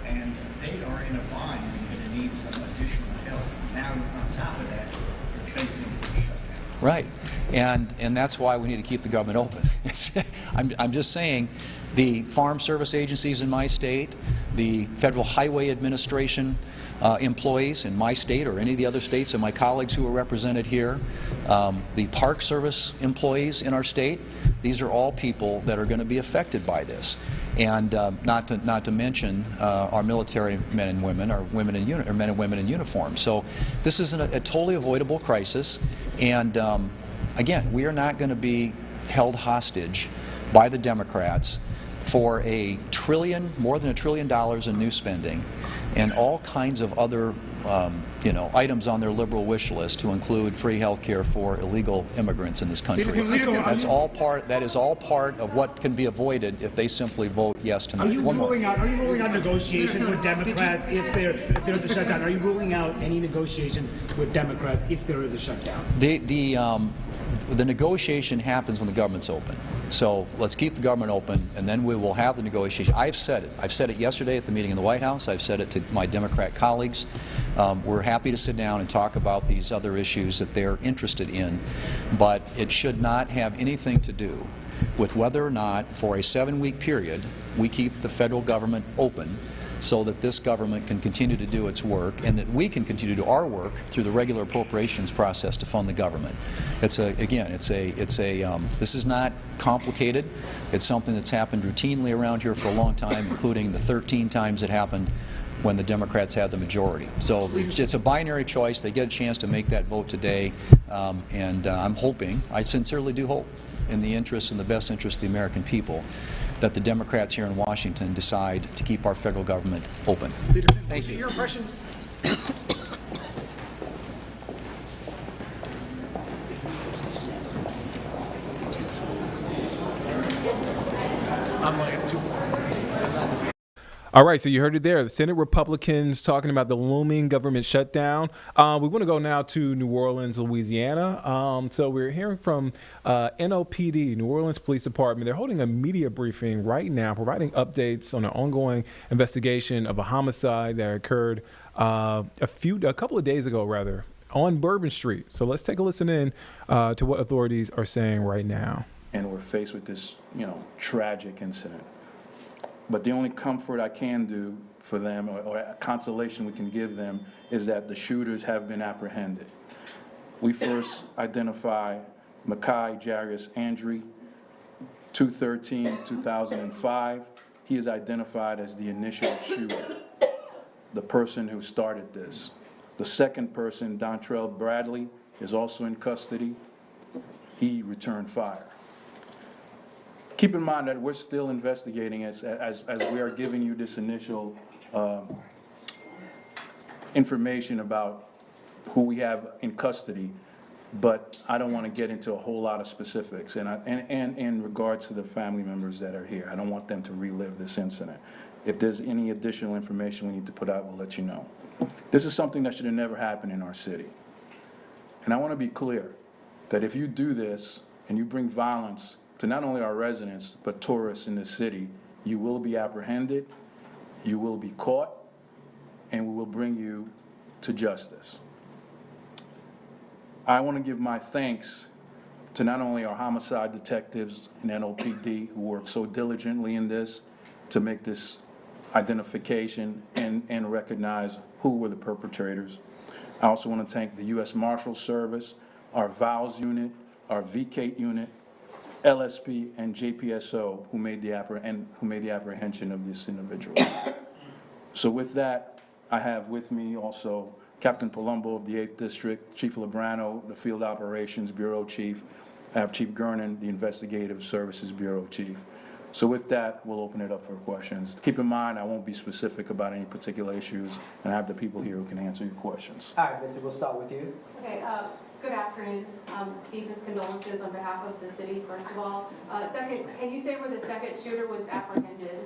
and they are in a bind and going to need some additional help. Now, on top of that, they're facing a shutdown. Right, and that's why we need to keep the government open. I'm just saying, the farm service agencies in my state, the Federal Highway Administration employees in my state or any of the other states, and my colleagues who are represented here, the Park Service employees in our state, these are all people that are going to be affected by this. And not to mention our military men and women, or men and women in uniform. So this is a totally avoidable crisis. And again, we are not going to be held hostage by the Democrats for more than $1 trillion in new spending, and all kinds of other items on their liberal wish list, to include free health care for illegal immigrants in this country. That is all part of what can be avoided if they simply vote yes tonight. Are you ruling out negotiations with Democrats if there's a shutdown? Are you ruling out any negotiations with Democrats if there is a shutdown? The negotiation happens when the government's open. So let's keep the government open, and then we will have the negotiation. I've said it. I've said it yesterday at the meeting in the White House. I've said it to my Democrat colleagues. We're happy to sit down and talk about these other issues that they're interested in, but it should not have anything to do with whether or not, for a 7-week period, we keep the federal government open so that this government can continue to do its work, and that we can continue to do our work through the regular appropriations process to fund the government. This is not complicated. It's something that's happened routinely around here for a long time, including the 13 times it happened when the Democrats had the majority. So it's a binary choice. They get a chance to make that vote today, and I'm hoping, I sincerely do hope, in the best interest of the American people, that the Democrats here in Washington decide to keep our federal government open. Thank you. Your impression? I'm like too far. All right, so you heard it there. The Senate Republicans talking about the looming government shutdown. We want to go now to New Orleans, Louisiana. So we're hearing from NOPD, New Orleans Police Department. They're holding a media briefing right now, providing updates on an ongoing investigation of a homicide that occurred a couple of days ago, on Bourbon Street. So let's take a listen in to what authorities are saying right now. And we're faced with this, tragic incident. But the only comfort I can do for them, or a consolation we can give them, is that the shooters have been apprehended. We first identify Makai Jarius Andry, 2/13/2005. He is identified as the initial shooter, the person who started this. The second person, Dontrell Bradley, is also in custody. He returned fire. Keep in mind that we're still investigating as we are giving you this initial information about who we have in custody, but I don't want to get into a whole lot of specifics. And in regards to the family members that are here, I don't want them to relive this incident. If there's any additional information we need to put out, we'll let you know. This is something that should have never happened in our city. And I want to be clear that if you do this and you bring violence to not only our residents, but tourists in the city, you will be apprehended, you will be caught, and we will bring you to justice. I want to give my thanks to not only our homicide detectives and NOPD who work so diligently in this to make this identification and recognize who were the perpetrators. I also want to thank the U.S. Marshals Service, our VALS unit, our VCATE unit, LSP, and JPSO who made the apprehension of this individual. So with that, I have with me also Captain Palumbo of the 8th District, Chief Lebrano, the Field Operations Bureau Chief. I have Chief Gernon, the Investigative Services Bureau Chief. So with that, we'll open it up for questions. Keep in mind, I won't be specific about any particular issues, and I have the people here who can answer your questions. All right, Missy, we'll start with you. Okay, good afternoon. Deepest condolences on behalf of the city, first of all. Second, can you say where the second shooter was apprehended?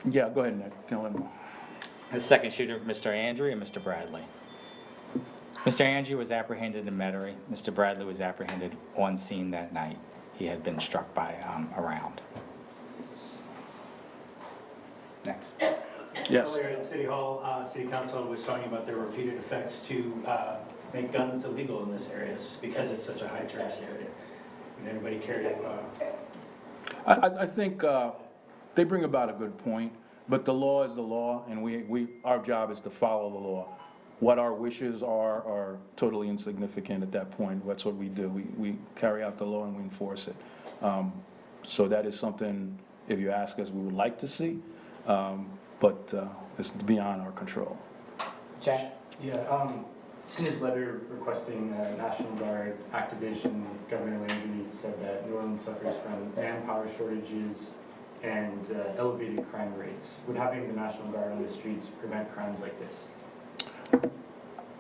Yeah, go ahead, Nick. Tell him. The second shooter, Mr. Andrew and Mr. Bradley. Mr. Andrew was apprehended in Metairie. Mr. Bradley was apprehended on scene that night. He had been struck by a round. Next. Yes. Earlier at City Hall, City Council was talking about their repeated efforts to make guns illegal in this area because it's such a high tourist area. Would anybody care to? I think they bring about a good point, but the law is the law, and our job is to follow the law. What our wishes are totally insignificant at that point. That's what we do. We carry out the law and we enforce it. So that is something, if you ask us, we would like to see, but it's beyond our control. Jack? Yeah, in his letter requesting National Guard activation, Governor Landry said that New Orleans suffers from manpower shortages and elevated crime rates. Would having the National Guard on the streets prevent crimes like this?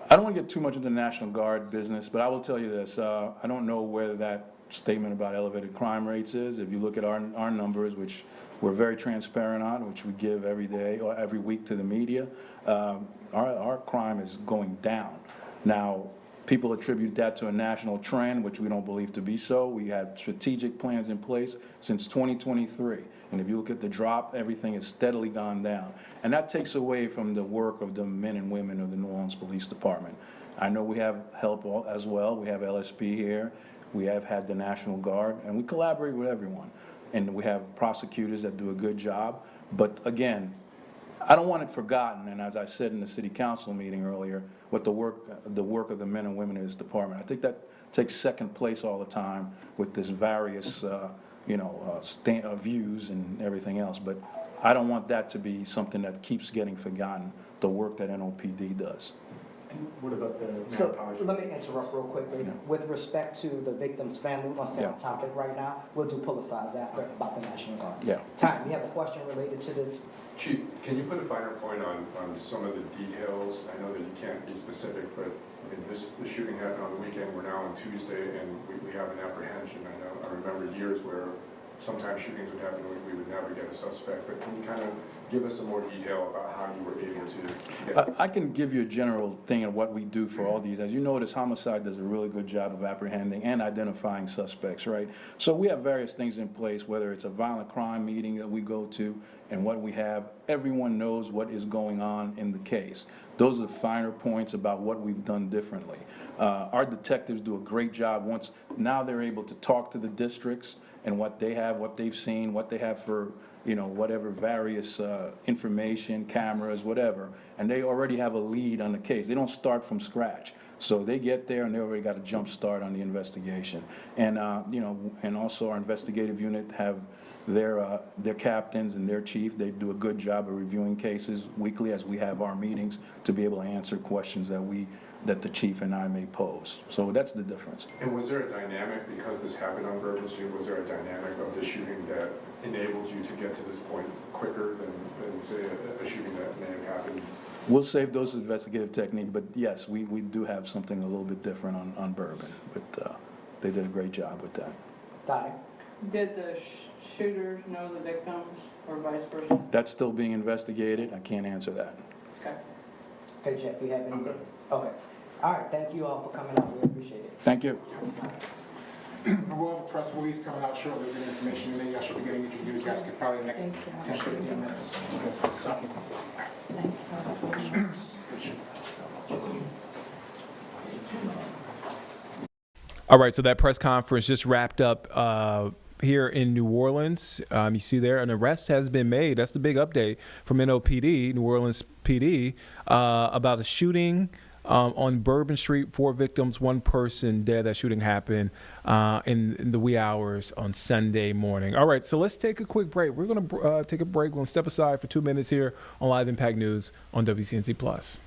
I don't want to get too much into the National Guard business, but I will tell you this. I don't know whether that statement about elevated crime rates is. If you look at our numbers, which we're very transparent on, which we give every day or every week to the media, our crime is going down. Now, people attribute that to a national trend, which we don't believe to be so. We have strategic plans in place since 2023. And if you look at the drop, everything has steadily gone down. And that takes away from the work of the men and women of the New Orleans Police Department. I know we have help as well. We have LSP here. We have had the National Guard, and we collaborate with everyone. And we have prosecutors that do a good job. But again, I don't want it forgotten, and as I said in the city council meeting earlier, what the work of the men and women in this department. I think that takes second place all the time with this various, views and everything else. But I don't want that to be something that keeps getting forgotten, the work that NOPD does. What about the manpower? So let me interrupt real quickly. Yeah. With respect to the victim's family, we're going to stay on topic right now. We'll do pull asides after about the National Guard. Yeah. Time, you have a question related to this? Chief, can you put a finer point on some of the details? I know that you can't be specific, but I mean, this shooting happened on the weekend. We're now on Tuesday, and we have an apprehension. I remember years where sometimes shootings would happen and we would never get a suspect. But can you kind of give us some more detail about how you were able to get I can give you a general thing of what we do for all these. As you notice, homicide does a really good job of apprehending and identifying suspects, right? So we have various things in place, whether it's a violent crime meeting that we go to and what we have. Everyone knows what is going on in the case. Those are the finer points about what we've done differently. Our detectives do a great job now they're able to talk to the districts and what they have, what they've seen, what they have for whatever various information, cameras, whatever, and they already have a lead on the case. They don't start from scratch. So they get there and they already got a jump start on the investigation. And, and also our investigative unit have their captains and their chief. They do a good job of reviewing cases weekly as we have our meetings to be able to answer questions that the chief and I may pose. So that's the difference. And was there a dynamic, because this happened on Bourbon Street, was there a dynamic of the shooting that enabled you to get to this point quicker than say, a shooting that may have happened? We'll save those investigative techniques, but yes, we do have something a little bit different on Bourbon, but they did a great job with that. Dottie? Did the shooters know the victims or vice versa? That's still being investigated. I can't answer that. Okay. Okay, Jeff, you have any? Okay. All right, thank you all for coming out. We appreciate it. Thank you. We'll have a press release coming out shortly with information. You guys should be getting introduced. You guys could probably the next 10, 15 minutes. Okay. So. All right, so that press conference just wrapped up here in New Orleans. You see there, an arrest has been made. That's the big update from NOPD, New Orleans PD, about a shooting on Bourbon Street. 4 victims, 1 person dead. That shooting happened in the wee hours on Sunday morning. All right, so let's take a quick break. We're going to take a break. We're going to step aside for 2 minutes here on Live Impact News on WCNC Plus.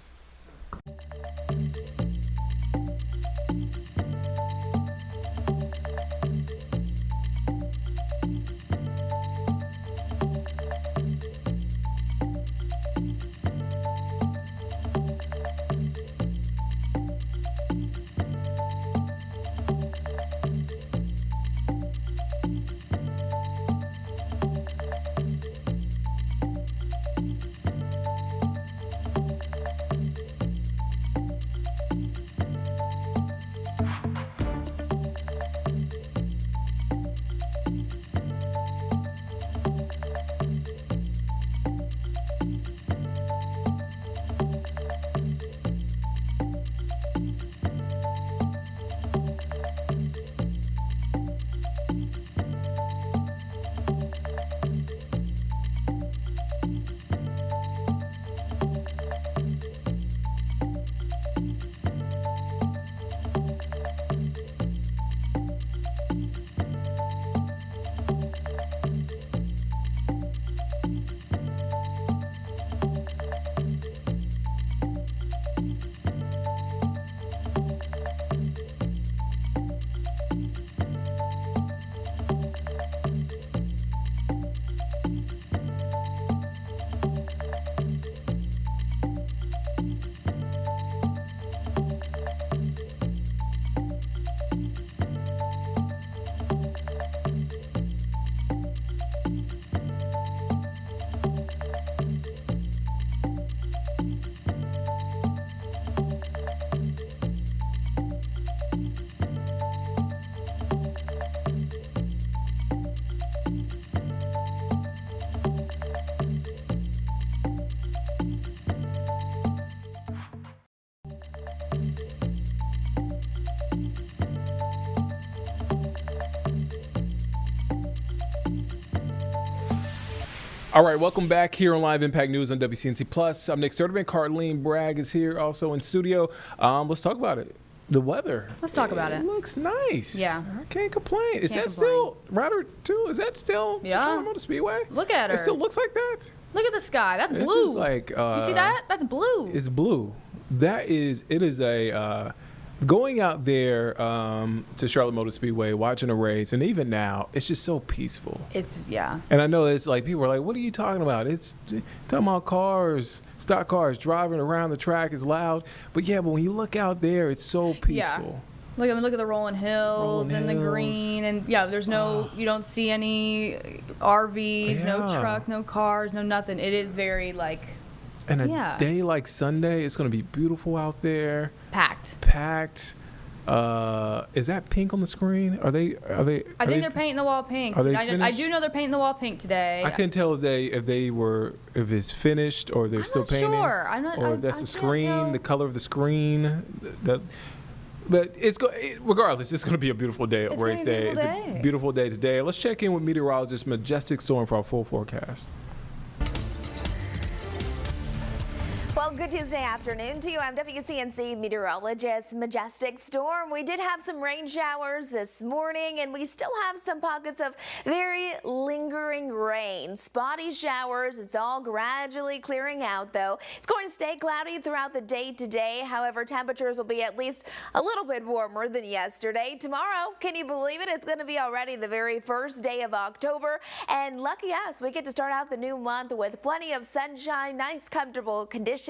All right, welcome back here on Live Impact News on WCNC Plus. I'm Nick Sturdivant. Carlene Bragg is here also in studio. Let's talk about it. The weather. Let's talk about it. It looks nice. Yeah. I can't complain. Is Can't that complain. still Router 2? Is that still Charlotte Motor Speedway? Look at her. It still looks like that? Look at the sky. That's This blue. is like, you see that? That's blue. It's blue. It is a going out there to Charlotte Motor Speedway, watching a race, and even now, it's just so peaceful. Yeah. And I know it's like people are like, "What are you talking about?" It's talking about cars, stock cars driving around the track is loud, but when you look out there, it's so peaceful. Yeah. Look at the rolling hills and the hills. green, and there's no, you don't see any RVs, no trucks, no cars, no nothing. It is very And a day like Sunday, it's going to be beautiful out there. Packed. Is that pink on the screen? I think they're painting the wall pink. Are they I finished? do know they're painting the wall pink today. I couldn't tell if it's finished or they're still painting. Sure. Or if that's the screen, the color of the screen. But regardless, it's going to be a beautiful day at race day. It's a beautiful day today. Let's check in with meteorologist Majestic Storm for our full forecast. Well, good Tuesday afternoon to you. I'm WCNC meteorologist Majestic Storm. We did have some rain showers this morning, and we still have some pockets of very lingering rain. Spotty showers. It's all gradually clearing out, though. It's going to stay cloudy throughout the day today. However, temperatures will be at least a little bit warmer than yesterday. Tomorrow, can you believe it? It's going to be already the very first day of October, and lucky us, we get to start out the new month with plenty of sunshine, nice, comfortable conditions.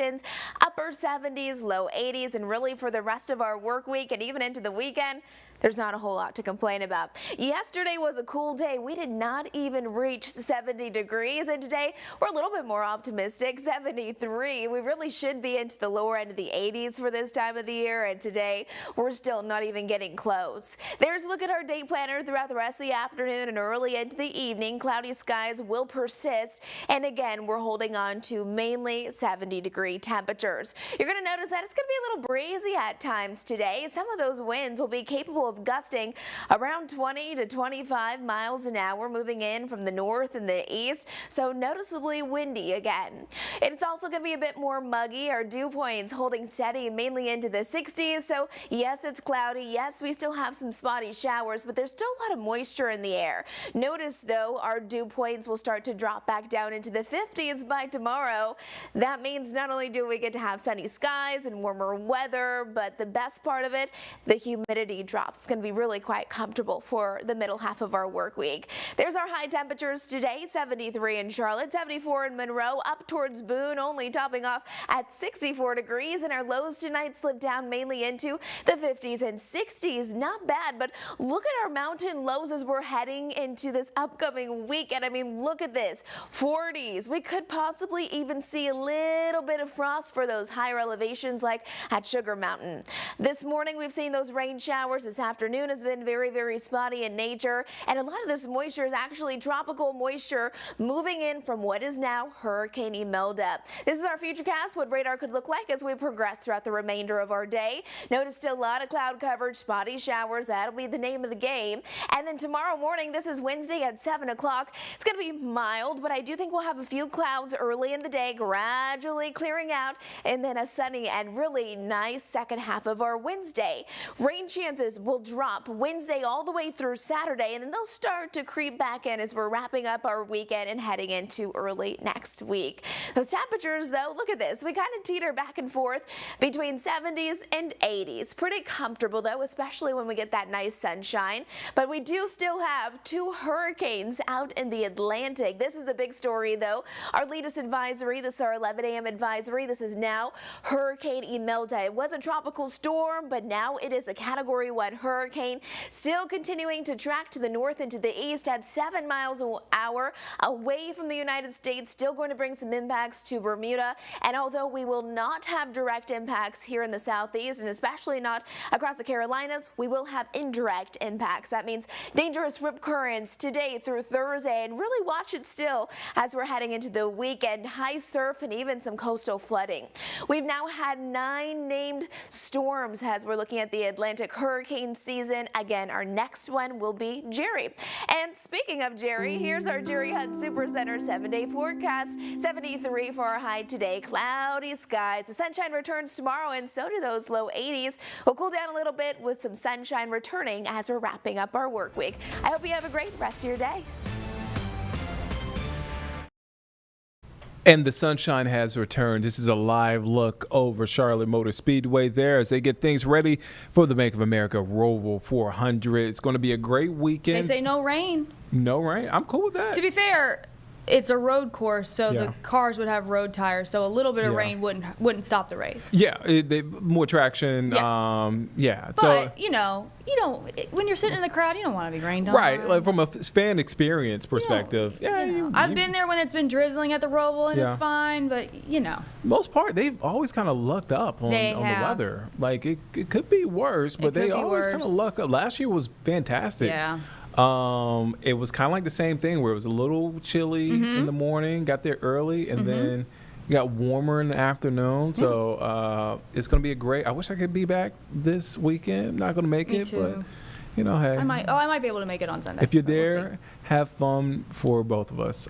Upper 70s, low 80s, and really for the rest of our work week and even into the weekend, there's not a whole lot to complain about. Yesterday was a cool day. We did not even reach 70 degrees, and today we're a little bit more optimistic, 73. We really should be into the lower end of the 80s for this time of the year, and today we're still not even getting close. There's a look at our day planner throughout the rest of the afternoon and early into the evening. Cloudy skies will persist, and again, we're holding on to mainly 70-degree temperatures. You're going to notice that it's going to be a little breezy at times today. Some of those winds will be capable of gusting around 20 to 25 miles an hour, moving in from the north and the east, so noticeably windy again. It's also going to be a bit more muggy. Our dew points holding steady mainly into the 60s, so yes, it's cloudy. Yes, we still have some spotty showers, but there's still a lot of moisture in the air. Notice, though, our dew points will start to drop back down into the 50s by tomorrow. That means not only do we get to have sunny skies and warmer weather, but the best part of it, the humidity drops. It's going to be really quite comfortable for the middle half of our work week. There's our high temperatures today, 73 in Charlotte, 74 in Monroe, up towards Boone, only topping off at 64 degrees, and our lows tonight slip down mainly into the 50s and 60s. Not bad, but look at our mountain lows as we're heading into this upcoming weekend. I mean, look at this, 40s. We could possibly even see a little bit of frost for those higher elevations like at Sugar Mountain. This morning, we've seen those rain showers. This afternoon has been very, very spotty in nature, and a lot of this moisture is actually tropical moisture moving in from what is now Hurricane Imelda. This is our futurecast, what radar could look like as we progress throughout the remainder of our day. Notice still a lot of cloud coverage, spotty showers. That'll be the name of the game. And then tomorrow morning, this is Wednesday at 7 o'clock. It's going to be mild, but I do think we'll have a few clouds early in the day, gradually clearing out, and then a sunny and really nice second half of our Wednesday. Rain chances will drop Wednesday all the way through Saturday, and then they'll start to creep back in as we're wrapping up our weekend and heading into early next week. Those temperatures, though, look at this. We kind of teeter back and forth between 70s and 80s. Pretty comfortable, though, especially when we get that nice sunshine. But we do still have 2 hurricanes out in the Atlantic. This is a big story, though. Our latest advisory, this is our 11 a.m. advisory. This is now Hurricane Imelda. It was a tropical storm, but now it is a Category 1 hurricane, still continuing to track to the north and to the east at 7 miles an hour away from the United States, still going to bring some impacts to Bermuda. And although we will not have direct impacts here in the southeast, and especially not across the Carolinas, we will have indirect impacts. That means dangerous rip currents today through Thursday, and really watch it still as we're heading into the weekend. High surf and even some coastal flooding. We've now had 9 named storms as we're looking at the Atlantic hurricane season. Again, our next one will be Jerry. And speaking of Jerry, here's our Jerry Hunt Supercenter 7-day forecast. 73 for our high today. Cloudy skies. The sunshine returns tomorrow, and so do those low 80s. We'll cool down a little bit with some sunshine returning as we're wrapping up our work week. I hope you have a great rest of your day. And the sunshine has returned. This is a live look over Charlotte Motor Speedway there as they get things ready for the Bank of America Roval 400. It's going to be a great weekend. They say no rain. No rain? I'm cool with that. To be fair, it's a road course, so the cars would have road tires, so a little bit of rain wouldn't stop the race. Yeah, more traction. Yes. But, so, you know, when you're sitting in the crowd, you don't want to be rained on. Right, like from a fan experience perspective. I've been there when it's been drizzling at the Roval, and it's fine, but, most part, they've always kind of lucked up on the weather. Like, it could be worse, but they always kind of luck up. Last year was fantastic. Yeah. It was kind of like the same thing where it was a little chilly in the morning, got there early, and then We got warmer in the afternoon, so it's going to be a great. I wish I could be back this weekend. Not going to make Me it, too. but you know, hey. I might be able to make it on Sunday. If you're but we'll there, see. have fun for both of us.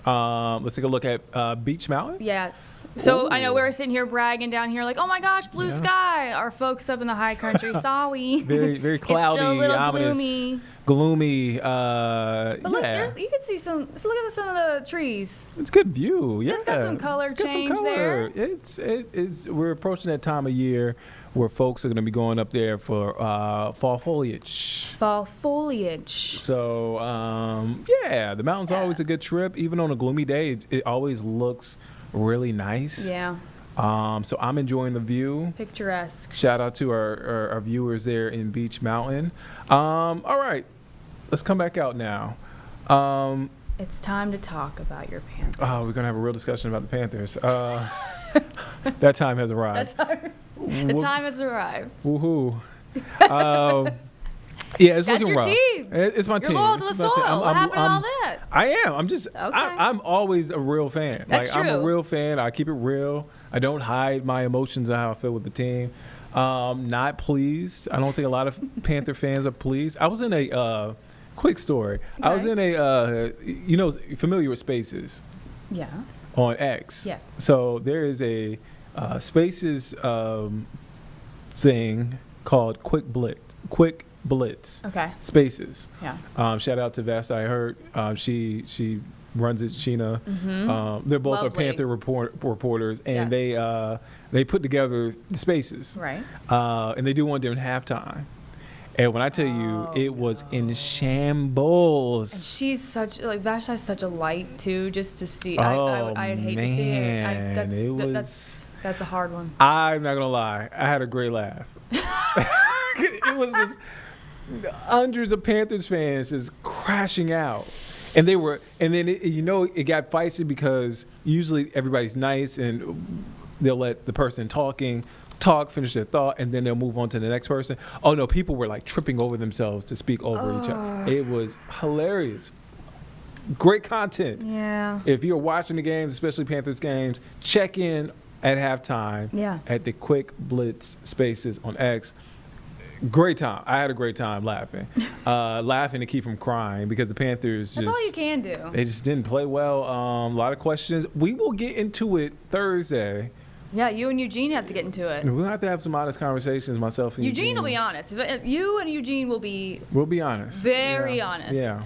Let's take a look at Beach Mountain. Yes. So I know Ooh. we're sitting here bragging down here like, oh my gosh, blue Yeah. sky. Our folks up in the high country, sorry. Very, very cloudy, It's still a little ominous, gloomy. But But look, you can see some. Let's look at some of the trees. it's a good view. Yeah, It's got some color Got some change color. there. It's we're approaching that time of year where folks are going to be going up there for fall foliage. Fall foliage. So yeah, the mountain's always a good trip. Even on a gloomy day, it always looks really nice. Yeah. So I'm enjoying the view. Picturesque. Shout out to our viewers there in Beach Mountain. All right, let's come back out now. It's time to talk about your Panthers. Oh, we're gonna have a real discussion about the Panthers. That time has arrived. The time has arrived. Woohoo! Yeah, it's That's looking your rough. team. It's my You're team. loyal to It's the my team. soil. What happened to all that? I am. I'm just. Okay. I'm always a real fan. That's I'm a true. real fan. I keep it real. I don't hide my emotions and how I feel with the team. Not pleased. I don't think a lot of Panther fans are pleased. I was in a quick story. I was in a familiar with Spaces Yeah. on X. Yes. So there is a Spaces thing called Quick Blitz. Okay. Spaces. Yeah. Shout out to Vast I Heard. She runs it. Sheena. Mhm. They're both Lovely. Panther reporters, and Yes. they put together the Spaces. Right. And they do one during halftime. And when I tell you, it was in shambles. And she's such Vashti's such a light too. Just to see, Oh, I'd hate to see it. man, it That's a hard one. I'm not gonna lie, I had a great laugh. It was just hundreds of Panthers fans just crashing out, and then it got feisty because usually everybody's nice and they'll let the person talk, finish their thought, and then they'll move on to the next person. Oh no, people were like tripping over themselves to speak over each other. It was hilarious. Great content. Yeah. If you're watching the games, especially Panthers games, check in at halftime at the Quick Blitz Spaces on X. Great time. I had a great time laughing. Laughing to keep from crying because the Panthers That's all you can do. They just didn't play well. A lot of questions. We will get into it Thursday. Yeah, you and Eugene have to get into it. We'll have to have some honest conversations, myself and Eugene will be honest. You and Eugene will be We'll be honest. very honest. Yeah.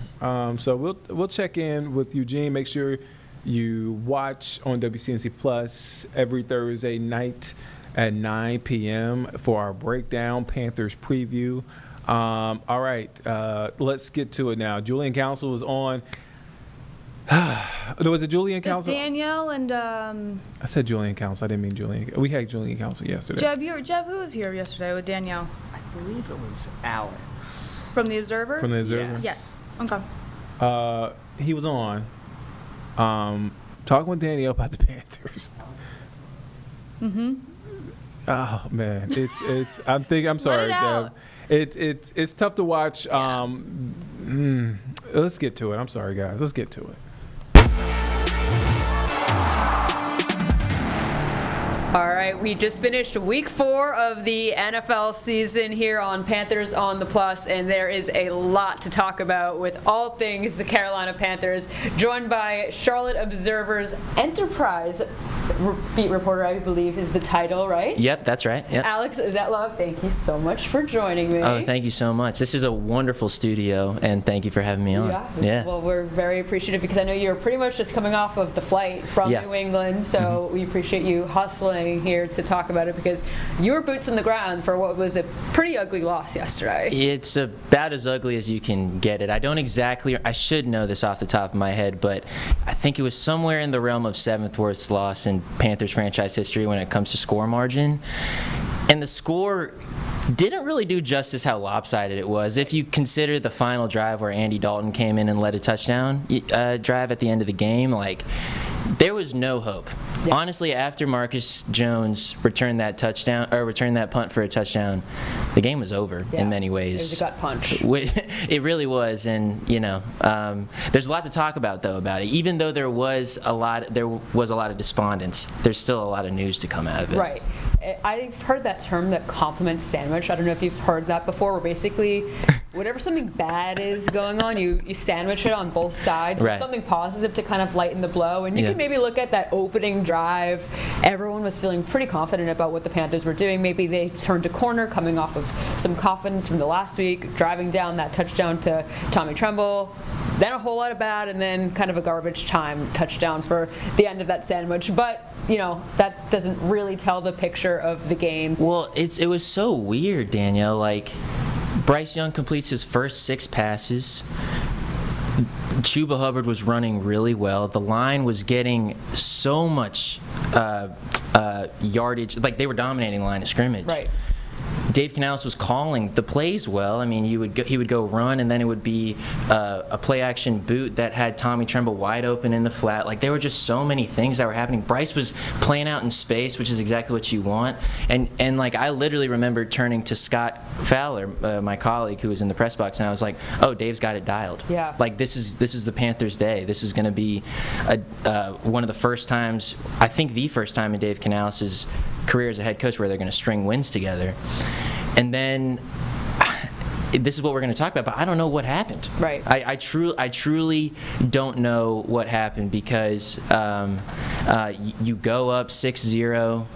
So we'll check in with Eugene. Make sure you watch on WCNC Plus every Thursday night at 9 p.m. for our breakdown Panthers preview. All right, let's get to it now. Julian Council was on. Was it Julian It's Council? Danielle and I said Julian Council. I didn't mean Julian. We had Julian Council yesterday. Jeb, who was here yesterday with Danielle? I believe it was Alex. From the Observer? From the Observer? Yes. Okay. He was on talking with Danielle about the Panthers. Mm-hmm. Oh man, it's. I'm sorry, Jeb. It's tough to watch. Let's get to it. I'm sorry, guys. Let's get to it. All right, we just finished week 4 of the NFL season here on Panthers on the Plus, and there is a lot to talk about with all things the Carolina Panthers, joined by Charlotte Observer's Enterprise beat reporter, I believe is the title, right? Yep, that's right. Yep. Alex Zetlov, thank you so much for joining me. Oh, thank you so much. This is a wonderful studio, and thank you for having me on. Yeah. Well, we're very appreciative because I know you're pretty much just coming off of the flight from Yeah. New England, so we appreciate you hustling here to talk about it because you were boots on the ground for what was a pretty ugly loss yesterday. It's about as ugly as you can get it. I should know this off the top of my head, but I think it was somewhere in the realm of 7th worst loss in Panthers franchise history when it comes to score margin. And the score didn't really do justice how lopsided it was. If you consider the final drive where Andy Dalton came in and led a touchdown drive at the end of the game, there was no hope. Yeah. Honestly, after Marcus Jones returned that punt for a touchdown, the game was over in many ways. It was a gut punch. It really was, and there's a lot to talk about about it. Even though there was a lot of despondence, there's still a lot of news to come out of it. Right. I've heard that term, the compliment sandwich. I don't know if you've heard that before, where basically whatever something bad is going on, you sandwich it on both sides with something positive to kind of lighten the blow. And you can maybe look at that opening drive. Everyone was feeling pretty confident about what the Panthers were doing. Maybe they turned a corner coming off of some confidence from the last week, driving down that touchdown to Tommy Tremble. Then a whole lot of bad, and then kind of a garbage time touchdown for the end of that sandwich. But, that doesn't really tell the picture of the game. Well, it was so weird, Danielle. Like, Bryce Young completes his first 6 passes. Chuba Hubbard was running really well. The line was getting so much yardage. Like, they were dominating the line of scrimmage. Right. Dave Canales was calling the plays well. I mean, he would go run, and then it would be a play-action boot that had Tommy Tremble wide open in the flat. Like, there were just so many things that were happening. Bryce was playing out in space, which is exactly what you want. And like, I literally remember turning to Scott Fowler, my colleague who was in the press box, and I was like, "Oh, Dave's got it dialed. Yeah. Like, this is the Panthers' day. This is going to be one of the first times, I think the first time in Dave Canales' career as a head coach, where they're going to string wins together." And then this is what we're going to talk about, but I don't know what happened. Right. I truly don't know what happened, because you go up 6-0,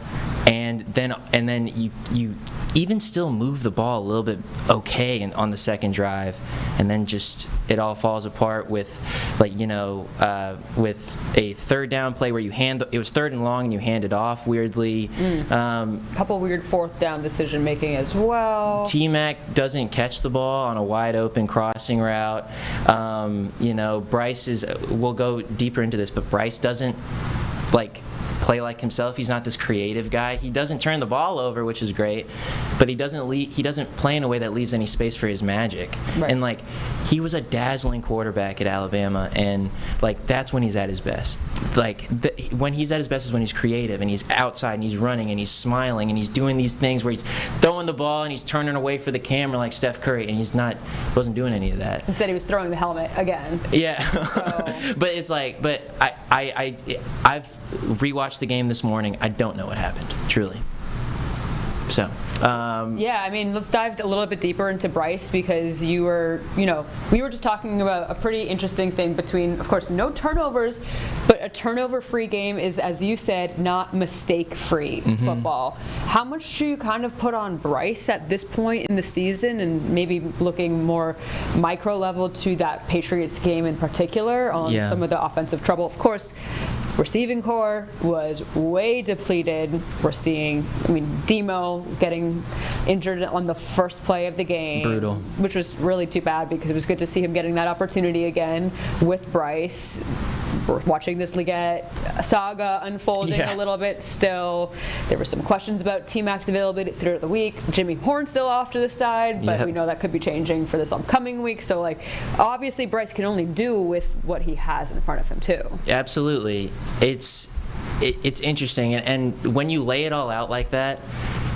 and then you even still move the ball a little bit okay on the second drive, and then just it all falls apart with with a third down play where it was 3rd and long and you hand it off weirdly. Couple weird 4th down decision making as well. T-Mac doesn't catch the ball on a wide open crossing route. Bryce we'll go deeper into this, but Bryce doesn't play like himself. He's not this creative guy. He doesn't turn the ball over, which is great, but he doesn't play in a way that leaves any space for his magic. Right. And he was a dazzling quarterback at Alabama, and that's when he's at his best. When he's at his best is when he's creative and he's outside and he's running and he's smiling and he's doing these things where he's throwing the ball and he's turning away for the camera like Steph Curry, and wasn't doing any of that. Instead, he was throwing the helmet again. Yeah. So. But I've rewatched the game this morning. I don't know what happened, truly. So. Yeah, I mean, let's dive a little bit deeper into Bryce, because we were just talking about a pretty interesting thing between, of course, no turnovers, but a turnover-free game is, as you said, not mistake-free football. How much do you kind of put on Bryce at this point in the season, and maybe looking more micro level to that Patriots game in particular on some of the offensive trouble? Of course, receiving core was way depleted. We're seeing, Demo getting injured on the first play of the game. Brutal. Which was really too bad, because it was good to see him getting that opportunity again with Bryce. We're watching this Leggett saga unfolding a little bit still. There were some questions about T-Mac's availability throughout the week. Jimmy Horn still off to the side, but we know that could be changing for this upcoming week. So, obviously Bryce can only do with what he has in front of him too. Absolutely. It's interesting, and when you lay it all out like that,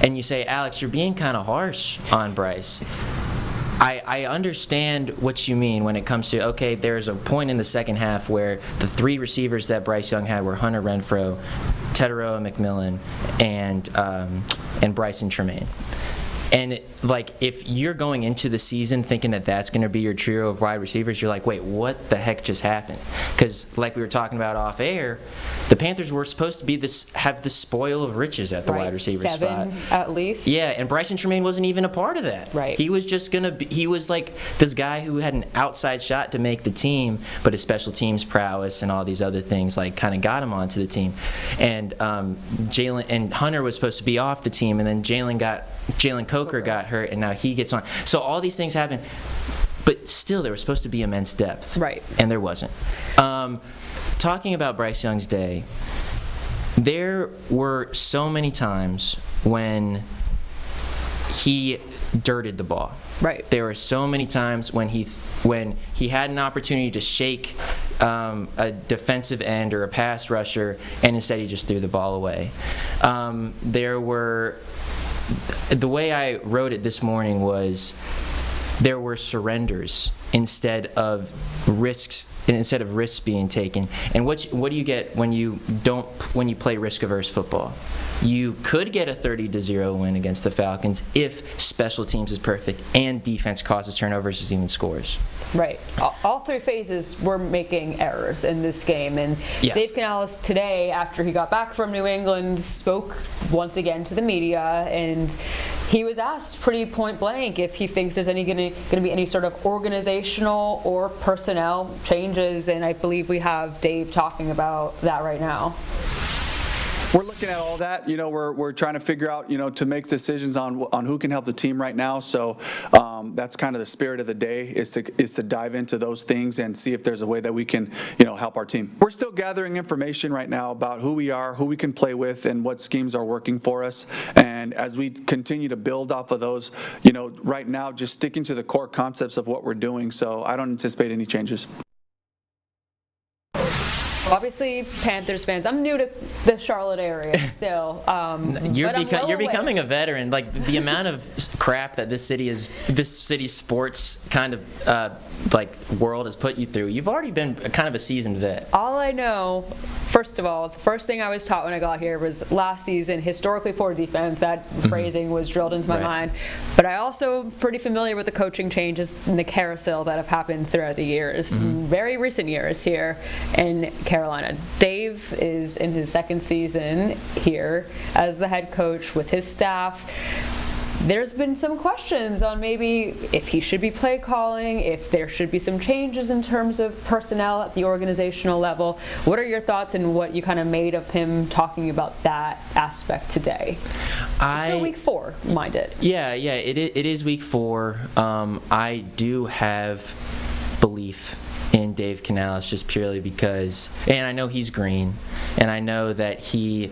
and you say, Alex, you're being kind of harsh on Bryce. I understand what you mean when it comes to, okay, there's a point in the second half where the 3 receivers that Bryce Young had were Hunter Renfrow, Teteroa McMillan, and Bryson Tremaine. And if you're going into the season thinking that that's going to be your trio of wide receivers, you're like, wait, what the heck just happened? Because like we were talking about off air, the Panthers were supposed to have the spoil of riches at the wide receiver 7 spot. at least. Yeah, and Bryson Tremaine wasn't even a part of that. Right. He was just going to be, he was like this guy who had an outside shot to make the team, but his special teams prowess and all these other things kind of got him onto the team. And Jalen and Hunter was supposed to be off the team, and then Jalen Coker got hurt, and now he gets on. So all these things happen, but still there was supposed to be immense depth. Right. And there wasn't. Talking about Bryce Young's day, there were so many times when he dirted the ball. Right. There were so many times when he had an opportunity to shake a defensive end or a pass rusher, and instead he just threw the ball away. The way I wrote it this morning was there were surrenders instead of risks being taken. And what do you get when you play risk-averse football? You could get a 30-0 win against the Falcons if special teams is perfect and defense causes turnovers or even scores. Right. All three phases were making errors in this game. And Yeah. Dave Canales today, after he got back from New England, spoke once again to the media, and he was asked pretty point blank if he thinks there's going to be any sort of organizational or personnel changes. And I believe we have Dave talking about that right now. We're looking at all that. We're trying to figure out, to make decisions on who can help the team right now. So that's kind of the spirit of the day is to dive into those things and see if there's a way that we can, help our team. We're still gathering information right now about who we are, who we can play with, and what schemes are working for us. And as we continue to build off of those, right now just sticking to the core concepts of what we're doing. So I don't anticipate any changes. Obviously, Panthers fans. I'm new to the Charlotte area still. You're becoming a veteran. Like the amount of crap that this city's sports kind of world has put you through. You've already been kind of a seasoned vet. All I know, first of all, the first thing I was taught when I got here was last season, historically poor defense. That phrasing was drilled into my mind. But I also pretty familiar with the coaching changes and the carousel that have happened throughout the years, very recent years here in Carolina. Dave is in his second season here as the head coach with his staff. There's been some questions on maybe if he should be play calling, if there should be some changes in terms of personnel at the organizational level. What are your thoughts and what you kind of made of him talking about that aspect today? It's still week 4, mind it. Yeah, it is week 4. I do have belief in Dave Canales just purely because, and I know he's green, and I know that he,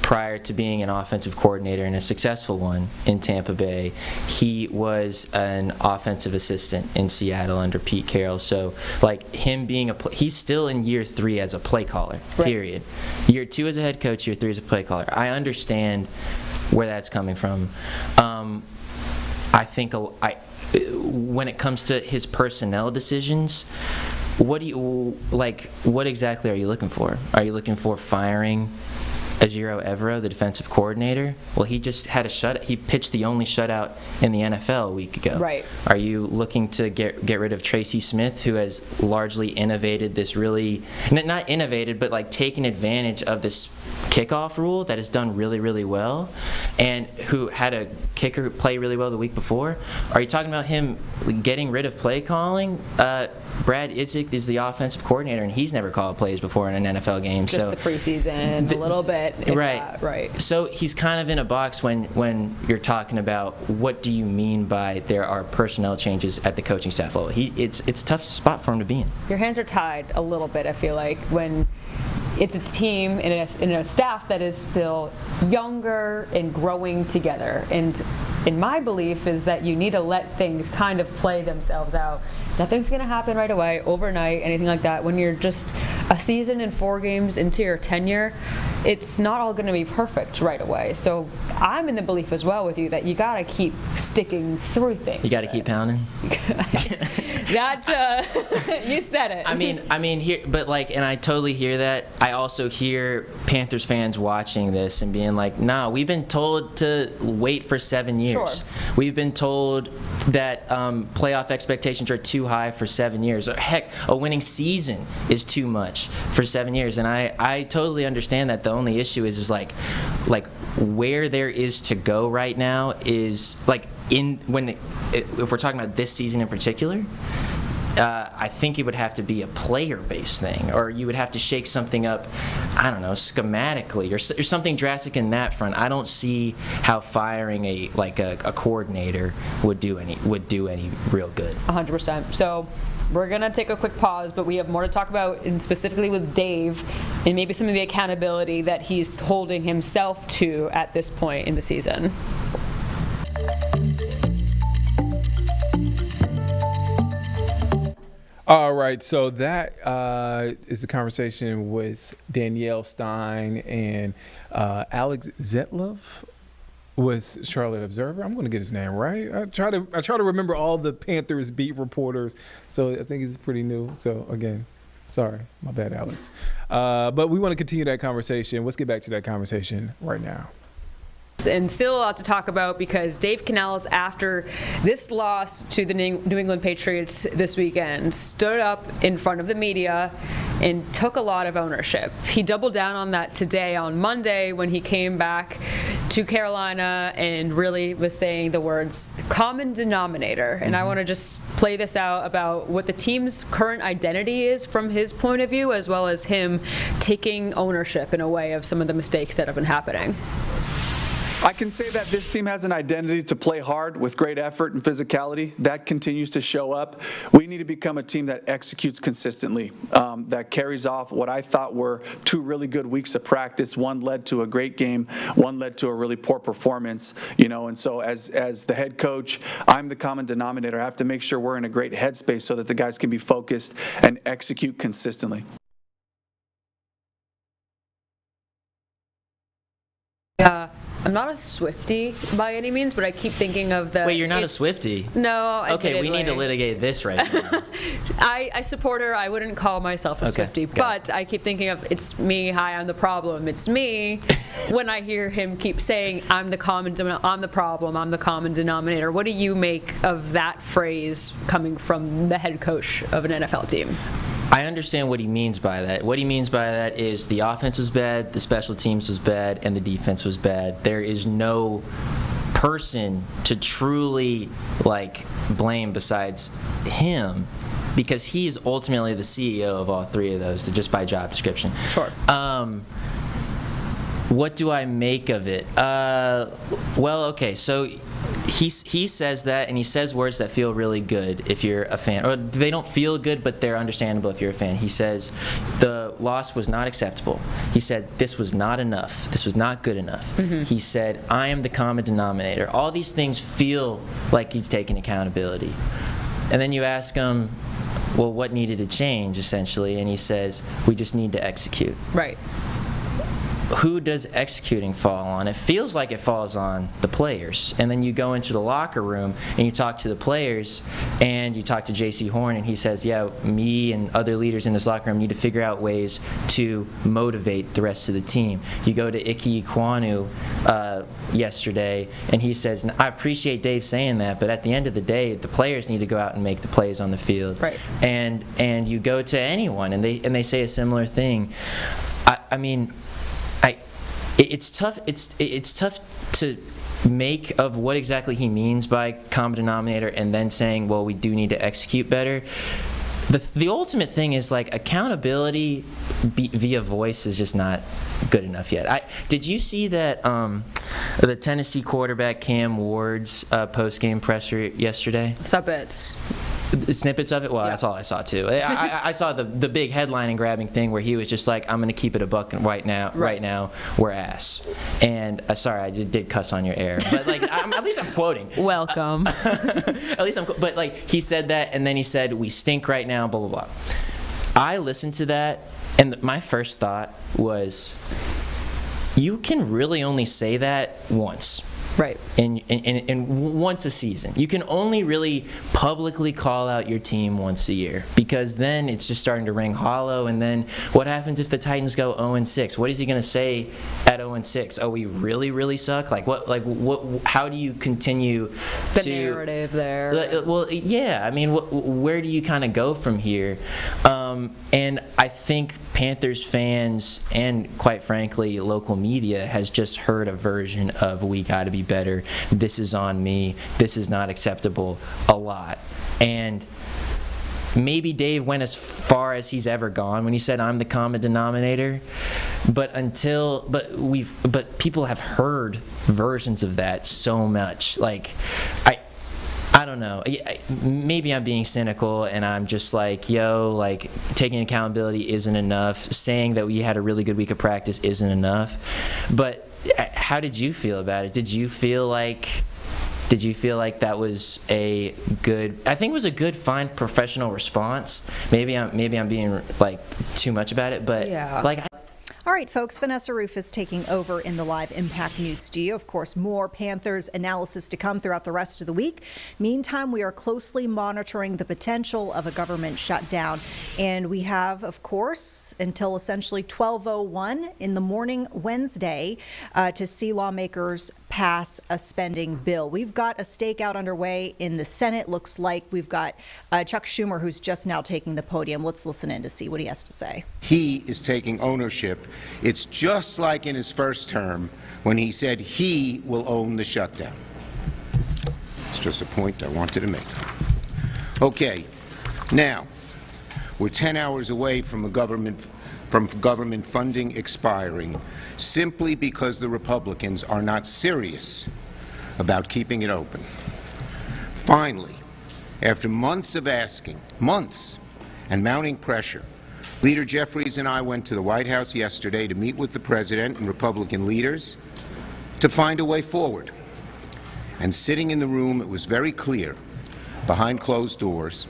prior to being an offensive coordinator and a successful one in Tampa Bay, he was an offensive assistant in Seattle under Pete Carroll. So, him being he's still in year 3 as a play caller, period. Year 2 as a head coach, year 3 as a play caller. I understand where that's coming from. I think when it comes to his personnel decisions, what exactly are you looking for? Are you looking for firing Ejiro Evero, the defensive coordinator? Well, he just had he pitched the only shutout in the NFL a week ago. Right. Are you looking to get rid of Tracy Smith, who has largely innovated this really, not innovated, but taken advantage of this kickoff rule that has done really, really well, and who had a kicker play really well the week before? Are you talking about him getting rid of play calling? Brad Idzik is the offensive coordinator, and he's never called plays before in an NFL game. Just the preseason, a little bit. Right. So he's kind of in a box when you're talking about what do you mean by there are personnel changes at the coaching staff level. It's a tough spot for him to be in. Your hands are tied a little bit, I feel like, when it's a team and a staff that is still younger and growing together. And in my belief is that you need to let things kind of play themselves out. Nothing's going to happen right away, overnight, anything like that. When you're just a season and 4 games into your tenure, it's not all going to be perfect right away. So I'm in the belief as well with you that you got to keep sticking through things. You got to keep pounding. You said it. I mean, here, but and I totally hear that. I also hear Panthers fans watching this and being like, "Nah, we've been told to wait for 7 years. Sure. We've been told that playoff expectations are too high for 7 years. Or heck, a winning season is too much for 7 years." And I totally understand that. The only issue is where there is to go right now is if we're talking about this season in particular. I think it would have to be a player-based thing, or you would have to shake something up, I don't know, schematically, or something drastic in that front. I don't see how firing a coordinator would do any real good. 100%. So we're going to take a quick pause, but we have more to talk about, and specifically with Dave, and maybe some of the accountability that he's holding himself to at this point in the season. All right, so that is the conversation with Danielle Stein and Alex Zetlov with Charlotte Observer. I'm going to get his name right. I try to remember all the Panthers beat reporters, so I think he's pretty new. So again, sorry, my bad, Alex. But we want to continue that conversation. Let's get back to that conversation right now. And still a lot to talk about because Dave Canales, after this loss to the New England Patriots this weekend, stood up in front of the media and took a lot of ownership. He doubled down on that today on Monday when he came back to Carolina and really was saying the words common denominator. And I want to just play this out about what the team's current identity is from his point of view, as well as him taking ownership in a way of some of the mistakes that have been happening. I can say that this team has an identity to play hard with great effort and physicality. That continues to show up. We need to become a team that executes consistently, that carries off what I thought were 2 really good weeks of practice. One led to a great game, one led to a really poor performance, and so as the head coach, I'm the common denominator. I have to make sure we're in a great headspace so that the guys can be focused and execute consistently. I'm not a Swiftie by any means, but I keep thinking of the... Wait, you're not a Swiftie? No, okay, we need to litigate this right now. I support her. I wouldn't call myself a Swiftie, but I keep thinking of it's me, hi, I'm the problem. It's me when I hear him keep saying I'm the problem, I'm the common denominator. What do you make of that phrase coming from the head coach of an NFL team? I understand what he means by that. What he means by that is the offense was bad, the special teams was bad, and the defense was bad. There is no person to truly blame besides him, because he is ultimately the CEO of all 3 of those, just by job description. Sure. What do I make of it? Well, okay, so he says that, and he says words that feel really good if you're a fan. Or they don't feel good, but they're understandable if you're a fan. He says the loss was not acceptable. He said this was not enough. This was not good enough. He said, I am the common denominator. All these things feel like he's taking accountability. And then you ask him, well, what needed to change, essentially? And he says, we just need to execute. Right. Who does executing fall on? It feels like it falls on the players. And then you go into the locker room and you talk to the players, and you talk to J.C. Horn, and he says, yeah, me and other leaders in this locker room need to figure out ways to motivate the rest of the team. You go to Ike Ekwonu yesterday, and he says, I appreciate Dave saying that, but at the end of the day, the players need to go out and make the plays on the field. Right. And you go to anyone, and they say a similar thing. I mean, it's tough. It's tough to make of what exactly he means by common denominator, and then saying, well, we do need to execute better. The ultimate thing is accountability via voice is just not good enough yet. Did you see that the Tennessee quarterback Cam Ward's post-game presser yesterday? Subbits. Snippets of it? Well, that's all I saw too. I saw the big headline and grabbing thing where he was just like, I'm going to keep it a buck right now, we're ass. And sorry, I just did cuss on your air. But at least I'm quoting. Welcome. At least but he said that, and then he said, we stink right now, blah, blah, blah. I listened to that, and my first thought was, you can really only say that once. Right. And once a season. You can only really publicly call out your team once a year, because then it's just starting to ring hollow. And then what happens if the Titans go 0-6? What is he going to say at 0-6? Oh, we really, really suck? What? How do you continue the narrative there? Well, yeah. I mean, where do you kind of go from here? And I think Panthers fans and, quite frankly, local media has just heard a version of we got to be better, this is on me, this is not acceptable a lot. And maybe Dave went as far as he's ever gone when he said I'm the common denominator, but people have heard versions of that so much. I don't know. Maybe I'm being cynical, and I'm just taking accountability isn't enough. Saying that we had a really good week of practice isn't enough. But how did you feel about it? Did you feel like Did you feel like that was a good, I think it was a good, fine, professional response? Maybe I'm being like too much about it, but like All right, folks, Vanessa Roof is taking over in the live Impact News studio. Of course, more Panthers analysis to come throughout the rest of the week. Meantime, we are closely monitoring the potential of a government shutdown. And we have, of course, until essentially 12:01 in the morning Wednesday to see lawmakers pass a spending bill. We've got a stakeout underway in the Senate. Looks like we've got Chuck Schumer, who's just now taking the podium. Let's listen in to see what he has to say. He is taking ownership. It's just like in his first term when he said he will own the shutdown. It's just a point I wanted to make. Okay, now we're 10 hours away from government funding expiring simply because the Republicans are not serious about keeping it open. Finally, after months of asking, months, and mounting pressure, Leader Jeffries and I went to the White House yesterday to meet with the President and Republican leaders to find a way forward. And sitting in the room, it was very clear, behind closed doors,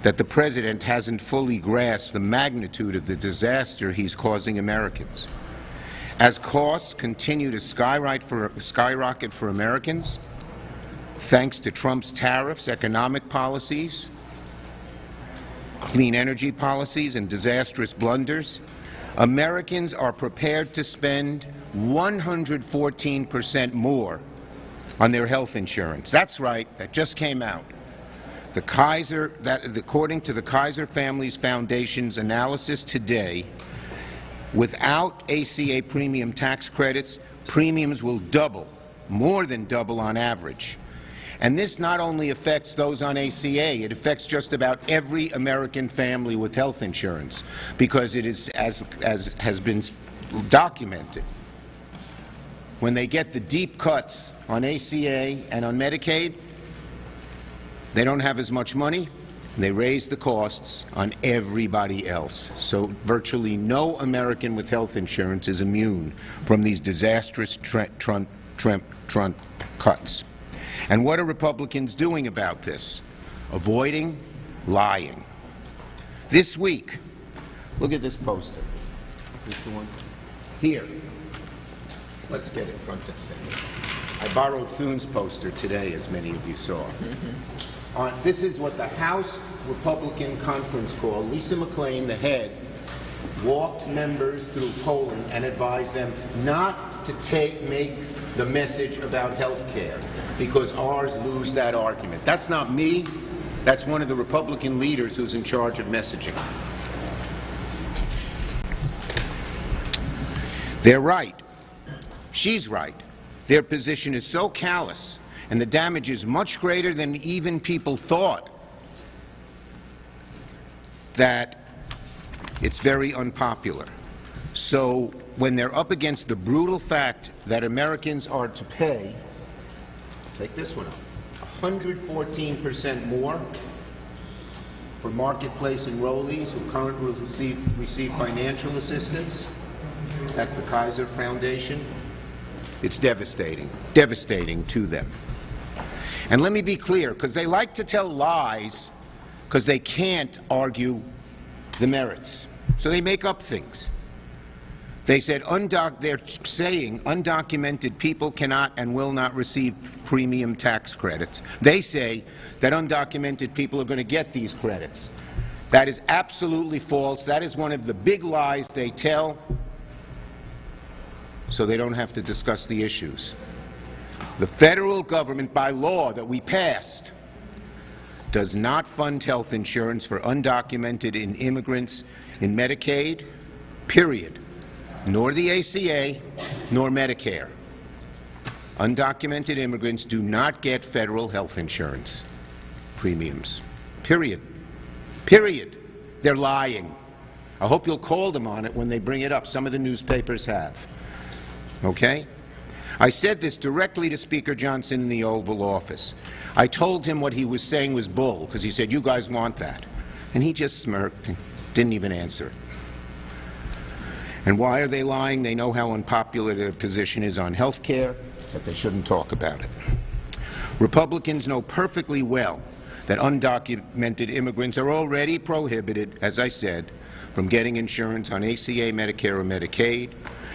that the President hasn't fully grasped the magnitude of the disaster he's causing Americans. As costs continue to skyrocket for Americans, thanks to Trump's tariffs, economic policies, clean energy policies, and disastrous blunders, Americans are prepared to spend 114% more on their health insurance. That's right, that just came out. According to the Kaiser Families Foundation's analysis today, without ACA premium tax credits, premiums will double, more than double on average. And this not only affects those on ACA, it affects just about every American family with health insurance, because it is, as has been documented, when they get the deep cuts on ACA and on Medicaid, they don't have as much money, and they raise the costs on everybody else. So virtually no American with health insurance is immune from these disastrous Trump cuts. And what are Republicans doing about this? Avoiding lying. This week, look at this poster. This the one? Here. Let's get it front and center. I borrowed Thune's poster today, as many of you saw. This is what the House Republican Conference called. Lisa McClain, the head, walked members through polling and advised them not to make the message about health care, because ours lose that argument. That's not me. That's one of the Republican leaders who's in charge of messaging. They're right. She's right. Their position is so callous, and the damage is much greater than even people thought, that it's very unpopular. So when they're up against the brutal fact that Americans are to pay, take this one up, 114% more for marketplace enrollees who currently receive financial assistance. That's the Kaiser Foundation. It's devastating, devastating to them. And let me be clear, because they like to tell lies because they can't argue the merits. So they make up things. They said they're saying undocumented people cannot and will not receive premium tax credits. They say that undocumented people are going to get these credits. That is absolutely false. That is one of the big lies they tell, so they don't have to discuss the issues. The federal government, by law that we passed, does not fund health insurance for undocumented immigrants in Medicaid, period. Nor the ACA, nor Medicare. Undocumented immigrants do not get federal health insurance premiums. Period. Period. They're lying. I hope you'll call them on it when they bring it up. Some of the newspapers have. Okay? I said this directly to Speaker Johnson in the Oval Office. I told him what he was saying was bull, because he said, you guys want that. And he just smirked and didn't even answer. And why are they lying? They know how unpopular their position is on health care, but they shouldn't talk about it. Republicans know perfectly well that undocumented immigrants are already prohibited, as I said, from getting insurance on ACA, Medicare, or Medicaid.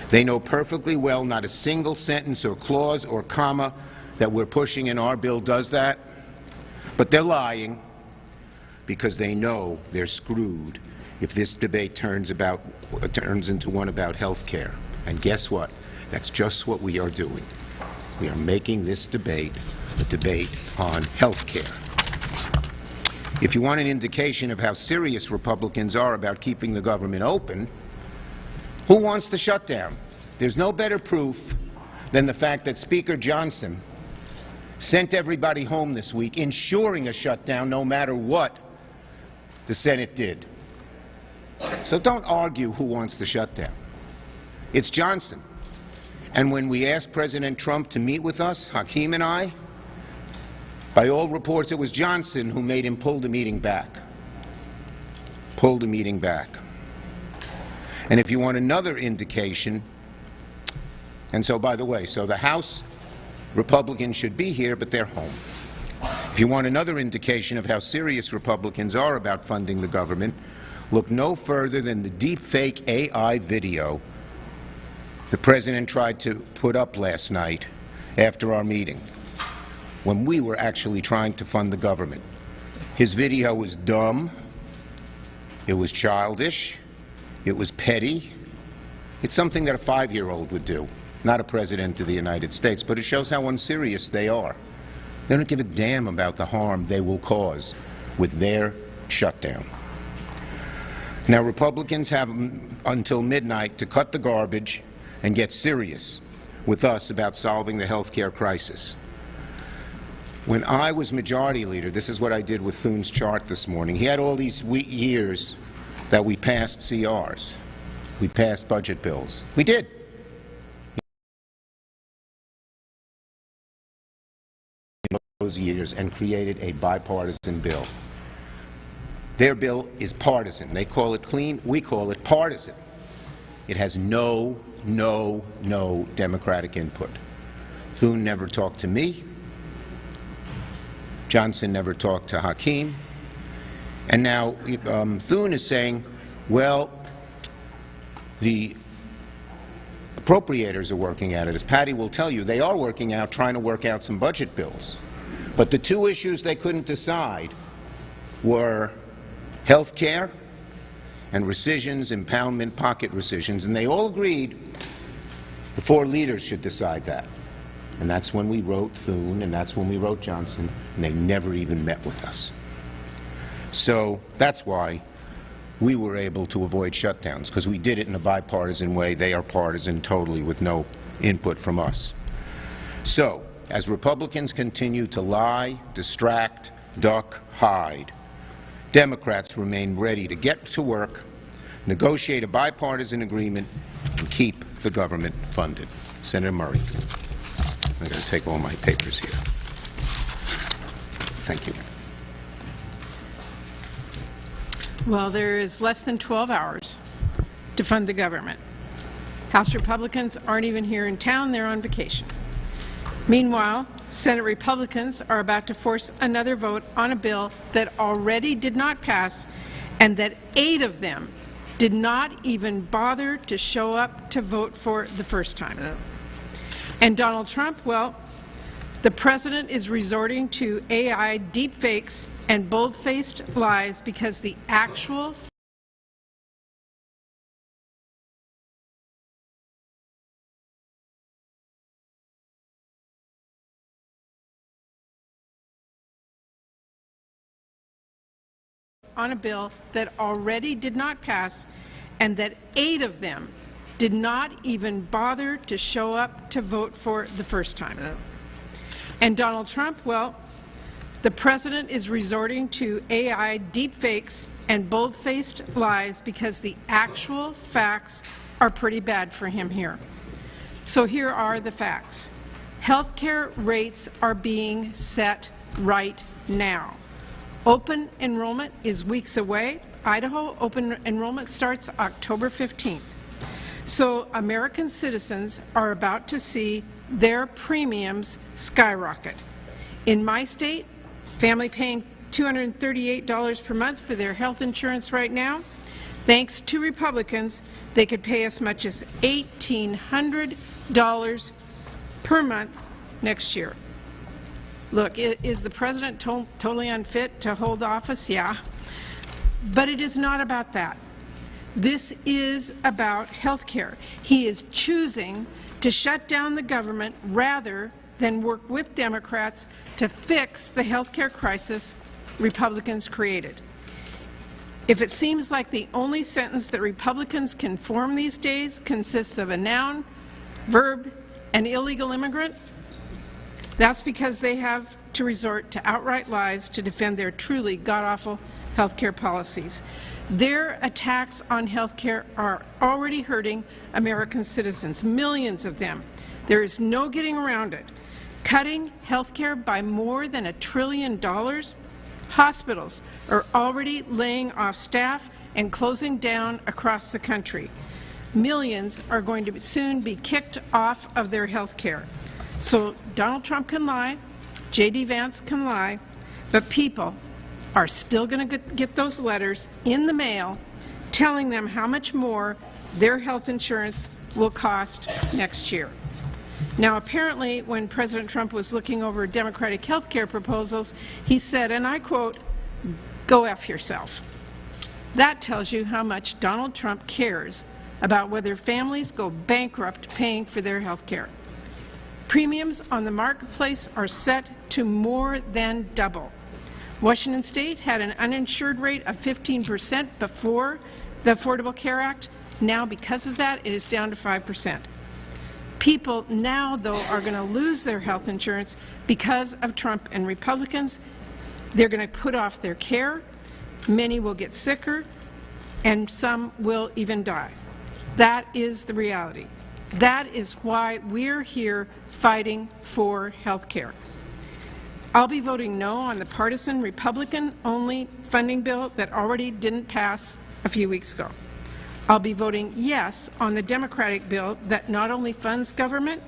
They know perfectly well not a single sentence or clause or comma that we're pushing in our bill does that. But they're lying because they know they're screwed if this debate turns into one about health care. And guess what? That's just what we are doing. We are making this debate a debate on health care. If you want an indication of how serious Republicans are about keeping the government open, who wants the shutdown? There's no better proof than the fact that Speaker Johnson sent everybody home this week, ensuring a shutdown no matter what the Senate did. So don't argue who wants the shutdown. It's Johnson. And when we asked President Trump to meet with us, Hakeem and I, by all reports, it was Johnson who made him pull the meeting back. Pull the meeting back. And if you want another indication, and so, by the way, so the House Republicans should be here, but they're home. If you want another indication of how serious Republicans are about funding the government, look no further than the deepfake AI video the President tried to put up last night after our meeting, when we were actually trying to fund the government. His video was dumb, it was childish, it was petty. It's something that a 5-year-old would do, not a President of the United States, but it shows how unserious they are. They don't give a damn about the harm they will cause with their shutdown. Now, Republicans have until midnight to cut the garbage and get serious with us about solving the health care crisis. When I was majority leader, this is what I did with Thune's chart this morning. He had all these years that we passed CRs. We passed budget bills. We did. Those years and created a bipartisan bill. Their bill is partisan. They call it clean. We call it partisan. It has no Democratic input. Thune never talked to me. Johnson never talked to Hakeem. And now Thune is saying, well, the appropriators are working at it. As Patty will tell you, they are trying to work out some budget bills. But the two issues they couldn't decide were health care and rescissions, impoundment, pocket rescissions, and they all agreed the 4 leaders should decide that. And that's when we wrote Thune, and that's when we wrote Johnson, and they never even met with us. So that's why we were able to avoid shutdowns, because we did it in a bipartisan way. They are partisan totally with no input from us. So, as Republicans continue to lie, distract, duck, hide, Democrats remain ready to get to work, negotiate a bipartisan agreement, and keep the government funded. Senator Murray. I'm going to take all my papers here. Thank you. Well, there is less than 12 hours to fund the government. House Republicans aren't even here in town, they're on vacation. Meanwhile, Senate Republicans are about to force another vote on a bill that already did not pass and that 8 of them did not even bother to show up to vote for the first time. And Donald Trump, well, the president is resorting to AI deepfakes and bold-faced lies because the actual on a bill that already did not pass and that 8 of them did not even bother to show up to vote for the first time. And Donald Trump, well, the president is resorting to AI deepfakes and bold-faced lies because the actual facts are pretty bad for him here. So here are the facts. Healthcare rates are being set right now. Open enrollment is weeks away. Idaho open enrollment starts October 15th. So American citizens are about to see their premiums skyrocket. In my state, family paying $238 per month for their health insurance right now, thanks to Republicans, they could pay as much as $1,800 per month next year. Look, is the president totally unfit to hold office? Yeah. But it is not about that. This is about health care. He is choosing to shut down the government rather than work with Democrats to fix the health care crisis Republicans created. If it seems like the only sentence that Republicans can form these days consists of a noun, verb, and illegal immigrant, that's because they have to resort to outright lies to defend their truly god-awful health care policies. Their attacks on health care are already hurting American citizens, millions of them. There is no getting around it. Cutting health care by more than $1 trillion, hospitals are already laying off staff and closing down across the country. Millions are going to soon be kicked off of their health care. So Donald Trump can lie, J.D. Vance can lie, but people are still going to get those letters in the mail telling them how much more their health insurance will cost next year. Now, apparently, when President Trump was looking over Democratic health care proposals, he said, and I quote, "Go F yourself." That tells you how much Donald Trump cares about whether families go bankrupt paying for their health care. Premiums on the marketplace are set to more than double. Washington State had an uninsured rate of 15% before the Affordable Care Act. Now, because of that, it is down to 5%. People now, though, are going to lose their health insurance because of Trump and Republicans. They're going to put off their care. Many will get sicker, and some will even die. That is the reality. That is why we're here fighting for health care. I'll be voting no on the partisan Republican-only funding bill that already didn't pass a few weeks ago. I'll be voting yes on the Democratic bill that not only funds government,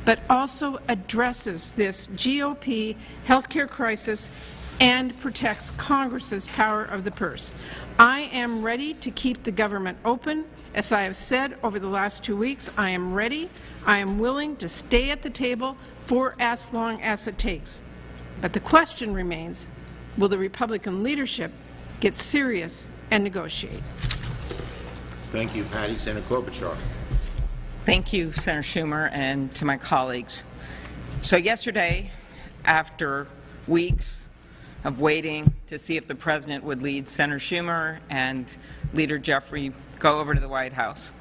but also addresses this GOP health care crisis and protects Congress's power of the purse. I am ready to keep the government open. As I have said over the last 2 weeks, I am ready. I am willing to stay at the table for as long as it takes. But the question remains, will the Republican leadership get serious and negotiate? Thank you, Patty. Senator Klobuchar. Thank you, Senator Schumer, and to my colleagues. So yesterday, after weeks of waiting to see if the President would lead Senator Schumer and Leader Jeffrey go over to the White House,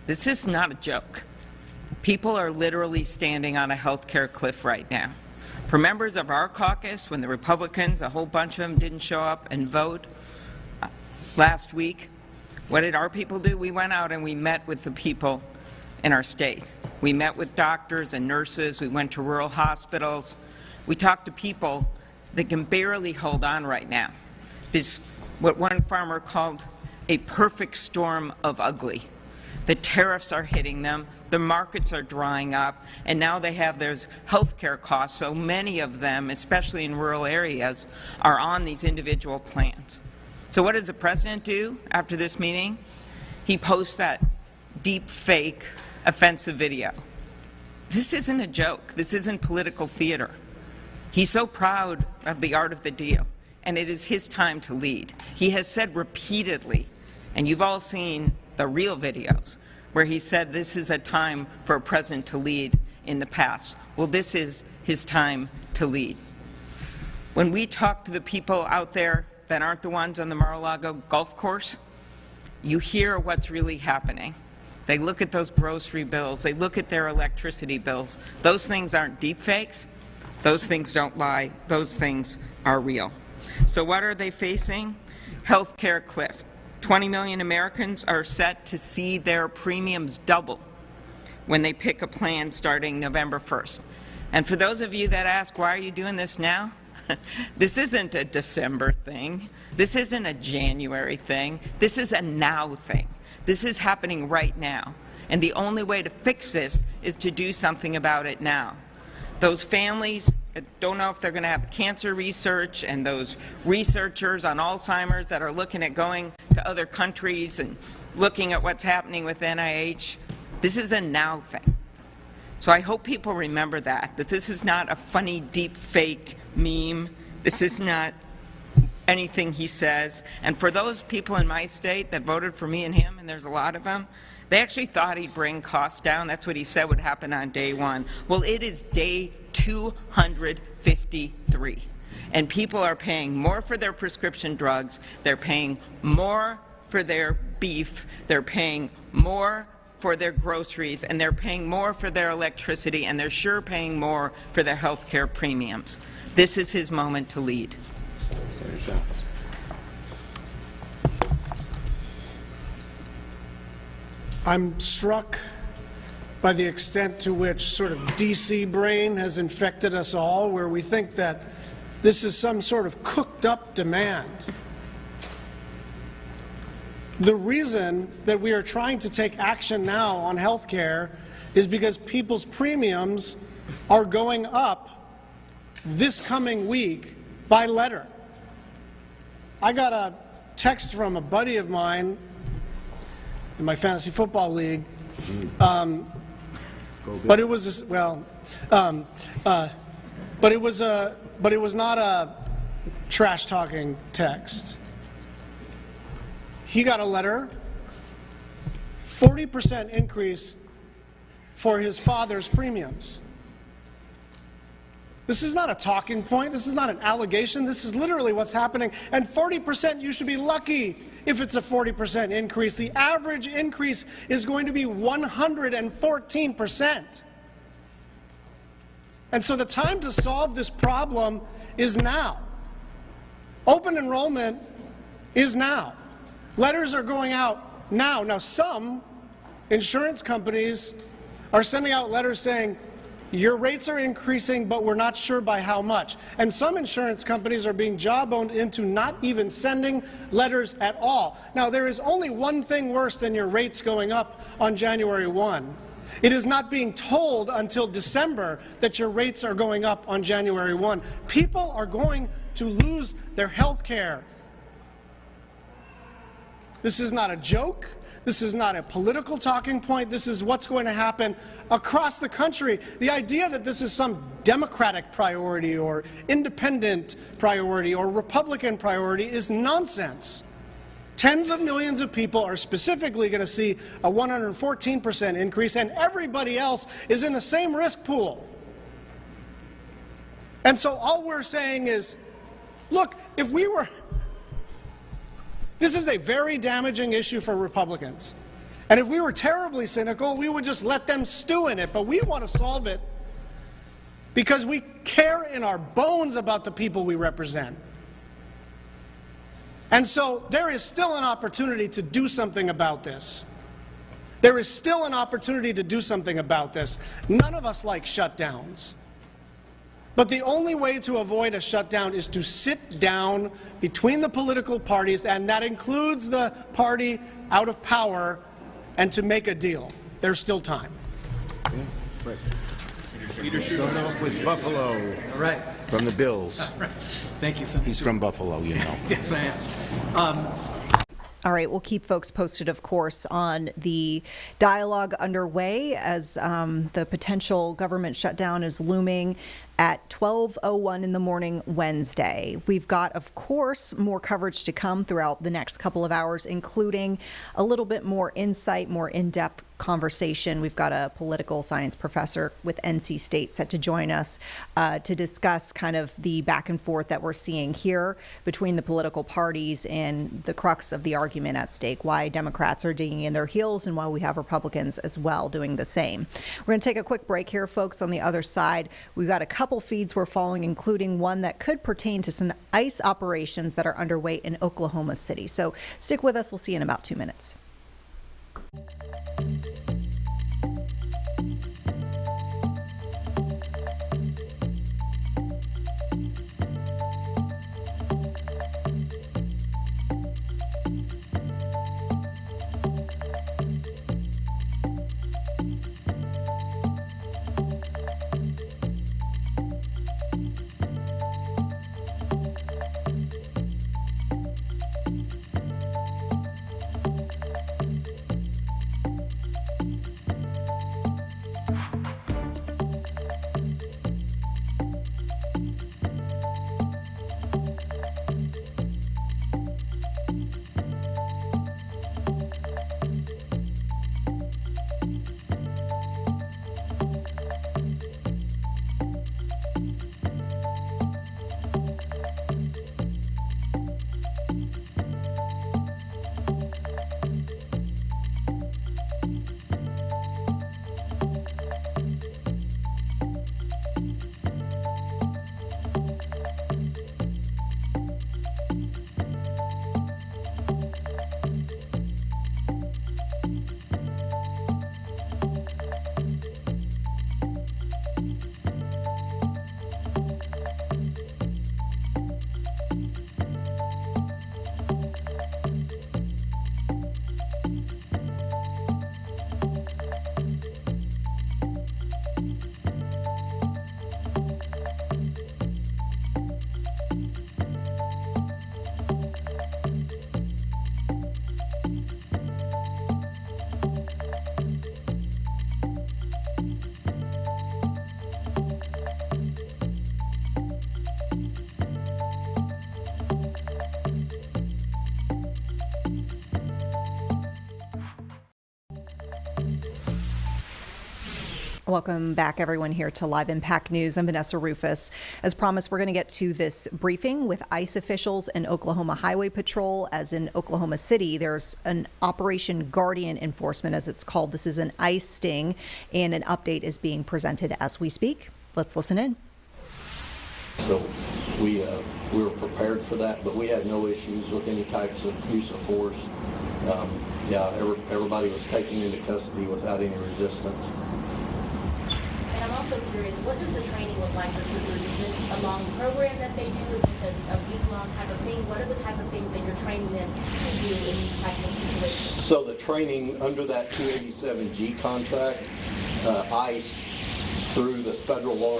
this is not a joke. People are literally standing on a health care cliff right now. For members of our caucus, when the Republicans, a whole bunch of them, didn't show up and vote last week, what did our people do? We went out and we met with the people in our state. We met with doctors and nurses. We went to rural hospitals. We talked to people that can barely hold on right now. This, what one farmer called a perfect storm of ugly. The tariffs are hitting them, the markets are drying up, and now they have those health care costs. So many of them, especially in rural areas, are on these individual plans. So what does the President do after this meeting? He posts that deep fake offensive video. This isn't a joke. This isn't political theater. He's so proud of the art of the deal, and it is his time to lead. He has said repeatedly, and you've all seen the real videos, where he said this is a time for a president to lead in the past. Well, this is his time to lead. When we talk to the people out there that aren't the ones on the Mar-a-Lago golf course, you hear what's really happening. They look at those grocery bills. They look at their electricity bills. Those things aren't deep fakes. Those things don't lie. Those things are real. So what are they facing? Health care cliff. 20 million Americans are set to see their premiums double when they pick a plan starting November 1st. And for those of you that ask, why are you doing this now? This isn't a December thing. This isn't a January thing. This is a now thing. This is happening right now. And the only way to fix this is to do something about it now. Those families don't know if they're going to have cancer research and those researchers on Alzheimer's that are looking at going to other countries and looking at what's happening with NIH. This is a now thing. So I hope people remember that this is not a funny deep fake meme. This is not anything he says. And for those people in my state that voted for me and him, and there's a lot of them, they actually thought he'd bring costs down. That's what he said would happen on day one. Well, it is day 253. And people are paying more for their prescription drugs. They're paying more for their beef. They're paying more for their groceries, and they're paying more for their electricity, and they're sure paying more for their health care premiums. This is his moment to lead. I'm struck by the extent to which sort of DC brain has infected us all, where we think that this is some sort of cooked up demand. The reason that we are trying to take action now on health care is because people's premiums are going up this coming week by letter. I got a text from a buddy of mine in my fantasy football league, but it was not a trash talking text. He got a letter, 40% increase for his father's premiums. This is not a talking point. This is not an allegation. This is literally what's happening. And 40%, you should be lucky if it's a 40% increase. The average increase is going to be 114%. And so the time to solve this problem is now. Open enrollment is now. Letters are going out now. Now, some insurance companies are sending out letters saying, your rates are increasing, but we're not sure by how much. And some insurance companies are being jawboned into not even sending letters at all. Now, there is only one thing worse than your rates going up on January 1. It is not being told until December that your rates are going up on January 1. People are going to lose their health care. This is not a joke. This is not a political talking point. This is what's going to happen across the country. The idea that this is some Democratic priority or independent priority or Republican priority is nonsense. Tens of millions of people are specifically going to see a 114% increase, and everybody else is in the same risk pool. And so all we're saying is, look, if we were... This is a very damaging issue for Republicans. And if we were terribly cynical, we would just let them stew in it. But we want to solve it because we care in our bones about the people we represent. And so there is still an opportunity to do something about this. There is still an opportunity to do something about this. None of us like shutdowns. But the only way to avoid a shutdown is to sit down between the political parties, and that includes the party out of power, and to make a deal. There's still time. Peter Schumer with Buffalo. All right. From the Bills. All right. Thank you, Senator. He's from Buffalo, you know. Yes, I am. All right, we'll keep folks posted, of course, on the dialogue underway as the potential government shutdown is looming at 12:01 in the morning Wednesday. We've got, of course, more coverage to come throughout the next couple of hours, including a little bit more insight, more in-depth conversation. We've got a political science professor with NC State set to join us to discuss kind of the back and forth that we're seeing here between the political parties and the crux of the argument at stake, why Democrats are digging in their heels and why we have Republicans as well doing the same. We're going to take a quick break here, folks. On the other side, we've got a couple feeds we're following, including one that could pertain to some ICE operations that are underway in Oklahoma City. So stick with us. We'll see you in about 2 minutes. Welcome back, everyone, here to Live Impact News. I'm Vanessa Rufus. As promised, we're going to get to this briefing with ICE officials and Oklahoma Highway Patrol, as in Oklahoma City, there's an Operation Guardian Enforcement, as it's called. This is an ICE sting, and an update is being presented as we speak. Let's listen in. So we were prepared for that, but we had no issues with any types of use of force. Everybody was taken into custody without any resistance. And I'm also curious, what does the training look like for troopers? Is this a long program that they do? Is this a week-long type of thing? What are the type of things that you're training them to do in these types of situations? So the training under that 287G contract, ICE, through the federal law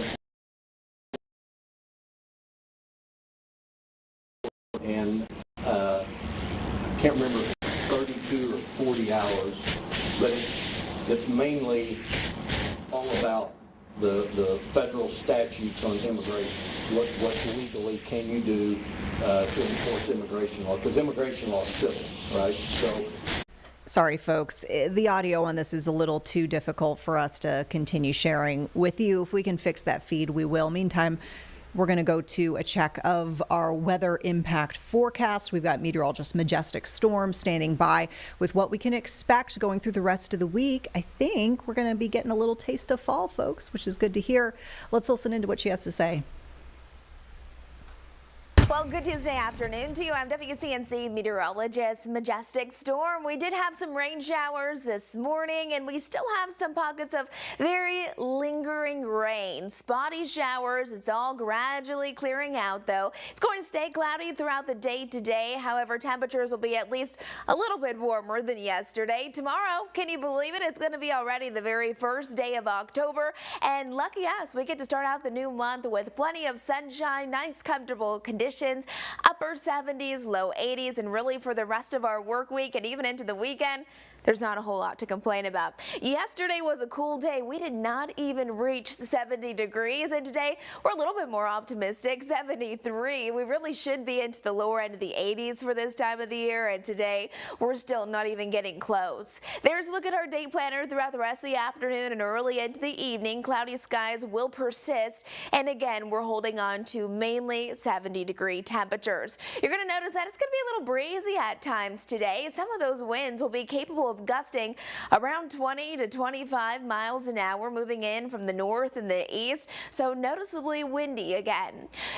and I can't remember if it's 32 or 40 hours, but it's mainly all about the federal statutes on immigration. What legally can you do to enforce immigration law? Because immigration law is civil, right? So. Sorry, folks. The audio on this is a little too difficult for us to continue sharing with you. If we can fix that feed, we will. Meantime, we're going to go to a check of our weather impact forecast. We've got meteorologist Majestic Storm standing by with what we can expect going through the rest of the week. I think we're going to be getting a little taste of fall, folks, which is good to hear. Let's listen into what she has to say. Well, good Tuesday afternoon to you. I'm WCNC meteorologist Majestic Storm. We did have some rain showers this morning, and we still have some pockets of very lingering rain. Spotty showers. It's all gradually clearing out, though. It's going to stay cloudy throughout the day today. However, temperatures will be at least a little bit warmer than yesterday. Tomorrow, can you believe it? It's going to be already the very first day of October, and lucky us, we get to start out the new month with plenty of sunshine, nice, comfortable conditions. Upper 70s, low 80s, and really for the rest of our work week and even into the weekend, there's not a whole lot to complain about. Yesterday was a cool day. We did not even reach 70 degrees, and today we're a little bit more optimistic, 73. We really should be into the lower end of the 80s for this time of the year, and today we're still not even getting close. There's a look at our day planner throughout the rest of the afternoon and early into the evening. Cloudy skies will persist, and again, we're holding on to mainly 70-degree temperatures. You're going to notice that it's going to be a little breezy at times today. Some of those winds will be capable of gusting around 20 to 25 miles an hour, moving in from the north and the east, so noticeably windy again.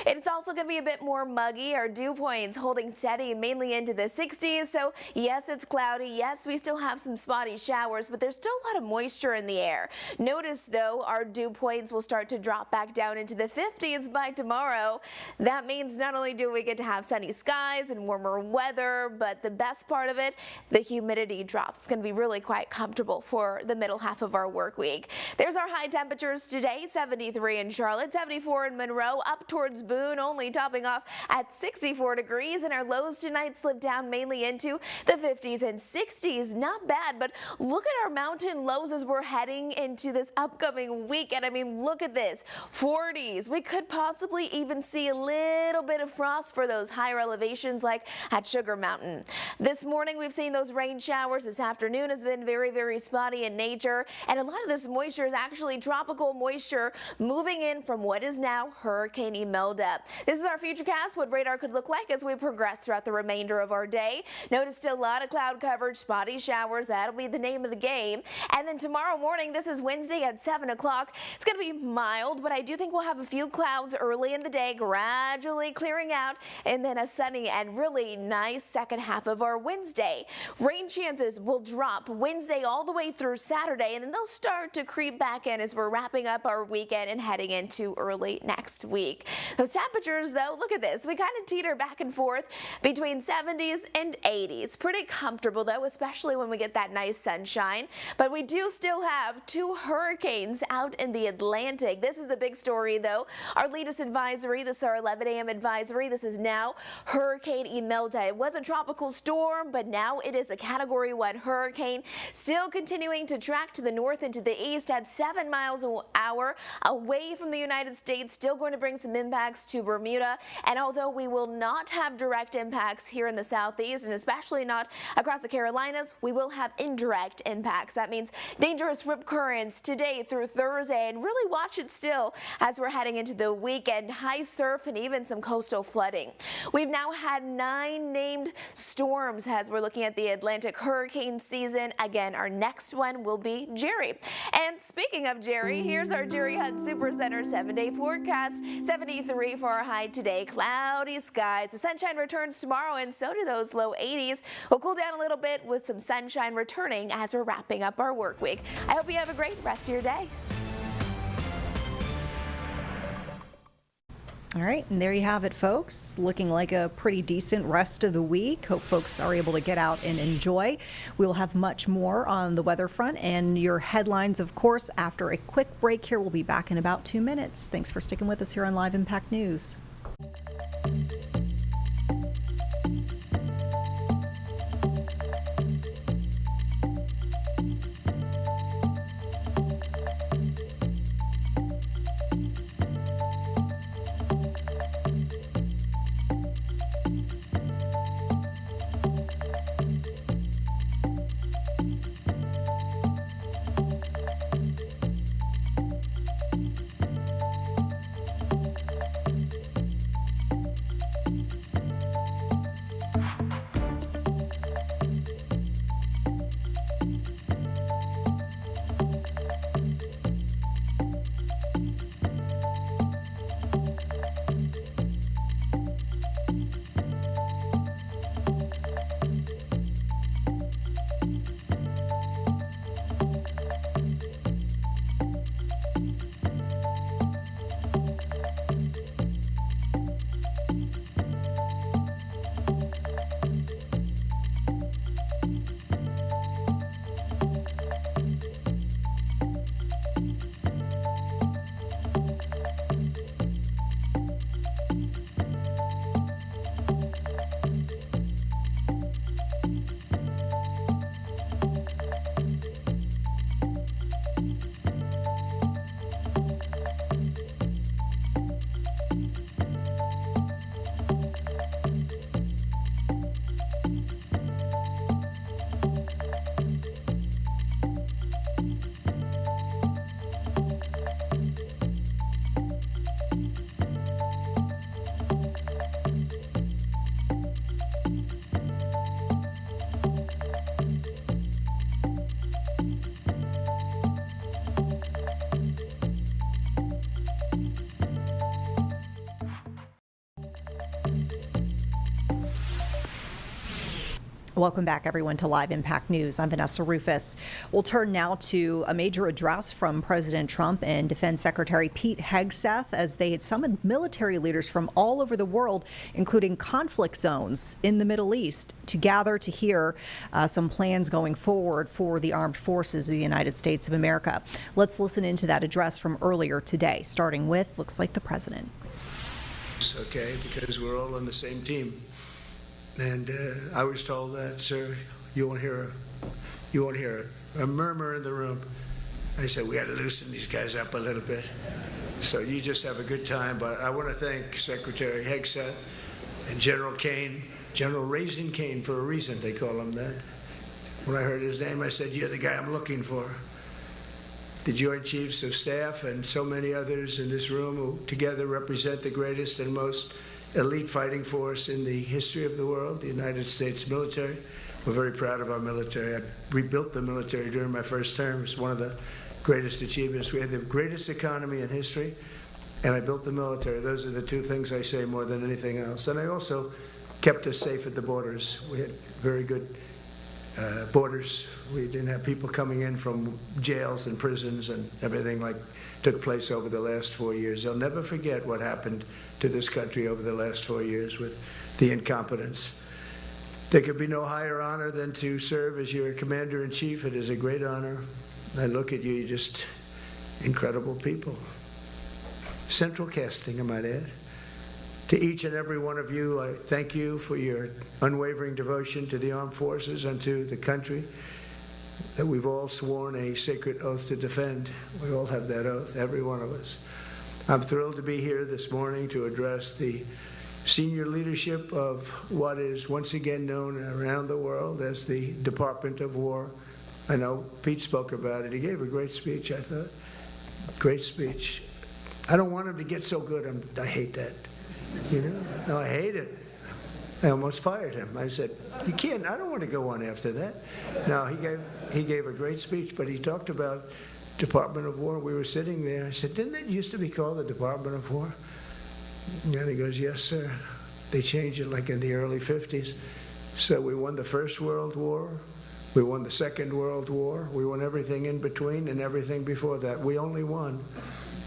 It's also going to be a bit more muggy. Our dew points holding steady mainly into the 60s, so yes, it's cloudy. Yes, we still have some spotty showers, but there's still a lot of moisture in the air. Notice, though, our dew points will start to drop back down into the 50s by tomorrow. That means not only do we get to have sunny skies and warmer weather, but the best part of it, the humidity drops. It's going to be really quite comfortable for the middle half of our work week. There's our high temperatures today, 73 in Charlotte, 74 in Monroe, up towards Boone, only topping off at 64 degrees, and our lows tonight slip down mainly into the 50s and 60s. Not bad, but look at our mountain lows as we're heading into this upcoming weekend. I mean, look at this, 40s. We could possibly even see a little bit of frost for those higher elevations like at Sugar Mountain. This morning, we've seen those rain showers. This afternoon has been very, very spotty in nature, and a lot of this moisture is actually tropical moisture moving in from what is now Hurricane Imelda. This is our futurecast, what radar could look like as we progress throughout the remainder of our day. Notice still a lot of cloud coverage, spotty showers. That'll be the name of the game. And then tomorrow morning, this is Wednesday at 7 o'clock. It's going to be mild, but I do think we'll have a few clouds early in the day, gradually clearing out, and then a sunny and really nice second half of our Wednesday. Rain chances will drop Wednesday all the way through Saturday, and then they'll start to creep back in as we're wrapping up our weekend and heading into early next week. Those temperatures, though, look at this. We kind of teeter back and forth between 70s and 80s. Pretty comfortable, though, especially when we get that nice sunshine. But we do still have 2 hurricanes out in the Atlantic. This is a big story, though. Our latest advisory, this is our 11 a.m. advisory. This is now Hurricane Imelda. It was a tropical storm, but now it is a Category 1 hurricane. hurricane still continuing to track to the north and to the east at 7 miles an hour away from the United States, still going to bring some impacts to Bermuda. And although we will not have direct impacts here in the southeast, and especially not across the Carolinas, we will have indirect impacts. That means dangerous rip currents today through Thursday, and really watch it still as we're heading into the weekend. High surf and even some coastal flooding. We've now had 9 named storms as we're looking at the Atlantic hurricane season. Again, our next one will be Jerry. And speaking of Jerry, here's our Jerry Hunt Supercenter 7-day forecast. 73 for our high today. Cloudy skies. The sunshine returns tomorrow, and so do those low 80s. We'll cool down a little bit with some sunshine returning as we're wrapping up our work week. I hope you have a great rest of your day. All right, and there you have it, folks. Looking like a pretty decent rest of the week. Hope folks are able to get out and enjoy. We'll have much more on the weather front and your headlines, of course, after a quick break here. We'll be back in about 2 minutes. Thanks for sticking with us here on Live Impact News. Welcome back, everyone, to Live Impact News. I'm Vanessa Rufus. We'll turn now to a major address from President Trump and Defense Secretary Pete Hegseth as they had summoned military leaders from all over the world, including conflict zones in the Middle East, to gather to hear some plans going forward for the armed forces of the United States of America. Let's listen into that address from earlier today, starting with, looks like, the president. Okay, because we're all on the same team. And I was told that, sir, you won't hear a murmur in the room. I said, we got to loosen these guys up a little bit. So you just have a good time. But I want to thank Secretary Hegseth and General Kane, General Raising Kane for a reason, they call him that. When I heard his name, I said, you're the guy I'm looking for. The Joint Chiefs of Staff and so many others in this room who together represent the greatest and most elite fighting force in the history of the world, the United States military. We're very proud of our military. I rebuilt the military during my first term. It's one of the greatest achievements. We had the greatest economy in history, and I built the military. Those are the two things I say more than anything else. And I also kept us safe at the borders. We had very good borders. We didn't have people coming in from jails and prisons and everything like took place over the last 4 years. They'll never forget what happened to this country over the last 4 years with the incompetence. There could be no higher honor than to serve as your commander-in-chief. It is a great honor. I look at you, you're just incredible people. Central casting, I might add. To each and every one of you, I thank you for your unwavering devotion to the armed forces and to the country that we've all sworn a sacred oath to defend. We all have that oath, every one of us. I'm thrilled to be here this morning to address the senior leadership of what is once again known around the world as the Department of War. I know Pete spoke about it. He gave a great speech, I thought. Great speech. I don't want him to get so good. I hate that. You know? No, I hate it. I almost fired him. I said, you can't, I don't want to go on after that. No, he gave a great speech, but he talked about Department of War. We were sitting there. I said, didn't it used to be called the Department of War? And he goes, yes, sir. They changed it like in the early 50s. So we won the First World War. We won the Second World War. We won everything in between and everything before that. We only won.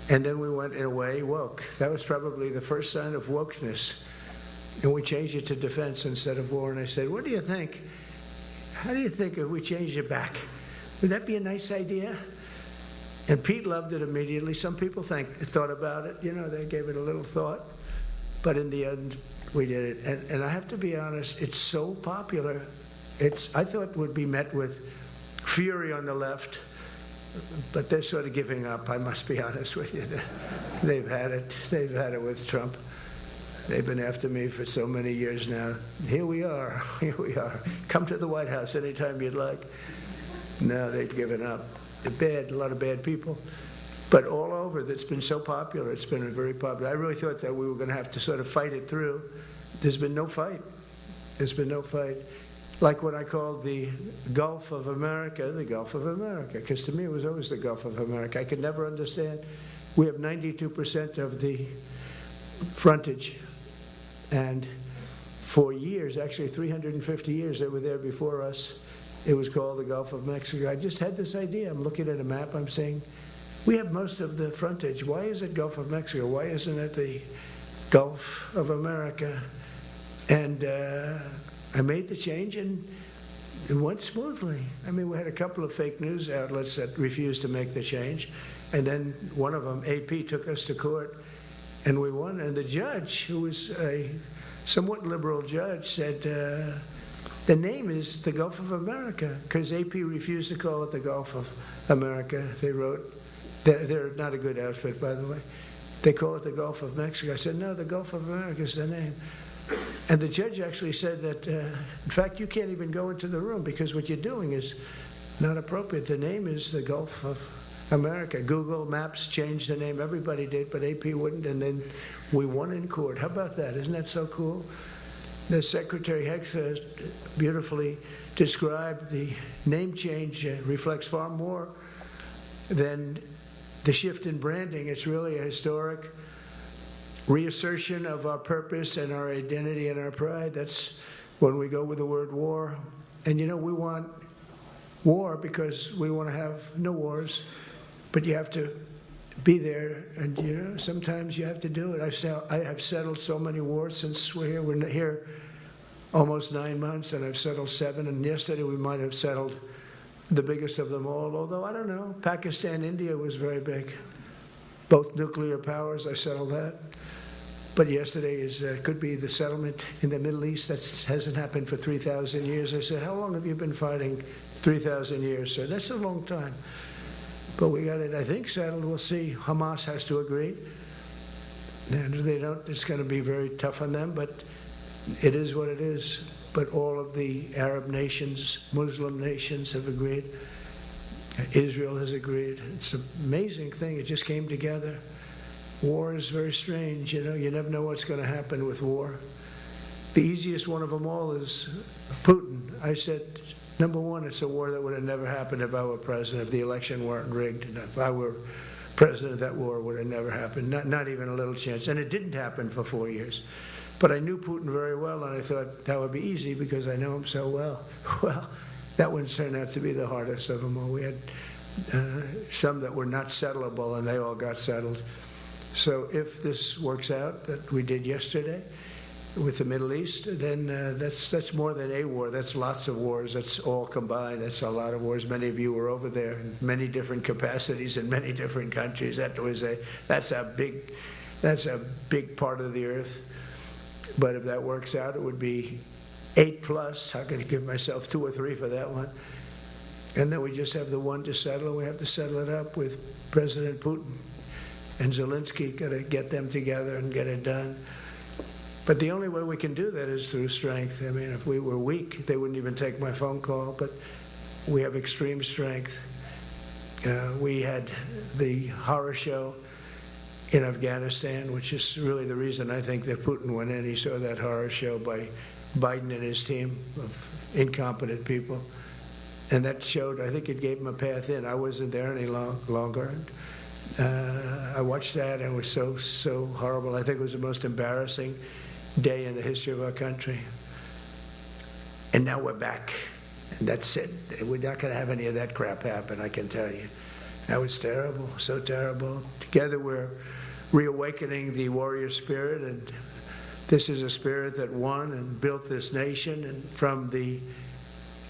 And then we went, in a way, woke. That was probably the first sign of wokeness. And we changed it to defense instead of war. And I said, what do you think? How do you think if we changed it back? Would that be a nice idea? And Pete loved it immediately. Some people thought about it. You know, they gave it a little thought. But in the end, we did it. And I have to be honest, it's so popular. I thought it would be met with fury on the left. But they're sort of giving up, I must be honest with you. They've had it. They've had it with Trump. They've been after me for so many years now. Here we are. Here we are. Come to the White House anytime you'd like. No, they've given up. They're bad, a lot of bad people. But all over, it's been so popular. It's been very popular. I really thought that we were going to have to sort of fight it through. There's been no fight. There's been no fight. Like what I called the Gulf of America, the Gulf of America, because to me it was always the Gulf of America. I could never understand. We have 92% of the frontage, and for years, actually 350 years, they were there before us. It was called the Gulf of Mexico. I just had this idea. I'm looking at a map. I'm saying, we have most of the frontage. Why is it Gulf of Mexico? Why isn't it the Gulf of America? And I made the change, and it went smoothly. I mean, we had a couple of fake news outlets that refused to make the change, and then one of them, AP, took us to court, and we won. And the judge, who was a somewhat liberal judge, said the name is the Gulf of America, because AP refused to call it the Gulf of America. They wrote, they're not a good outfit, by the way. They call it the Gulf of Mexico. I said, no, the Gulf of America is the name. And the judge actually said that, in fact, you can't even go into the room because what you're doing is not appropriate. The name is the Gulf of America. Google Maps changed the name. Everybody did, but AP wouldn't. And then we won in court. How about that? Isn't that so cool? The Secretary Hex beautifully described the name change reflects far more than the shift in branding. It's really a historic reassertion of our purpose and our identity and our pride. That's when we go with the word war. And you know, we want war because we want to have no wars, but you have to be there, and you know, sometimes you have to do it. I have settled so many wars since we're here. We're here almost 9 months, and I've settled 7, and yesterday we might have settled the biggest of them all, although I don't know. Pakistan, India was very big. Both nuclear powers, I settled that. But yesterday could be the settlement in the Middle East. That hasn't happened for 3,000 years. I said, how long have you been fighting? 3,000 years, sir. That's a long time. But we got it, I think, settled. We'll see. Hamas has to agree. And if they don't, it's going to be very tough on them. But it is what it is. But all of the Arab nations, Muslim nations have agreed. Israel has agreed. It's an amazing thing. It just came together. War is very strange, you know. You never know what's going to happen with war. The easiest one of them all is Putin. I said, number one, it's a war that would have never happened if I were president, if the election weren't rigged. And if I were president, that war would have never happened, not even a little chance. And it didn't happen for 4 years. But I knew Putin very well, and I thought that would be easy because I know him so well. Well, that one turned out to be the hardest of them all. We had some that were not settlable, and they all got settled. So if this works out, that we did yesterday with the Middle East, then that's more than a war. That's lots of wars. That's all combined. That's a lot of wars. Many of you were over there in many different capacities in many different countries. That's a big part of the earth. But if that works out, it would be 8+. I'm going to give myself 2 or 3 for that one. And then we just have the one to settle, and we have to settle it up with President Putin and Zelensky. Got to get them together and get it done. But the only way we can do that is through strength. I mean, if we were weak, they wouldn't even take my phone call, but we have extreme strength. We had the horror show in Afghanistan, which is really the reason I think that Putin went in. He saw that horror show by Biden and his team of incompetent people. And that showed, I think it gave him a path in. I wasn't there any longer. I watched that, and it was so horrible. I think it was the most embarrassing day in the history of our country. And now we're back. And that's it. We're not going to have any of that crap happen, I can tell you. That was terrible, so terrible. Together we're reawakening the warrior spirit, and this is a spirit that won and built this nation, and from the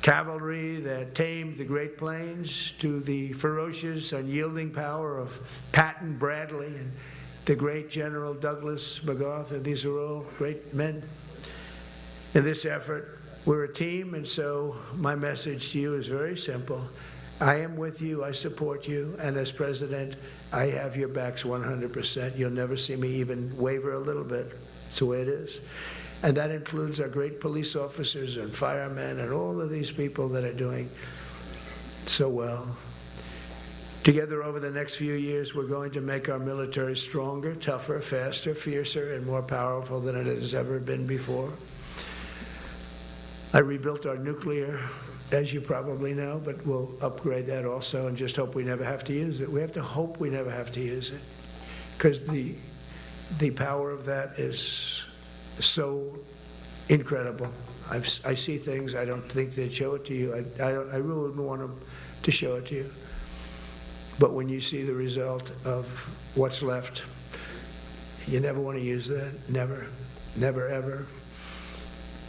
cavalry that tamed the Great Plains to the ferocious, unyielding power of Patton Bradley and the great General Douglas MacArthur. These are all great men. In this effort, we're a team, and so my message to you is very simple. I am with you, I support you, and as president, I have your backs 100%. You'll never see me even waver a little bit. It's the way it is. And that includes our great police officers and firemen and all of these people that are doing so well. Together over the next few years, we're going to make our military stronger, tougher, faster, fiercer, and more powerful than it has ever been before. I rebuilt our nuclear, as you probably know, but we'll upgrade that also and just hope we never have to use it. We have to hope we never have to use it, because the power of that is so incredible. I see things, I don't think they'd show it to you. I really wouldn't want them to show it to you. But when you see the result of what's left, you never want to use that. Never, never, ever.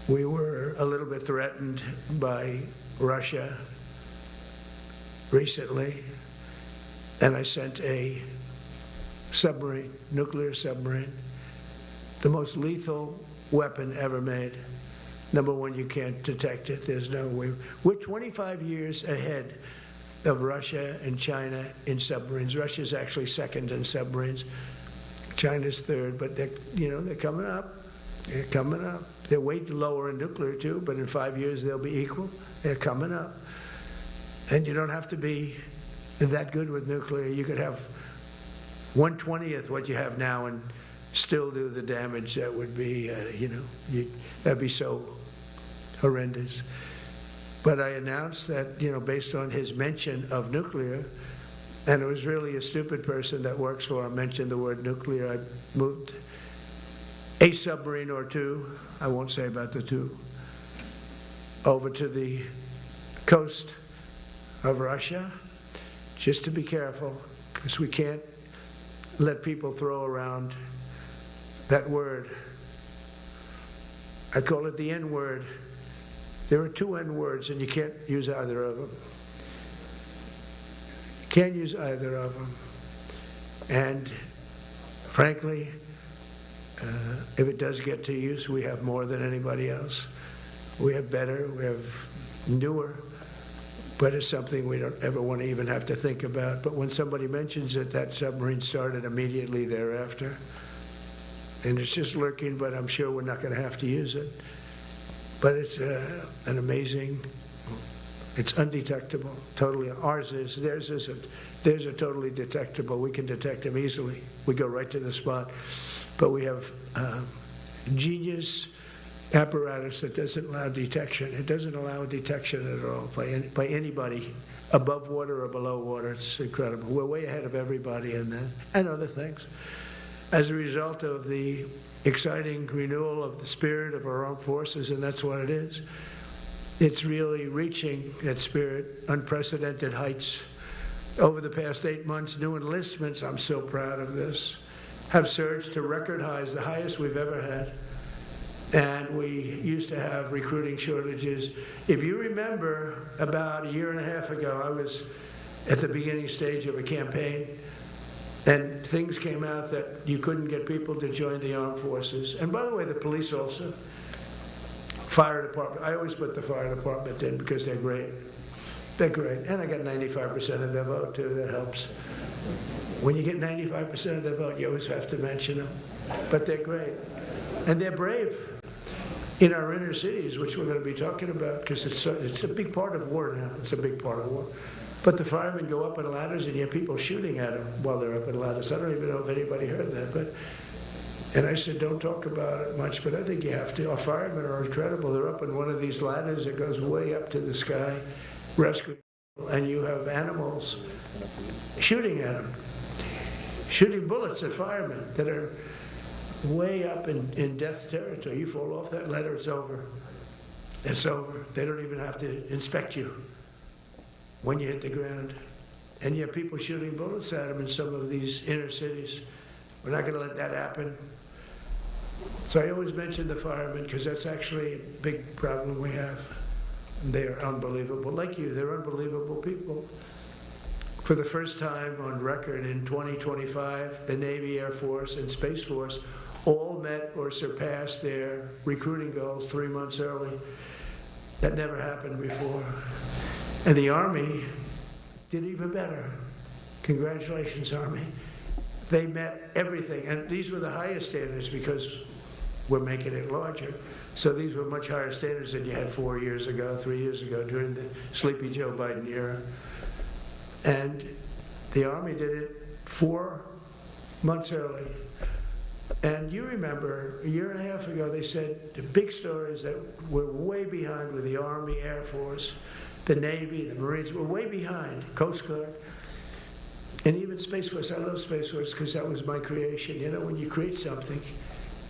We were a little bit threatened by Russia recently, and I sent a submarine, nuclear submarine, the most lethal weapon ever made. Number one, you can't detect it. There's no way. We're 25 years ahead of Russia and China in submarines. Russia's actually second in submarines. China's third, but they're coming up. They're coming up. They're way lower in nuclear too, but in 5 years they'll be equal. They're coming up. And you don't have to be that good with nuclear. You could have 1/20th what you have now and still do the damage that would be, that'd be so horrendous. But I announced that, based on his mention of nuclear, and it was really a stupid person that works for him mentioned the word nuclear, I moved a submarine or two, I won't say about the two, over to the coast of Russia, just to be careful, because we can't let people throw around that word. I call it the N word. There are 2 N words, and you can't use either of them. Can't use either of them. And frankly, if it does get to use, we have more than anybody else. We have better, we have newer, but it's something we don't ever want to even have to think about. But when somebody mentions it, that submarine started immediately thereafter. And it's just lurking, but I'm sure we're not going to have to use it. But it's an amazing, it's undetectable, totally. Ours is, theirs isn't. Theirs are totally detectable. We can detect them easily. We go right to the spot. But we have genius apparatus that doesn't allow detection. It doesn't allow detection at all by anybody above water or below water. It's incredible. We're way ahead of everybody in that and other things. As a result of the exciting renewal of the spirit of our armed forces, and that's what it is. It's really reaching that spirit, unprecedented heights. Over the past 8 months, new enlistments, I'm so proud of this, have surged to record highs, the highest we've ever had. And we used to have recruiting shortages. If you remember, about a year and a half ago, I was at the beginning stage of a campaign, And things came out that you couldn't get people to join the armed forces. And by the way, the police also. Fire department, I always put the fire department in because they're great. They're great. And I got 95% of their vote too, that helps. When you get 95% of their vote, you always have to mention them. But they're great. And they're brave in our inner cities, which we're going to be talking about, because it's a big part of war now. It's a big part of war. But the firemen go up in ladders and you have people shooting at them while they're up in ladders. I don't even know if anybody heard that. And I said, don't talk about it much, but I think you have to. Our firemen are incredible. They're up in one of these ladders that goes way up to the sky, rescuing people, and you have animals shooting at them, shooting bullets at firemen that are way up in death territory. You fall off that ladder, it's over. It's over. They don't even have to inspect you when you hit the ground. And you have people shooting bullets at them in some of these inner cities. We're not going to let that happen. So I always mention the firemen because that's actually a big problem we have. They're unbelievable. Like you, they're unbelievable people. For the first time on record in 2025, the Navy, Air Force, and Space Force all met or surpassed their recruiting goals 3 months early. That never happened before. And the Army did even better. Congratulations, Army. They met everything. And these were the highest standards because we're making it larger. So these were much higher standards than you had 4 years ago, 3 years ago, during the Sleepy Joe Biden era. And the Army did it 4 months early. And you remember, a year and a half ago, they said the big story is that we're way behind with the Army, Air Force, the Navy, the Marines. We're way behind, Coast Guard. And even Space Force. I love Space Force because that was my creation. You know, when you create something,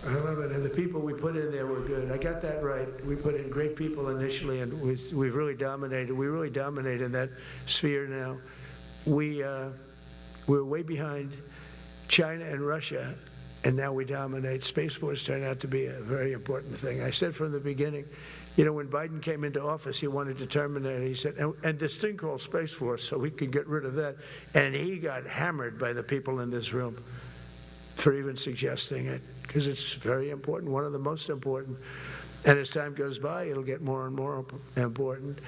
I love it. And the people we put in there were good. I got that right. We put in great people initially, and we've really dominated. We really dominate in that sphere now. We're way behind China and Russia, and now we dominate. Space Force turned out to be a very important thing. I said from the beginning, you know, when Biden came into office, he wanted to terminate it. He said, and this thing called Space Force, so we could get rid of that. And he got hammered by the people in this room for even suggesting it, because it's very important, one of the most important. And as time goes by, it'll get more and more important.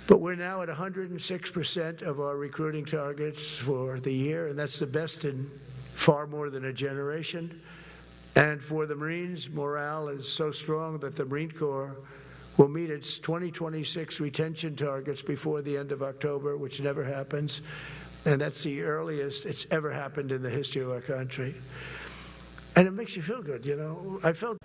But we're now at 106% of our recruiting targets for the year, and that's the best in far more than a generation. And for the Marines, morale is so strong that the Marine Corps will meet its 2026 retention targets before the end of October, which never happens. And that's the earliest it's ever happened in the history of our country. And it makes you feel good, you know. I felt.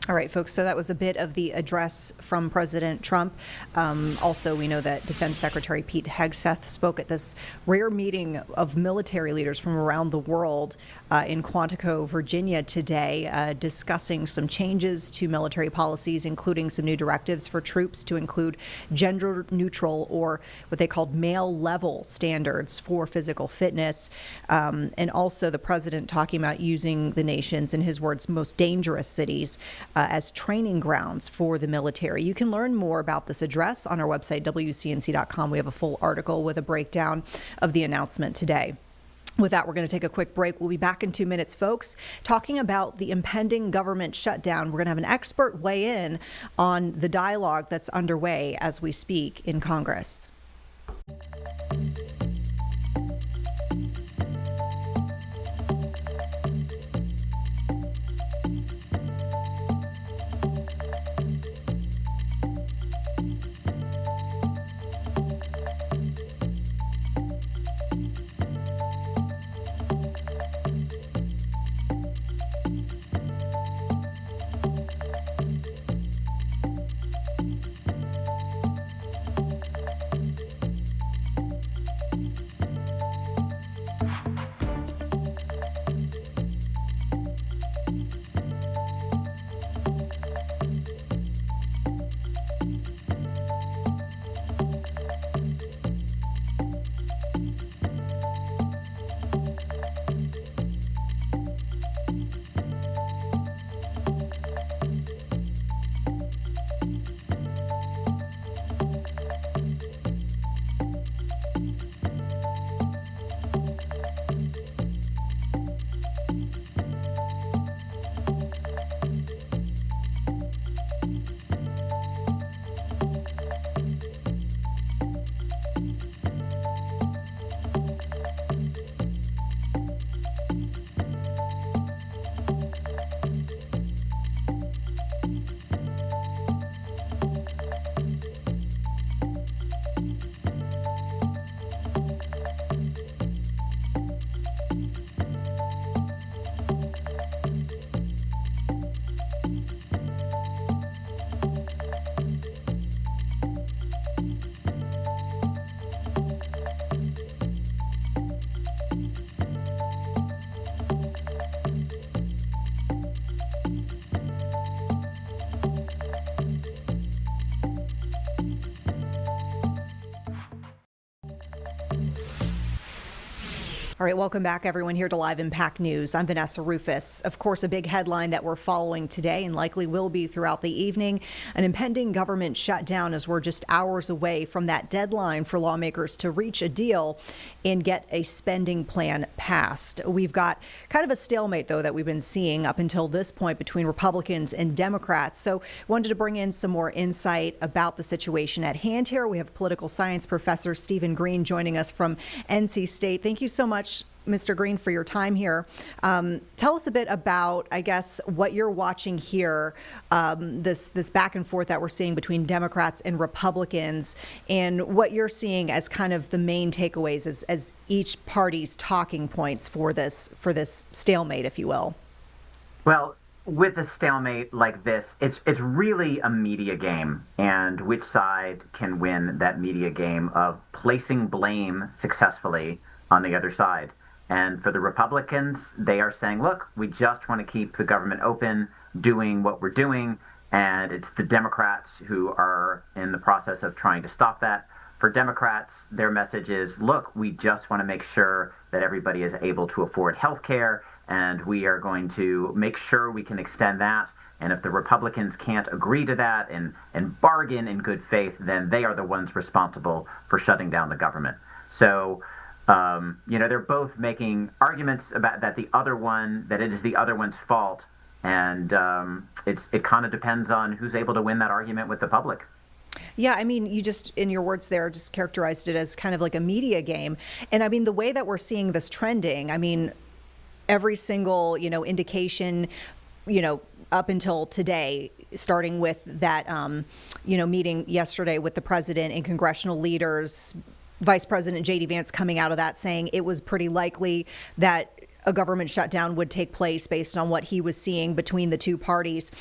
All right, folks, so that was a bit of the address from President Trump. Also, we know that Defense Secretary Pete Hegseth spoke at this rare meeting of military leaders from around the world in Quantico, Virginia today, discussing some changes to military policies, including some new directives for troops to include gender neutral or what they called male level standards for physical fitness. And also the president talking about using the nation's, in his words, most dangerous cities as training grounds for the military. You can learn more about this address on our website, WCNC.com. We have a full article with a breakdown of the announcement today. With that, we're going to take a quick break. We'll be back in 2 minutes, folks, talking about the impending government shutdown. We're going to have an expert weigh in on the dialogue that's underway as we speak in Congress. All right, welcome back, everyone, here to Live Impact News. I'm Vanessa Rufus. Of course, a big headline that we're following today and likely will be throughout the evening, an impending government shutdown as we're just hours away from that deadline for lawmakers to reach a deal and get a spending plan passed. We've got kind of a stalemate, though, that we've been seeing up until this point between Republicans and Democrats. So wanted to bring in some more insight about the situation at hand here. We have political science professor Stephen Green joining us from NC State. Thank you so much, Mr. Green, for your time here. Tell us a bit about, I guess, what you're watching here, this back and forth that we're seeing between Democrats and Republicans, and what you're seeing as kind of the main takeaways as each party's talking points for this stalemate, if you will. Well, with a stalemate like this, it's really a media game, and which side can win that media game of placing blame successfully on the other side. And for the Republicans, they are saying, look, we just want to keep the government open, doing what we're doing. And it's the Democrats who are in the process of trying to stop that. For Democrats, their message is, look, we just want to make sure that everybody is able to afford health care, and we are going to make sure we can extend that. And if the Republicans can't agree to that and bargain in good faith, then they are the ones responsible for shutting down the government. So they're both making arguments about that it is the other one's fault, and it kind of depends on who's able to win that argument with the public. Yeah, I mean, you just, in your words there, just characterized it as kind of like a media game. And I mean, the way that we're seeing this trending, I mean, every single, indication, up until today, starting with that, meeting yesterday with the president and congressional leaders, Vice President J.D. Vance coming out of that saying it was pretty likely that a government shutdown would take place based on what he was seeing between the two parties.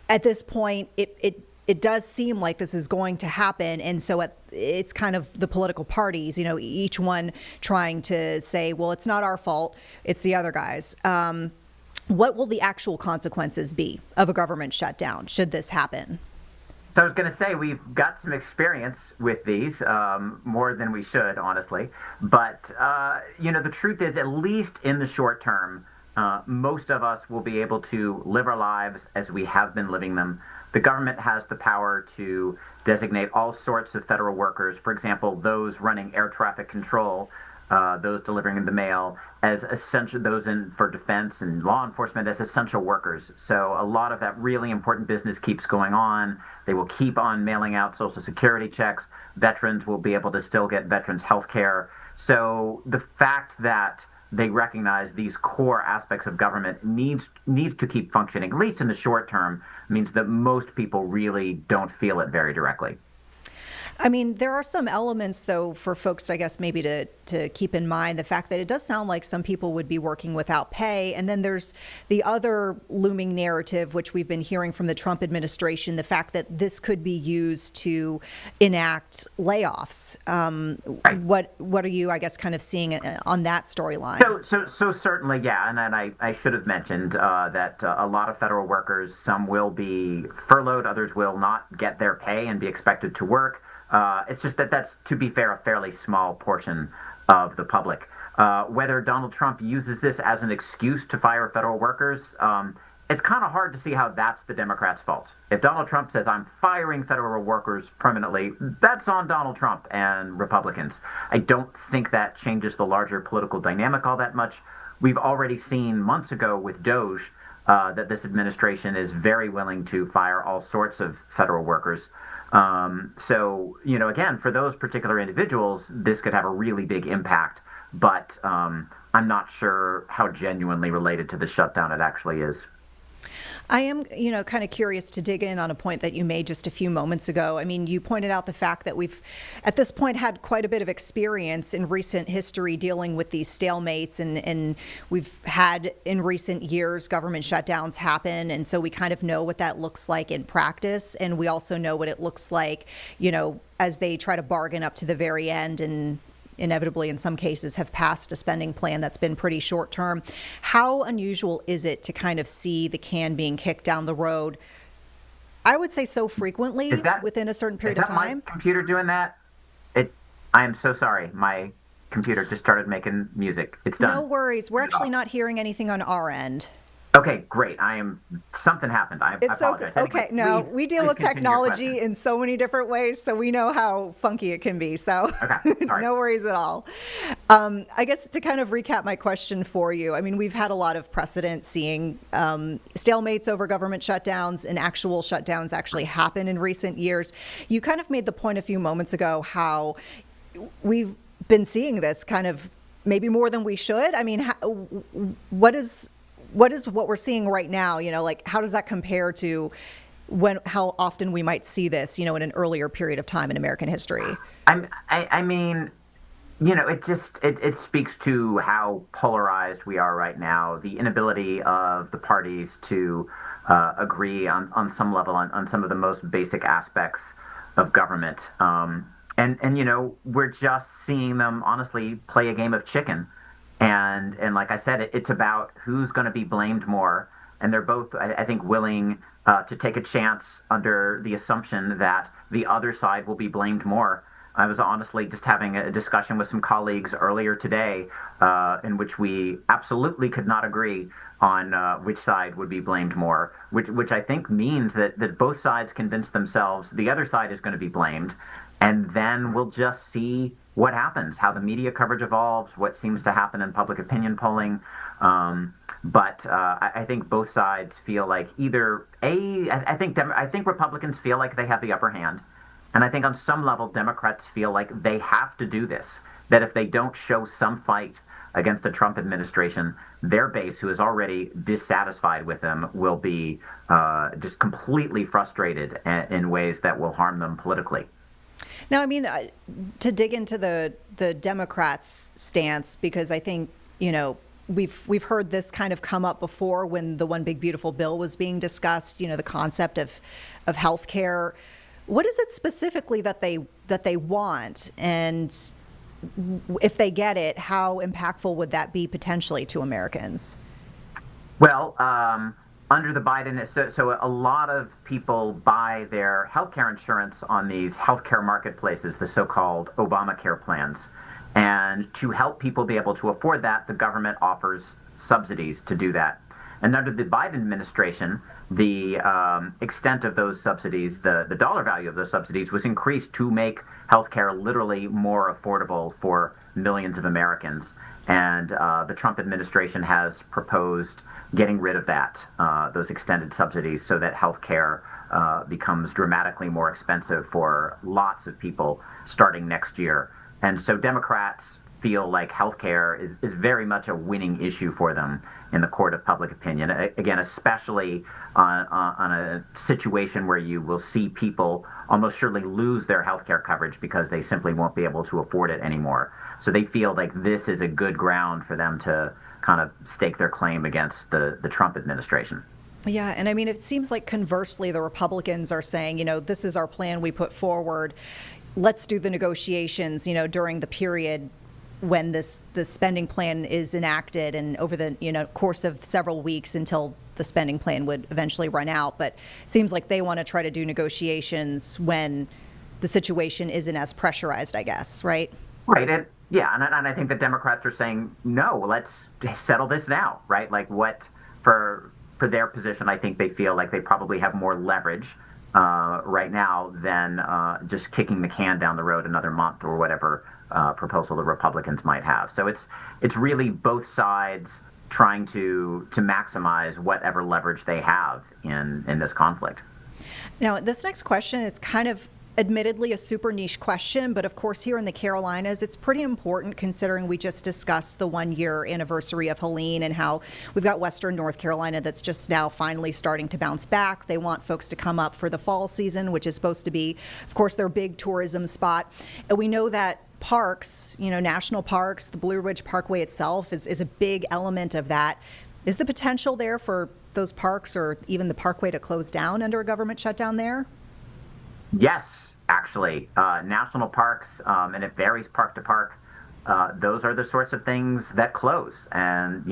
At this point, it does seem like this is going to happen. And so it's kind of the political parties, each one trying to say, well, it's not our fault, it's the other guys. What will the actual consequences be of a government shutdown should this happen? So I was going to say, we've got some experience with these, more than we should, honestly. But, the truth is, at least in the short term, most of us will be able to live our lives as we have been living them. The government has the power to designate all sorts of federal workers, for example, those running air traffic control, those delivering the mail, as essential, those in for defense and law enforcement as essential workers. So a lot of that really important business keeps going on. They will keep on mailing out Social Security checks. Veterans will be able to still get veterans health care. So the fact that they recognize these core aspects of government needs to keep functioning, at least in the short term, means that most people really don't feel it very directly. I mean, there are some elements, though, for folks, I guess, maybe to keep in mind the fact that it does sound like some people would be working without pay. And then there's the other looming narrative, which we've been hearing from the Trump administration, the fact that this could be used to enact layoffs. Right. What are you, I guess, kind of seeing on that storyline? So certainly, yeah. And I should have mentioned that a lot of federal workers, some will be furloughed, others will not get their pay and be expected to work. It's just that's, to be fair, a fairly small portion of the public. Whether Donald Trump uses this as an excuse to fire federal workers, it's kind of hard to see how that's the Democrats' fault. If Donald Trump says, I'm firing federal workers permanently, that's on Donald Trump and Republicans. I don't think that changes the larger political dynamic all that much. We've already seen months ago with DOJ that this administration is very willing to fire all sorts of federal workers. So, again, for those particular individuals, this could have a really big impact, but I'm not sure how genuinely related to the shutdown it actually is. I am, kind of curious to dig in on a point that you made just a few moments ago. I mean, you pointed out the fact that we've, at this point, had quite a bit of experience in recent history dealing with these stalemates, and we've had, in recent years, government shutdowns happen, and so we kind of know what that looks like in practice, and we also know what it looks like, as they try to bargain up to the very end and inevitably in some cases have passed a spending plan that's been pretty short term. How unusual is it to kind of see the can being kicked down the road? I would say so frequently within a certain period of time. Is that my computer doing that? I am so sorry. My computer just started making music. It's done. No worries. We're actually not hearing anything on our end. Okay, great. Something happened. I apologize. Okay. Anyway, No, please- we deal please with continue your technology question. in so many different ways, so we know how funky it can be. So no worries at all. I guess to kind of recap my question for you, I mean, we've had a lot of precedent seeing stalemates over government shutdowns, and actual shutdowns actually happen in recent years. You kind of made the point a few moments ago how we've been seeing this kind of maybe more than we should. I mean, what is what we're seeing right now, like how does that compare to how often we might see this, in an earlier period of time in American history? I mean, it speaks to how polarized we are right now, the inability of the parties to agree on some level on some of the most basic aspects of government. And we're just seeing them honestly play a game of chicken. And like I said, it's about who's going to be blamed more. And they're both, I think, willing to take a chance under the assumption that the other side will be blamed more. I was honestly just having a discussion with some colleagues earlier today in which we absolutely could not agree on which side would be blamed more, which I think means that both sides convince themselves the other side is going to be blamed. And then we'll just see what happens, how the media coverage evolves, what seems to happen in public opinion polling. But I think both sides feel like I think Republicans feel like they have the upper hand. And I think on some level, Democrats feel like they have to do this, that if they don't show some fight against the Trump administration, their base, who is already dissatisfied with them, will be just completely frustrated in ways that will harm them politically. Now, I mean, to dig into the Democrats' stance, because I think, we've heard this kind of come up before when the One Big Beautiful Bill was being discussed, the concept of health care. What is it specifically that they want? And if they get it, how impactful would that be potentially to Americans? Well, under the Biden, so a lot of people buy their healthcare insurance on these healthcare marketplaces, the so-called Obamacare plans. And to help people be able to afford that, the government offers subsidies to do that. And under the Biden administration, the extent of those subsidies, the dollar value of those subsidies was increased to make healthcare literally more affordable for millions of Americans. And the Trump administration has proposed getting rid of that, those extended subsidies, so that healthcare becomes dramatically more expensive for lots of people starting next year. And so Democrats feel like healthcare is very much a winning issue for them in the court of public opinion. Again, especially on a situation where you will see people almost surely lose their healthcare coverage because they simply won't be able to afford it anymore. So they feel like this is a good ground for them to kind of stake their claim against the Trump administration. Yeah, and I mean, it seems like conversely, the Republicans are saying, this is our plan we put forward. Let's do the negotiations, during the period when the spending plan is enacted and over the course of several weeks until the spending plan would eventually run out. But it seems like they want to try to do negotiations when the situation isn't as pressurized, I guess, right? Right. And I think the Democrats are saying, no, let's settle this now, right? Like for their position, I think they feel like they probably have more leverage right now than just kicking the can down the road another month or whatever proposal the Republicans might have. So it's really both sides trying to maximize whatever leverage they have in this conflict. Now, this next question is kind of admittedly a super niche question, but of course here in the Carolinas, it's pretty important considering we just discussed the 1-year anniversary of Helene and how we've got Western North Carolina that's just now finally starting to bounce back. They want folks to come up for the fall season, which is supposed to be, of course, their big tourism spot. And we know that parks, national parks, the Blue Ridge Parkway itself is a big element of that. Is the potential there for those parks or even the parkway to close down under a government shutdown there? Yes, actually. National parks, and it varies park to park, those are the sorts of things that close. And,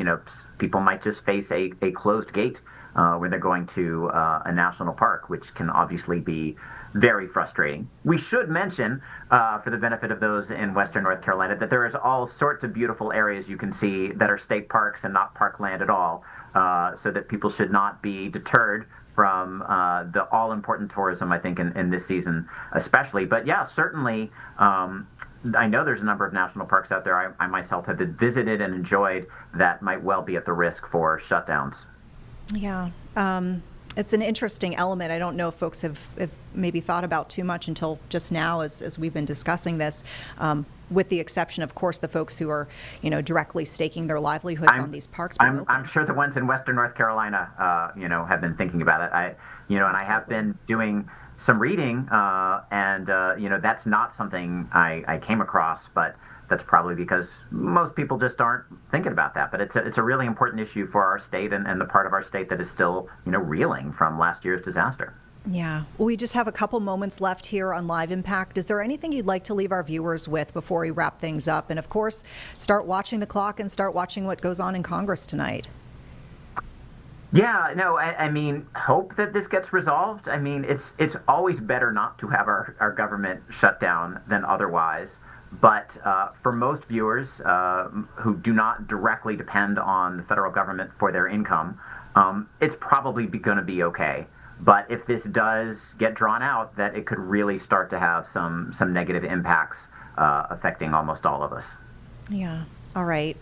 people might just face a closed gate when they're going to a national park, which can obviously be very frustrating. We should mention, for the benefit of those in Western North Carolina, that there is all sorts of beautiful areas you can see that are state parks and not parkland at all, so that people should not be deterred from the all-important tourism, I think, in this season especially. But yeah, certainly, I know there's a number of national parks out there I myself have visited and enjoyed that might well be at the risk for shutdowns. Yeah. It's an interesting element. I don't know if folks have maybe thought about too much until just now as we've been discussing this, with the exception, of course, the folks who are, directly staking their livelihoods on these parks. I'm sure the ones in Western North Carolina, have been thinking about it. And I have been doing some reading, and that's not something I came across, but that's probably because most people just aren't thinking about that. But it's a really important issue for our state and the part of our state that is still, reeling from last year's disaster. Yeah. Well, we just have a couple moments left here on Live Impact. Is there anything you'd like to leave our viewers with before we wrap things up? And of course, start watching the clock and start watching what goes on in Congress tonight. Yeah, no, I mean, hope that this gets resolved. I mean, it's always better not to have our government shut down than otherwise. But for most viewers who do not directly depend on the federal government for their income, it's probably going to be okay. But if this does get drawn out, that it could really start to have some negative impacts affecting almost all of us. Yeah. All right.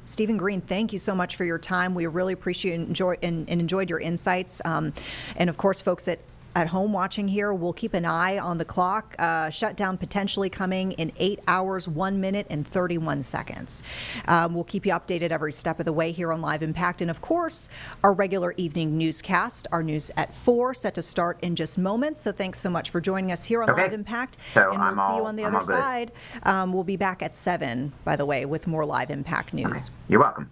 Stephen Green, thank you so much for your time. We really appreciate and enjoyed your insights. And of course, folks at home watching here, we'll keep an eye on the clock. Shutdown potentially coming in 8 hours, 1 minute, and 31 seconds. We'll keep you updated every step of the way here on Live Impact. And of course, our regular evening newscast, our news at 4, set to start in just moments. So thanks so much for joining us here on Live Impact. So and we'll see you on the other side. We'll be back at 7, by the way, with more Live Impact news. Okay. You're welcome.